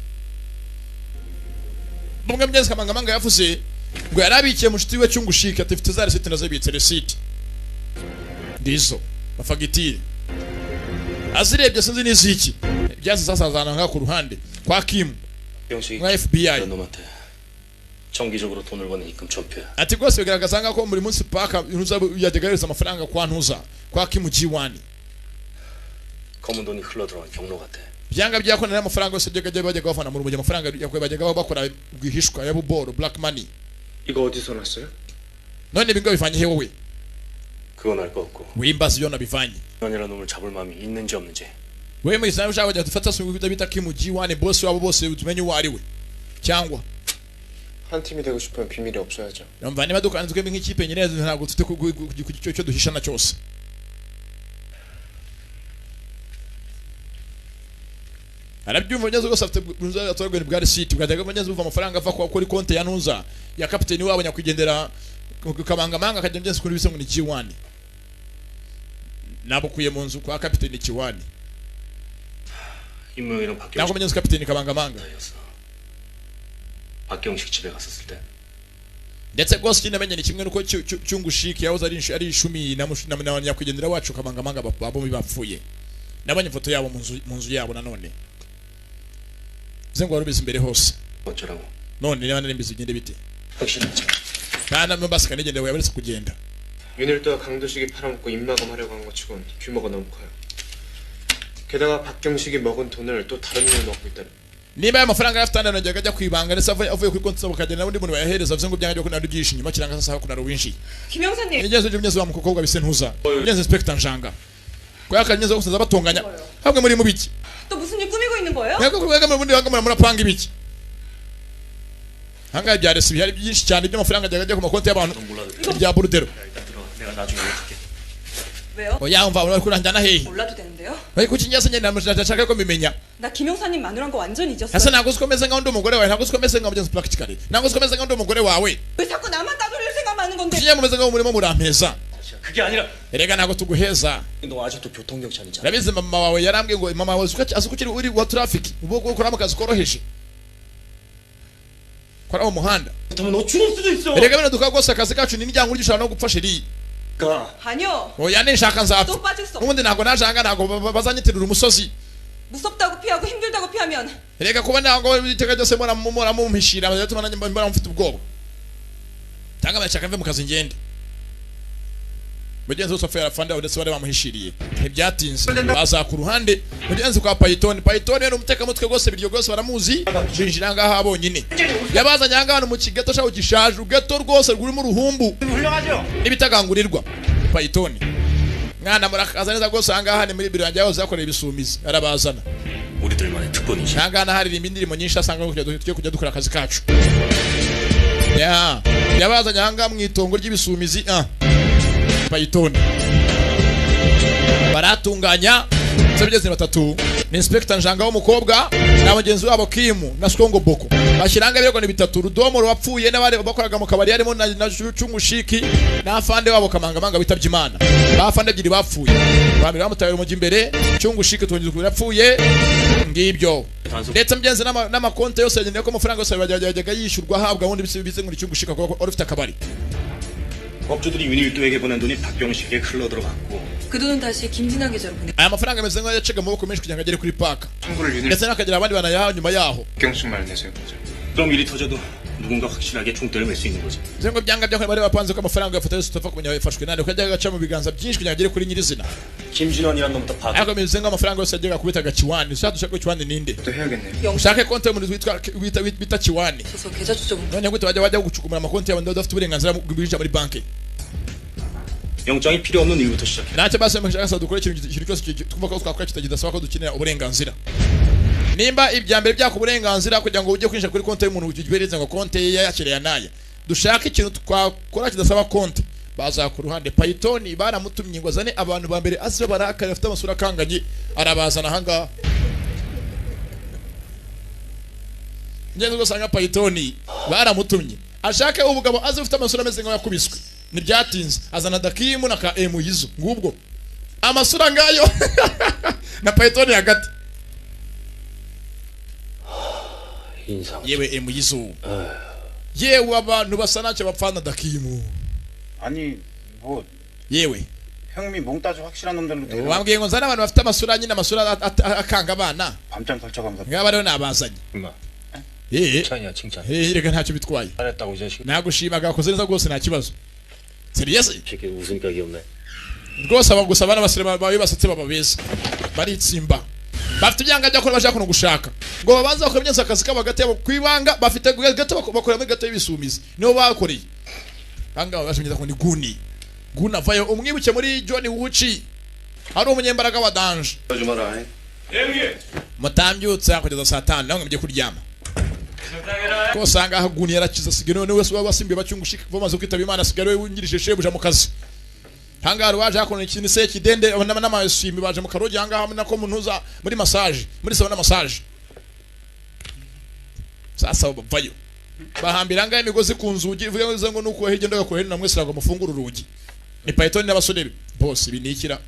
bumwe mbyeze kamangamanga yavuze ngo yarabikiye mushiti we cyungushika afite za resiti nazo bitse resiti ndizo mafagitire azirebye sinzi n'iziki byaze sasazana nka ku ruhande kwa Kim nka FBI 정기적으로 돈을 버는 입금 전표. ati rwose bigaragaza nk'ako muri munsi paka ntuza yajyagareza amafaranga kwa ntuza kwa Kim G1 검은 돈이 흘러들어간 경로 같아. byanga byakona n'amafaranga yose bajyaga bavana mu rubuye amafaranga yakwe bajyaga bakora bwihishwa ya buboro black money. 이거 어디서 났어요? none bingo bivanye he wowe? 그건 알 거 없고. wimbaza byo nabivanye. 아니라 놈을 잡을 마음이 있는지 없는지. wewe mwisa ushaka kujya dufata sumu bita Kim G1 boss wabo bose utumenye uwo ari we cyangwa 한 팀이 되고 싶으면 비밀이 없어야죠. Yumva niba dukanzwe nk'ikipe nyine ntabwo tufite ku cyo duhishana cyose. Arabyumva nyazo gose afite bunza atorwe bwa receipt bwajyaga banyazo buva amafaranga ava kuri konte ya ntuza ya captain wabo nyakwigendera kabangamanga kajya ngenzi kuri bisengo ni Kiwani nabukuye mu nzu kwa kapiteni Kiwani 임무영이랑 nako 박경식 menyenzi kapiteni kabangamanga 박경식 집에 갔었을 때 ndetse rwose kinamenye ni kimwe nuko cyungushiki yahoze ari ishumi na nyakwigendera wacu kabangamanga babo bapfuye nabanye ifoto yabo mu nzu yabo nanone zengo warubize imbere hose 어쩌라고 none niba nari mbizi ugende bite 확실하지 kana mbasika nigende yabaretse kugenda 윤일도와 강도식이 팔아먹고 입마감하려고 한 것 치곤 규모가 너무 커요. 게다가 박경식이 먹은 돈을 또 다른 일을 먹고 있다는. niba aya mafaranga yafitana nongera ajya kwibanga ndetse avuye kuri konti zabo kagenda n'undi muntu bayahereza bivuze ngo byanjye ko nari byinshi nyuma kiranga sasa ko nari winshi 김영사님. ingenzi by'umyezo wa mukobwa bise ntuza ingenzi inspector njanga ko yakanyezo gusaza batonganya hamwe muri mu biki 또 무슨 일 꾸미고 있는 거예요? yako kubega mu bundi wangamura murapanga ibiki hanga byarese byari byinshi cyane by'amafaranga ajya ku makonti y'abantu bya burudero 일단 들어 내가 나중에 연락할게 왜요? oya umva urakuranjana hehe 몰라도 되는데요? bari kukinyasa nyine ndashaka ko mbimenya 나 김영사님 마누란 거 완전 잊었어요. asa ntabwo uzikomeze nkaho ndi umugore wawe ntabwo uzikomeze nkaho byenze practically ntabwo uzikomeze nkaho ndi umugore wawe 왜 자꾸 나만 따돌릴 생각만 하는 건데? kinyama mumeze nkaho murimo murampeza 그게 아니라 erega ntabwo tuguheza 너 아직도 교통경찰이잖아 rabize mama wawe yarambwiye ngo mama wawe azukiri uri wa traffic ubwo ukora mu kazi koroheje kora mu muhanda 그렇다면 너 죽을 수도 있어 erega bino dukora rwose akazi kacu ni n'ijyango uryo ushobora no gupfa sheri 아니요. oya ninshaka nzapfa 또 빠질 수 없어. ubundi ntabwo najanga ntabwo bazanyitirira umusozi 무섭다고 피하고 힘들다고 피하면 erega kuba ntabwo iteka ryose mumpishira bizatuma nanjye mbona mfite ubwoba cyangwa barashaka mve mu kazi ngende mugenzi wose wapfuye arafanda ndetse bari bamuhishiriye ntibyatinze baza ku ruhande mugenzi kwa Python ni umutekamutwe rwose biryo rwose baramuzi binjira ngaha bonyine yabazanye aha ngaha mu kigeto shaho gishaje ugeto rwose rurimo uruhumbu n'ibitagangurirwa Python mwana murakaza neza rwose aha ngaha ni muri biro yanjye yahoze yakorera ibisumizi arabazana 우리들만의 특권이지 aha ngaha haririmba indirimbo nyinshi asanga tugiye kujya dukora akazi kacu yabazanye aha ngaha mu itongo ry'ibisumizi Python baratunganya sebigeze batatu ni inspector njanga w'umukobwa na bagenzi wabo Kimu na Skongo Boko bashyiranga birego ni bitatu rudomo rwapfuye n'abari bakoraga mu kabari harimo na Chungushiki na afande wabo kamangamanga bitabye Imana bafande ebyiri bapfuye bamira bamutaye mu imbere Chungushiki tongeze kurapfuye ngibyo ndetse mgenzi n'amakonte yose yagendeye ko amafaranga yose bajyaga yishyurwa ahabwa wundi bize muri Chungushika ko ufite akabari 법조들이 윤일도에게 보낸 돈이 박경식에게 흘러들어갔고 그 돈은 다시 김진아 계좌로 보내. aya mafaranga ameze nk'ayo yacaga mu maboko menshi kugira ngo agere kuri paka 청구를 윤일 ndetse n'akagira abandi banayaha nyuma yaho 박경식 말 내세요. 그럼 일이 터져도 누군가 확실하게 총대를 맬 수 있는 거지 zengo byanga byakora bari bapanze ko amafaranga yafata yose utapfa kumenya yafashwe nande ukajya gaca mu biganza byinshi kugira ngo agere kuri nyirizina 김진원이란 놈부터 파악 ariko meze nk'amafaranga yose yajyaga kubitaga Kiwani ushaka dushaka Kiwani ninde 또 해야겠네요. ushake konti y'umuntu bita Kiwani 그래서 계좌 추적. none gute bajya gucukumura amakonti y'abantu badafite uburenganzira bwo kwinjira muri banki 영장이 필요 없는 일부터 시작해 ntacyo basaba mushaka dukora ikintu cyose twumva ko twakora kitagidasaba ko dukenera uburenganzira nimba ibya mbere byaka uburenganzira kugira ngo ujye kwinjira kuri konti y'umuntu ugibereze ngo konti ye yakiriye naya dushaka ikintu twakora kidasaba konti baza ku ruhande Python baramutumye ngo azane abantu ba mbere azi barakare bafite amasura akanganye arabazana aha ngaha ngende gusanga Python baramutumye ashaka ubugabo azi ufite amasura ameze nk'aho yakubiswe ntibyatinze azana Dakimu na ka Emuyizo ngubwo amasura ngayo na Python hagati yewe Emuyizo yewe abantu basa nacyo bapfana Dakimu 아니 뭐 yewe 형님이 몽따주 확실한 놈들로 데려와 wambwiye ngo nzane abantu bafite amasura nyine amasura akanga abana 밤잠 설쳐가면서 ngaba rero nabazanye 임마 eh 칭찬이야 칭찬 reka ntacyo bitwaye 잘했다고 이 자식 nagushimaga wakoze neza rwose nta kibazo serious 새끼 웃으니까 귀엽네 rwose abagusa abana basire bawe basetse baba beza baritsimba bafite ibyanga byo gukora bashaka no gushaka ngo babanza bakora byensa akazi kabo hagati yabo kwibanga bafite gato bakora muri gato y'ibisumizi nibo bakoreye hanga bashimye ko ni guna vayo umwibuke muri John Wuchi ari umunyembaraga wa Danje 좀 mutambyutsa kugeza saa 5 nawe mujye kuryama ko sanga haguni yarakiza sigeno ne wese wabasimbe bacyungushika bamaze kwitaba Imana sigaro wungirije shebuja mu kazi hanga waje akona ikintu se kidende n'amasimbi baje mu karogi hanga hamwe nako muntuza muri massage muri sauna massage sasa vayo bahambira ngaye imigozi ku nzugi ivuga ngo nuko hirya ndo gakohera namwe sirago mufungura urugi ni Python n'abasore bose binikira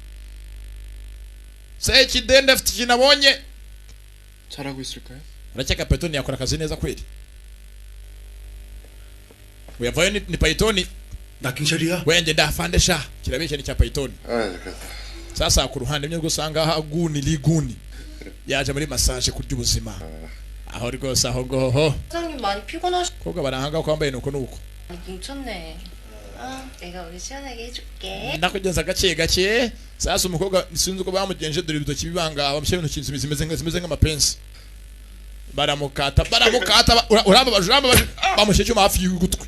se kidende afite kinabonye 잘하고 있을까요? Aracheka Python yakora kazi neza kweli uyavayo ni Python 나 경찰이야. wende ndafande sha kirabeshe ni cha Python sasa ku ruhande mwe gusanga haguni liguni yaje muri massage kurya ubuzima aho rwose aho ngoho 사장님 많이 피곤하시. koga barahanga ko ambaye nuko nuko 뭉쳤네. 아, 내가 오늘 시원하게 해줄게. ndakugenza gake gake sasa umukobwa sinzi uko bamugenje dore ibitoki bibanga bamushyira ibintu kintu zimeze nk'amapensi baramukata uramba bamushyira icyuma hafi y'ugutwi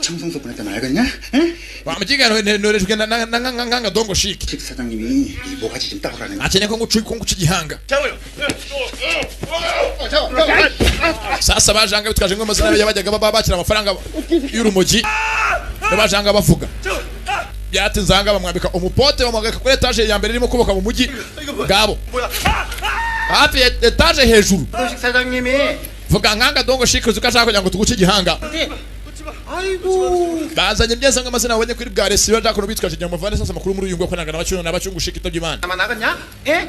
청성소 보냈다 알겠냐? 응? bamugigana norejwe nanga dongo shiki 식 사장님이 이 모가지 좀 따오라는. akeneye ko nguci gihanga sasa bajanga bitwaje ngo amazina y'abajyaga bakira amafaranga y'urumogi n'abajanga bavuga byati nzanga bamwambika umupote bamwambika kuri etage ya mbere irimo kuboka mu mujyi gabo hafi etage hejuru 식 사장님이 vuga nkanga dongo shiki zukashaka kugira ngo tuguce gihanga 아이고 bazanye byeza ngo amazina abonye kuri gare siyo ndakora bitwaje igihe muvane sasa makuru muri uyu ngo kwananga n'abacungu shiki tabye imana 나만 나갔냐? 예?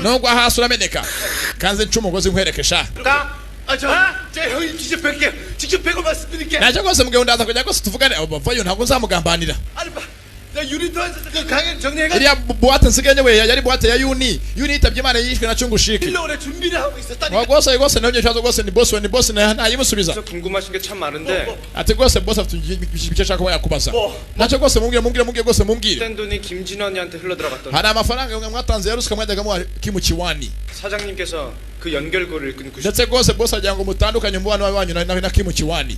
nubwo hasi urameneka kanze nca umugozi nkwereke sha 제 형이 직접 뵐게요. 직접 뵈고 말씀드릴게. najya rwose mugabo ndaza kujya rwose tuvugane bavayo ntabwo nzamugambanira 아니 나 유리도에서 그 가게 정리해가. iriya buwate nsigaye we yari buwate ya yuni yitabye imana yishwe na cungu shiki 필러원에 준비를 하고 있었다니까. rwose nawe nyachazo rwose ni boss ntayimusubiza 궁금하신 게 참 많은데 ati rwose boss afite ibice ashaka kuba yakubaza nacyo rwose mumbwire rwose mumbwire 된 돈이 김진원이한테 흘러들어갔던 hari amafaranga mwatanze ya ruswa mwajyaga muha kimukiwani 사장님께서 그 연결고리를 끊고 ndetse rwose boss agira ngo mutandukanye umubano wanyu na kimukiwani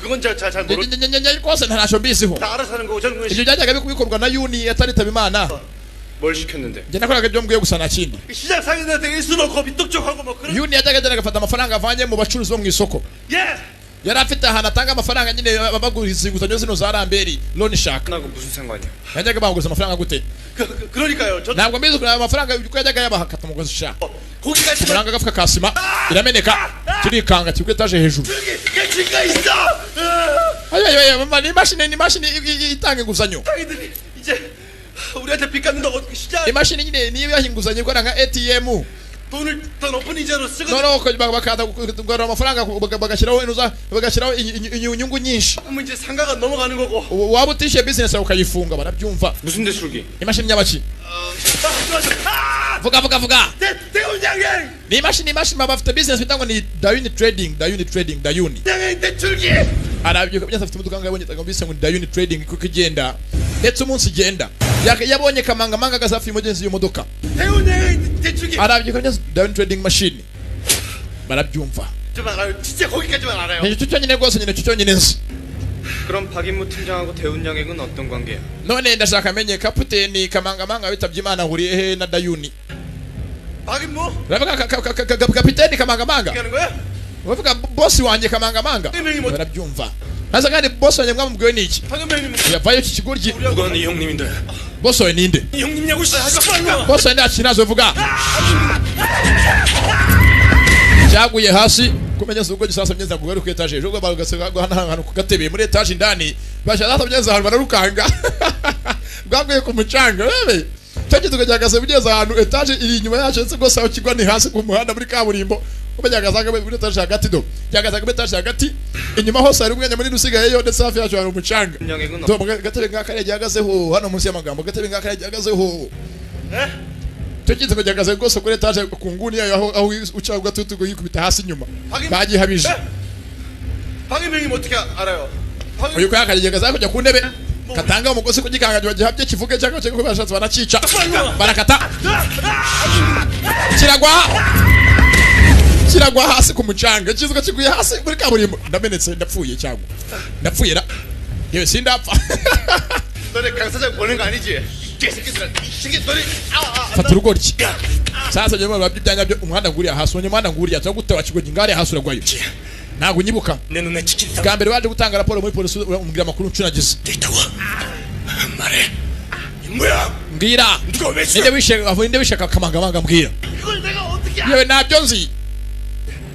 그건 잘 모르. rwose ntacyo mbiziho 다 알아서 하는 거고 저는 ibyo byajyaga bikorwa na yuni ataritaba imana 뭘 시켰는데? njye nakoraga ibyo mbwiye gusa nta kindi 시장 상인한테 일수 넣고 밑독적하고 뭐 그런. yuni yajyaga agenda agafata amafaranga avanye mu bacuruzi bo mu isoko 예. yari afite ahantu atanga amafaranga nyine baguriza inguzanyo zino za ramberi loni shaka 나하고 무슨 상관이야? yajyaga baguriza amafaranga gute 그러니까요. 저 ntabwo mbizi kureba amafaranga uko yajyaga yabahakata umugozi sha 고기가 있으면 amafaranga agafuka ka sima irameneka kirikanga kiri ku etaje hejuru 깨치가 있어. ayo ni imashini itanga inguzanyo 상인들이 이제 우리한테 빚 갚는다고 어떻게 시장 imashini nyine niyo yaha inguzanyo ikora nka ATM 돈을 더 높은 이자로 쓰거든. noneho bakaza kugarura amafaranga bagashyiraho inyungu nyinshi 그러면 이제 상가가 넘어가는 거고. waba utishyuye business yawe ukayifunga barabyumva 무슨 대출기? imashini nyabaki vuga 대운장행 ni imashini bafite business bita ngo ni dayuni trading 장행 대출기. arabyuka byose afite imodoka ngabonye bise ngo ni dayuni trading kuko igenda ndetse umunsi igenda yabonye kamangamanga gasafi imogenzi iyo modoka 대운장행 대출기. arabyuka byose dayuni trading machine barabyumva 좀 알아요. 진짜 거기까지만 알아요. ni cyo cyonyine rwose nyine cyo cyonyine nzi 그럼 박인무 팀장하고 대운양행은 어떤 관계야? none ndashaka amenye kapiteni kamangamanga witabye imana ahuriye he na dayuni 박인무 uravuga kapiteni kamangamanga 어떻게 하는 거야? uravuga bosi wanjye kamangamanga barabyumva maze kandi bosi wanjye mwamubwiwe n'iki 황현명님 yavayo iki kigoryi 누가 네 형님인데? bosi wawe ninde 네 형님냐고 씨. bosi wawe nta kintu azovuga cyaguye hasi kumenya se ubwo gisasa myenza ngo ku etage ejo bagasega hano ku gatebe muri etage indani bashaka myenza ahantu bararukanga bwaguye ku mucanga bebe cyagize tukajyagaze bugeze ahantu etage iri inyuma yacu ndetse rwose aho kigwa ni hasi ku muhanda muri kaburimbo ubajyagazaga muri etage hagati do byagazaga muri etage hagati inyuma hose hari umwanya muri rusigayeyo ndetse hafi yacu hari umucanga 운양행은 do gatebe ngaka yagihagazeho hano munsi y'amagambo gatebe ngaka yagihagazeho cyagize kujyagaze rwose kuri etage ku nguni yayo aho uca ugatutu yikubita hasi inyuma bagihabije 황현명님 어떻게 알아요? uyu ko yakageza kujya ku ntebe katanga umugozi kugikanganya bagihabye kivuge cyangwa cyo bashatse banacica barakata kiragwa hasi ku mucanga kizuka kiguye hasi muri kaburimbo ndamenetse ndapfuye cyangwa ndapfuye ra yewe sindapfa 너네 강 사장 보낸 거 아니지? 개새끼들아 이게 너네 fata urugoryi sasa nyuma babyanya byo umuhanda nguriya hasi onye umuhanda nguriya cyo guteba kigogi ngare hasi uragwayo ntabwo nyibuka 내 눈에 찍힌다. bwa mbere baje gutanga raporo muri polisi umbwira amakuru ncunagize 있다고. 말해. 뭐야? mbwira 누가 왜 ninde wishe kamangamanga mbwira 이걸 내가 어떻게 yewe nabyo nzi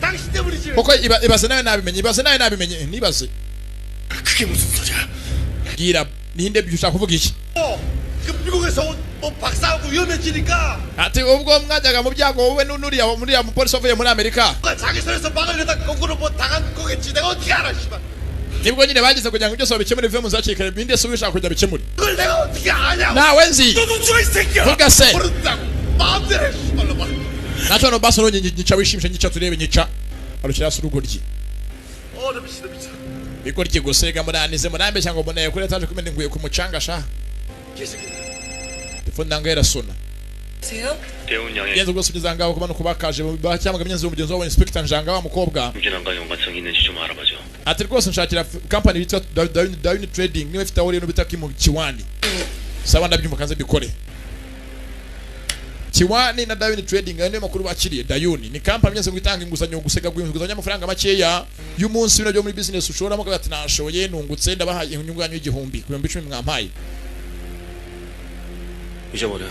다 당신 때문이지. koko ibaze nawe nabimenye nibaze 그게 무슨 소리야? gira ninde byushaka kuvuga iki 그 미국에서 뭐 박사하고 위험해지니까 ati ubwo mwajyaga mu byago wowe nuriya mupolisi wavuye muri Amerika 자기 손에서 막으려다 거꾸로 뭐 당한 거겠지. 내가 어떻게 알아, 씨발. nibwo nyine bagize kugira ngo byose babikemure bive mu zakikare binde se wishaka kujya bikemure 그걸 내가 어떻게 아냐? nawe nzi 너 눈치가 이 새끼야. vuga se 모른다고. 마음대로 해, 씨발로 봐. nacho no baso no nyica wishimisha nyica turebe nyica arukira surugoryi 나 미치다 미쳐. bigoryi gusega muranize murambe cyangwa mboneye kuri etaje kumene nguye ku mucanga sha telefone ngera sona 세요? 대운 양의 yenzo gose bizanga ko bano kubakaje bacyamaga myenzo umugenzi wa inspector njanga wa mukobwa 유진한과 연관성 있는지 좀 알아봐줘. ati rwose nshakira company bitwa Dawini Trading niwe ifite aho rero bita Kiwani sawa ndabyumva kanze bikore Kiwani na Dawini Trading ayo makuru bakiriye Dayuni ni company myenzo gutanga inguzanyo gusega gw'inguzanyo amafaranga makeya y'umunsi bino byo muri business ushoramo ko ati nashoye nungutse ndabaha inyungu yanyu y'igihumbi ku 10,000 mwampaye 잊어버려.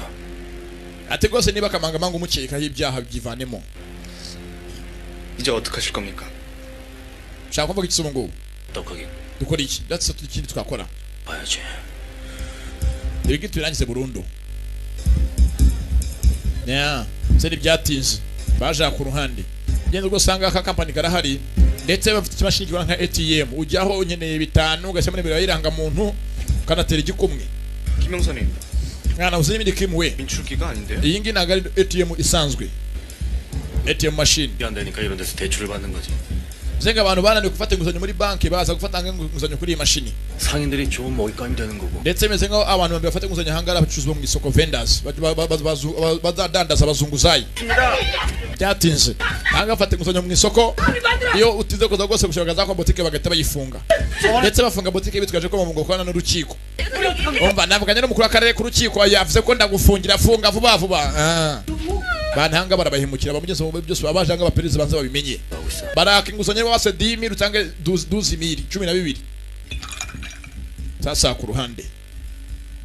ati rwose niba kamangamanga umukekaho ibyaha byivanemo 이제 어떡하실 겁니까? shaka kuvuga iki somo ngo 떡하게 dukora iki that's ikindi twakora 봐야지. ibigi turangize burundu nya seri byatinze baje ku ruhande genda ubwo usanga aka company karahari ndetse bafite imashini gikora nka ATM ujyaho unyeneye bitanu ugashyira muri biro iranga muntu kanatera igikumwe 김영선님, mwana uzi n'ibindi kimwe 민출기가 아닌데요? iyi ngi ntabwo ari ATM isanzwe ATM machine 안 되니까 이런 데서 대출을 받는 거지. zenga abantu bananiwe gufata inguzanyo muri banki baza gufata inguzanyo kuri iyi mashini 상인들이 좋은 먹잇감이 되는 거고. ndetse bimeze nk'aho abantu bambere bafata inguzanyo hangara bacuruzwa mu isoko vendors bazadandaza abazunguzayi byatinze hanga bafata inguzanyo mu isoko iyo utize kuza rwose gushaka ko botike bagahita bayifunga ndetse bafunga botike bitwaje ko mu gukorana n'urukiko umva navuganye n'umukuru w'akarere ku rukiko yavuze ko ndagufungira funga vuba vuba bantanga barabahemukira bamugeze mu byose babaje anga bapereze banza babimenye baraka inguzanyo wase 10000 utange 12000 sasa ku ruhande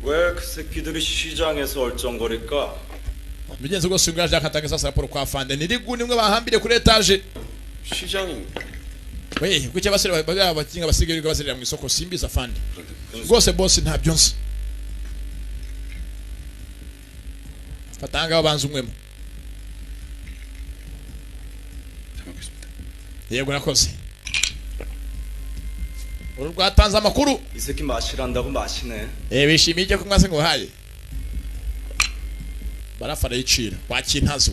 왜 그 새끼들이 시장에서 얼쩡거릴까? mugenzi rwose ngaje akatanga sasa raporo kwa fande nirigu nimwe bahambire kuri etage 시장이 we kuki abasore bakinga basigaye baserera mu isoko simbiza fande rwose boss ntabyo nzi fatanga abanza umwemo yego nakoze uru rwatanze amakuru 이 새끼 마시란다고 마시네. bishimiye icyo kumwase ngo haye barafara yicira wakintazo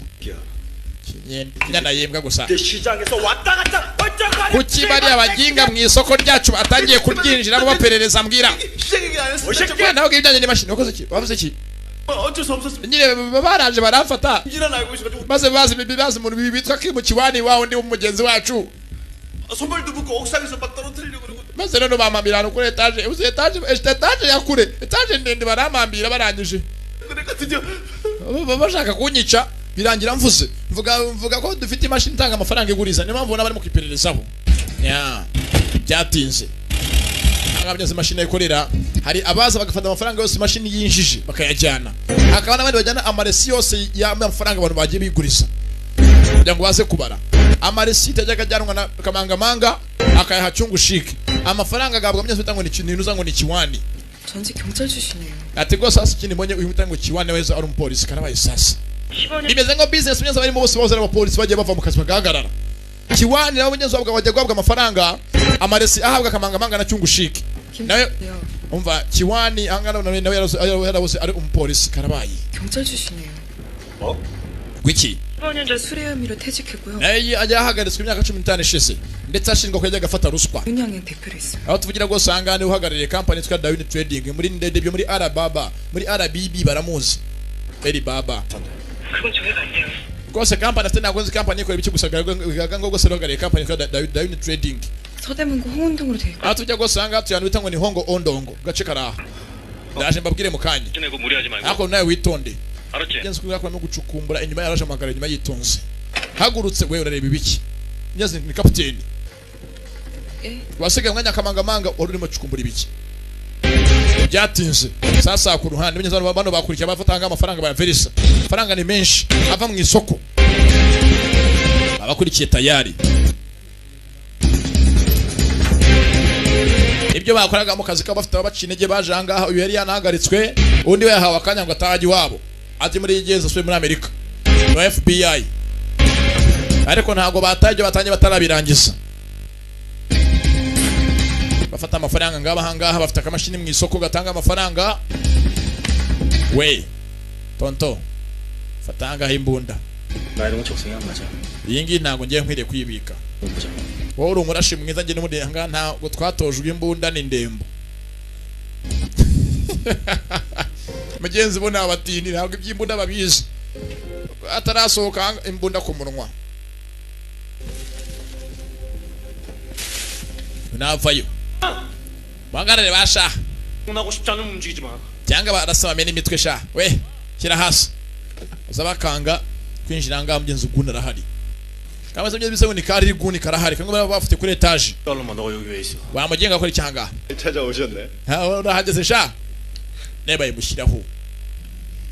nyana yembwa gusa 시장에서 왔다 갔다 얼쩡거리. kuki bari abaginga mu isoko ryacu batangiye kuryinjiramo baperereza mbwira 시장이 아니었어. naho ibijyanye n'imashini wakoze iki wavuze iki 어쩔 수 없었어. nyine baraje baramfata 이란 알고 있어가지고 maze bazi mu bitwa Kiwani wawo ndi umugenzi wacu 손발도 묶고 옥상에서 막 떨어뜨리려고 그러고. maze rero bamambira kuri etage uzi etage ya kure etage ndende baramambira barangije 그러니까 드디어 bashaka kunyica birangira mvuze mvuga ko dufite imashini itanga amafaranga iguriza niyo mpamvu ubona barimo kwipererezaho byatinze agabyaza imashini ikorera hari abaza bagafata amafaranga yose imashini yinjije bakayajyana hakaba n'abandi bajyana amaresi yose y'amafaranga abantu bagiye biguriza kugira ngo baze kubara amaresi yajyaga ajyanwa na kamangamanga akayaha chungu shiki amafaranga agabwa myese bitangwa ngo ni Kiwani 전직 경찰 출신이에요. ati rwose hasi ikindi mbonye uyu mutango Kiwani wese ari umupolisi karabaye sasa bimeze nko business myese barimo bose ari abapolisi bagiye bava mu kazi bagahagarara Kiwani nabo nyenzo babwa bajya guhabwa amafaranga amaresi ahabwa kamangamanga na chungu shiki nawe umva Kiwani angana nawe yarabuze ari umupolisi karabaye 경찰 출신이에요. wiki 15년전 수뢰 혐의로 퇴직했고요. naye ajya ahagaritswe imyaka 15 ishize ndetse ashinjwa ko yajyaga afata ruswa 윤양현 대표로 있어요. aho tuvugira ngo sangane uhagarariye company yitwa Dawini Trading muri ndende byo muri Alababa muri RBB baramuzi Alibaba 그건 조회가 안 돼요. rwose company afite ntabwo nzi company ikora ibiki gusa gaga ngo gose uhagarariye company yitwa Dawini Trading 서대문구 홍은동으로 돼 있고. aho tujya ngo sanga tuyanu bitangwa ni Hongo Ondongo gace karaha ndaje mbabwire mu kanya 지내고 무리하지 말고. ako nawe witonde 알았지? ngenzi kugira ko no gucukumbura inyuma yaraje amagara inyuma yitonze hagurutse wewe urareba ibiki nyazi ni captain wasigaye mwanya kamangamanga wari urimo cukumbura ibiki byatinze sasa ku ruhande binyeze bano bakurikiye bafatanga amafaranga ba verisa faranga ni menshi ava mu isoko abakurikiye tayari ibyo bakoraga mu kazi k'abafite abacintege baje ahangaha uyu yari yanahagaritswe undi we yahawe akanya ngo atahaje iwabo ati muri igeze asuye muri Amerika no FBI ariko ntago bataje batangiye batarabirangiza bafata amafaranga ngaba ahangaha bafite akamashini mu isoko gatanga amafaranga we tonto fata ahangaha imbunda 나이는 적성이 안 맞아. iyi ngiyi ntago ngiye nkwiriye kuyibika wowe uri umurashi mwiza njye n'ubundi ahangaha ntago twatojwe imbunda n'indembo mugenzi bo n'abatini ntabwo iby'imbunda babizi atarasohoka imbunda ku munwa navayo bangarare basha 나고 싶지 않으면 움직이지 마. cyangwa barasaba mena imitwe sha we shyira hasi uzabakanga kwinjira ngaha mugenzi uguna arahari kamaze byo bisego ni kari guni karahari kango bafite kuri etage 얼마 너 여기 왜 있어? bamugenga kuri cyanga 찾아오셨네. ha urahageze sha neba imushyiraho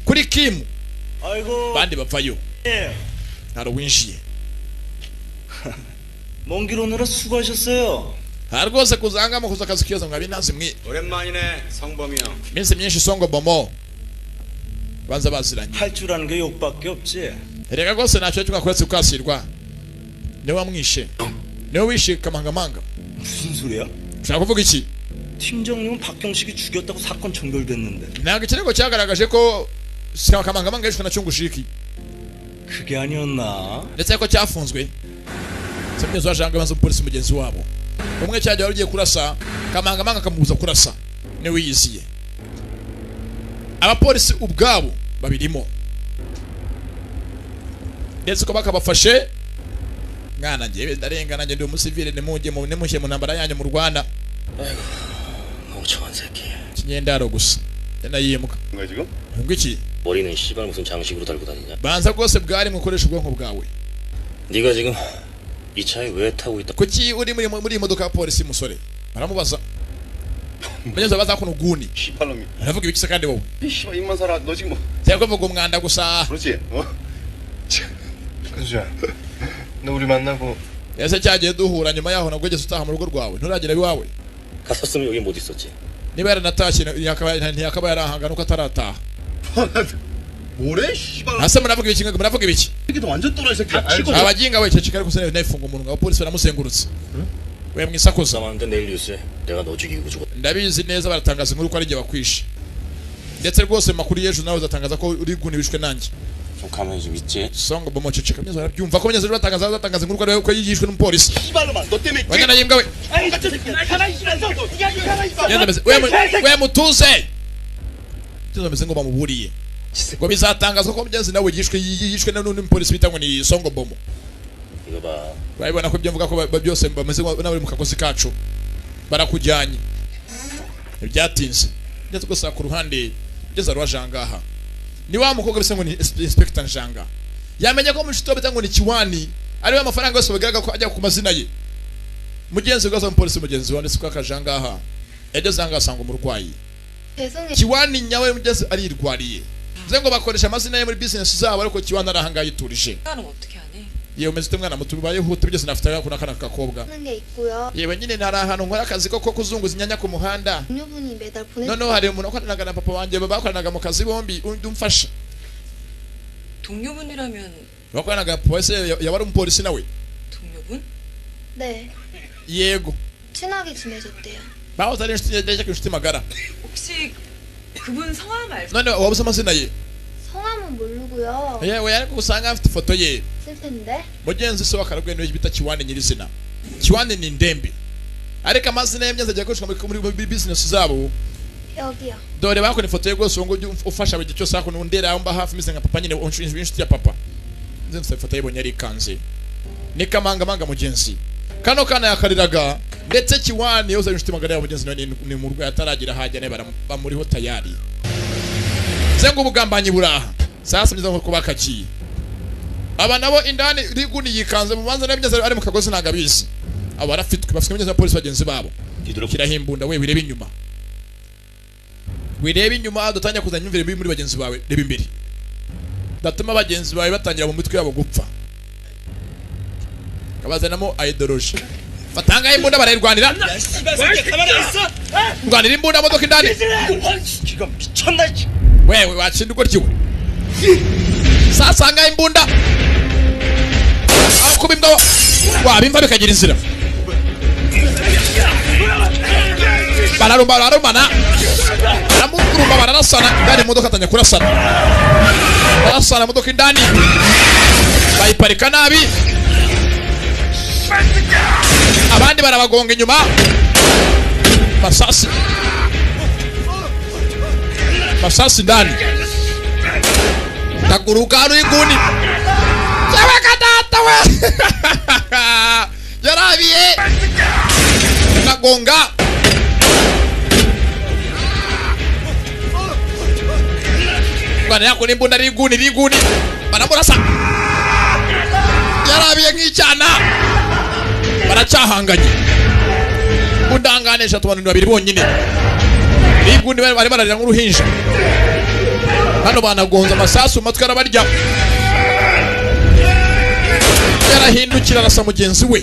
kuri Kim 아이고. bandi bapfayo 예. naro winjiye 먼 길 오느라 수고하셨어요. rwose kuzanga mu kuza akazi kiyoza ngo abinazi mwe 오랜만이네 성범이 형. minsi myinshi songo bomo banza baziranye 할 줄 아는 게 욕밖에 없지. erega rwose ntacyo cyuka kuretse kwasirwa niwe wamwishe niwe wishe kamangamanga 무슨 소리야? ushaka kuvuga iki 팀장님은 박경식이 죽였다고 사건 종결됐는데. ntabwo ikirego cyagaragaje ko kamangamanga yishwe na cyungushiki 그게 아니었나? ndetse ko cyafunzwe semyezo wajanga banza polisi mugenzi wabo umwe cyajya wari ugiye kurasa kamangamanga akamubuza kurasa niwe yiziye abapolisi ubwabo babirimo ndetse ko bakabafashe mwana njyewe ndarengana njye ndi umusivile nimujye mu nimushye mu ntambara yanyu mu Rwanda 멍청한 새끼. kinyendaro gusa yanayimuka 뭔가 지금? ngwiki 머리는 씨발 무슨 장식으로 달고 다니냐? banza rwose bwari mu koresha ubwonko bwawe 네가 지금 이 차에 왜 타고 있다? kuki uri muri imodoka ya polisi musore baramubaza mugenzi baza kuno guni 씨발놈이. aravuga ibiki se kandi wowe 씨발 입만 살아. 너 지금 뭐? cyangwa vuga umwanda gusa 그렇지. 근수야. 너 우리 만나고 ese cyagiye duhura nyuma yaho nabwo ugeze utaha mu rugo rwawe nturagera iwawe 갔었으면 여기 못 있었지. niba yaranatashye ntiyakaba yarahangana uko atarataha 뭐래? 씨발. hase muravuga ibiki muravuga ibiki 이게 너 완전 또라이 새끼야. 알고. abaginga we ceceka ariko se nefunga umunwa abapolisi baramuzengurutse we mwisakuza 남았는데 내일 뉴스에 내가 너 죽이고 죽었다. ndabizi neza baratangaza inkuru ko ari igihe bakwishe ndetse rwose makuru y'ejo nawe uzatangaza ko uri guni wishwe nanjye 좀 가만히 좀 있지. songo bomo ceceka myezo barabyumva ko myezo batangaza inkuru ko ari ko yishwe n'umupolisi 씨발놈아. 너 때문에. wanyana yimbwa we 아이 같은 새끼. 가만히 있으면서 네가 가만히 있어. yenda meze we mutuze cyo meze ngo bamuburiye ngo bizatangazwa ko mugenzi nawe yishwe n'undi mupolisi bita ngo ni songo bomo 이거 봐. urabibona ko ibyo mvuga ko byose bameze n'abari mu kagozi kacu barakujyanye ibyatinze ndetse gusa ku ruhande ugeze rwajangaha ni wa mukobwa bisa ngo ni inspector njanga yamenye ko mushito bita ngo ni Kiwani ariwe amafaranga yose bigaragara ko ajya ku mazina ye mugenzi rwose umupolisi mugenzi wa ndetse ko akajangaha yageze anga asanga umurwayi Kiwani nyawe mugenzi arirwariye bize ngo bakoresha amazina ye muri business zabo ariko Kiwani arahanga yiturije 나는 어떻게 하니? yewe umeze umwana muto bibaye huta byose nafite akuna kana kakobwa 하는 게 있고요. yewe nyine ntari ahantu nkora akazi ko kuzunguza inyanya ku muhanda 동료분이 매달 noneho hari umuntu wakoranaga na papa wanjye bakoranaga mu kazi bombi undi umfasha 동료분이라면 bakoranaga papa wese yabari umupolisi nawe 동료분? 네, yego 친하게 지내셨대요. bahoze ari inshuti magara 혹시 그분 성함 알고? none wabuze amazina ye 성함은 모르고요. yewe ariko usanga afite ifoto ye 쓸 텐데. mugenzi se wakarabwe niwe bita Kiwani nyirizina Kiwani ni ndembe ariko amazina ye myanza agiye muri business zabo 여기요. dore bakora ifoto ye rwose ngo ufasha buri cyose ako ndera aho mba hafi meze nka papa nyine inshuti ya papa nzi ifoto ye bonye ari kanze ni kamangamanga mugenzi kano kana yakariraga ndetse Kiwani yose inshuti magara ya mugenzi ni mu rwa ataragira hajya ne bamuriho tayari zengo ubugambanyi buraha sasa myiza nko kubakakiye aba nabo indani riguni yikanze mu manza n'abigeze ari mu kagozi nagabizi aba arafitwe bafite imyenda ya polisi bagenzi babo kirahimbunda we wireba inyuma dutanya kuzanya imvire muri bagenzi bawe reba imbere datuma bagenzi bawe batangira mu mitwe yabo gupfa kabazanamo ideology batanga imbunda barayirwanira rwanira imbunda modoka indani wewe watsinda uko ryiwe sasanga imbunda aho kuba imbwa wabimva bikagira inzira bararumana baramurumba bararasana indani imodoka atanya kurasana barasana modoka indani bayiparika nabi abandi barabagonga inyuma masasi ndani naguruka n'iguni yewe kadata we yarabiye nagonga bwana yako n'imbunda riguni baramurasa yarabiye nk'icyana baracyahanganye undanganisha abantu babiri bonyine riguni bari bararira nk'uruhinja hano banagonza amasasu matwe arabarya yarahindukira arasa mugenzi we